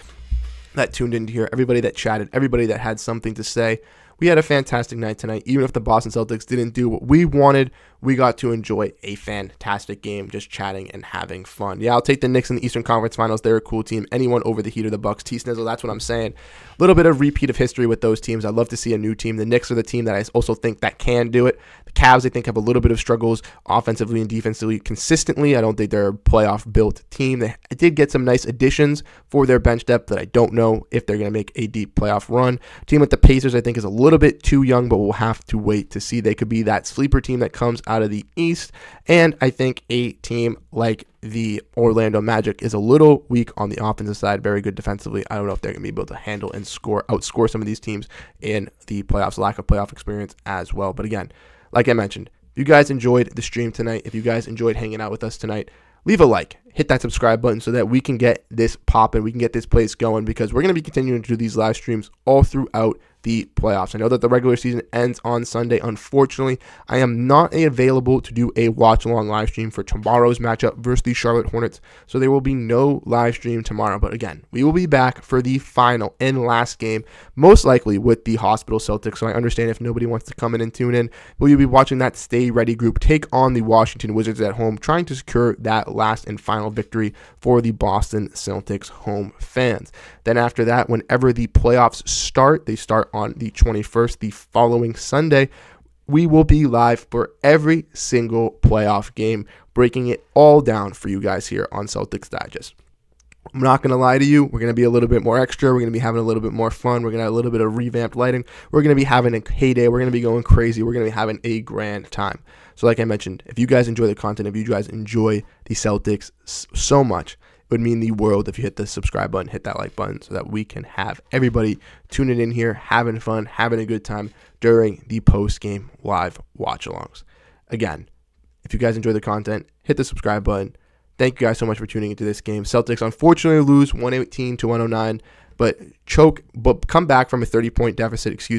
that tuned into here, everybody that chatted, everybody that had something to say. We had a fantastic night tonight. Even if the Boston Celtics didn't do what we wanted, we got to enjoy a fantastic game, just chatting and having fun. Yeah, I'll take the Knicks in the Eastern Conference Finals. They're a cool team. Anyone over the Heat or the Bucks, T-Snizzle, that's what I'm saying. A little bit of repeat of history with those teams. I'd love to see a new team. The Knicks are the team that I also think that can do it. The Cavs, I think, have a little bit of struggles offensively and defensively consistently. I don't think they're a playoff-built team. They did get some nice additions for their bench depth that I don't know if they're going to make a deep playoff run. Team with the Pacers, I think, is a little bit too young, but we'll have to wait to see. They could be that sleeper team that comes out of the East. And I think a team like the Orlando Magic is a little weak on the offensive side, very good defensively. I don't know if they're going to be able to handle and outscore some of these teams in the playoffs, lack of playoff experience as well. But again, like I mentioned, if you guys enjoyed the stream tonight, if you guys enjoyed hanging out with us tonight, leave a like, hit that subscribe button so that we can get this popping, we can get this place going, because we're going to be continuing to do these live streams all throughout the playoffs. I know that the regular season ends on Sunday. Unfortunately, I am not available to do a watch-along live stream for tomorrow's matchup versus the Charlotte Hornets, so there will be no live stream tomorrow. But again, we will be back for the final and last game, most likely with the Hospital Celtics, so I understand if nobody wants to come in and tune in, but you'll be watching that Stay Ready group take on the Washington Wizards at home, trying to secure that last and final victory for the Boston Celtics home fans. Then after that, whenever the playoffs start, they start on the 21st, the following Sunday, we will be live for every single playoff game, breaking it all down for you guys here on Celtics Digest. I'm not going to lie to you. We're going to be a little bit more extra. We're going to be having a little bit more fun. We're going to have a little bit of revamped lighting. We're going to be having a heyday. We're going to be going crazy. We're going to be having a grand time. So like I mentioned, if you guys enjoy the content, if you guys enjoy the Celtics so much, it would mean the world if you hit the subscribe button, hit that like button, so that we can have everybody tuning in here, having fun, having a good time during the post-game live watch-alongs. Again, if you guys enjoy the content, hit the subscribe button. Thank you guys so much for tuning into this game. Celtics unfortunately lose 118-109, but come back from a 30-point deficit,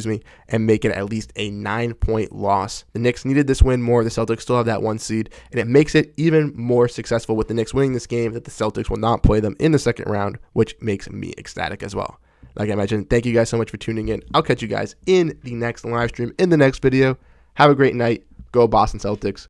and make it at least a 9-point loss. The Knicks needed this win more. The Celtics still have that 1 seed, and it makes it even more successful with the Knicks winning this game that the Celtics will not play them in the second round, which makes me ecstatic as well. Like I mentioned, thank you guys so much for tuning in. I'll catch you guys in the next live stream, in the next video. Have a great night. Go Boston Celtics.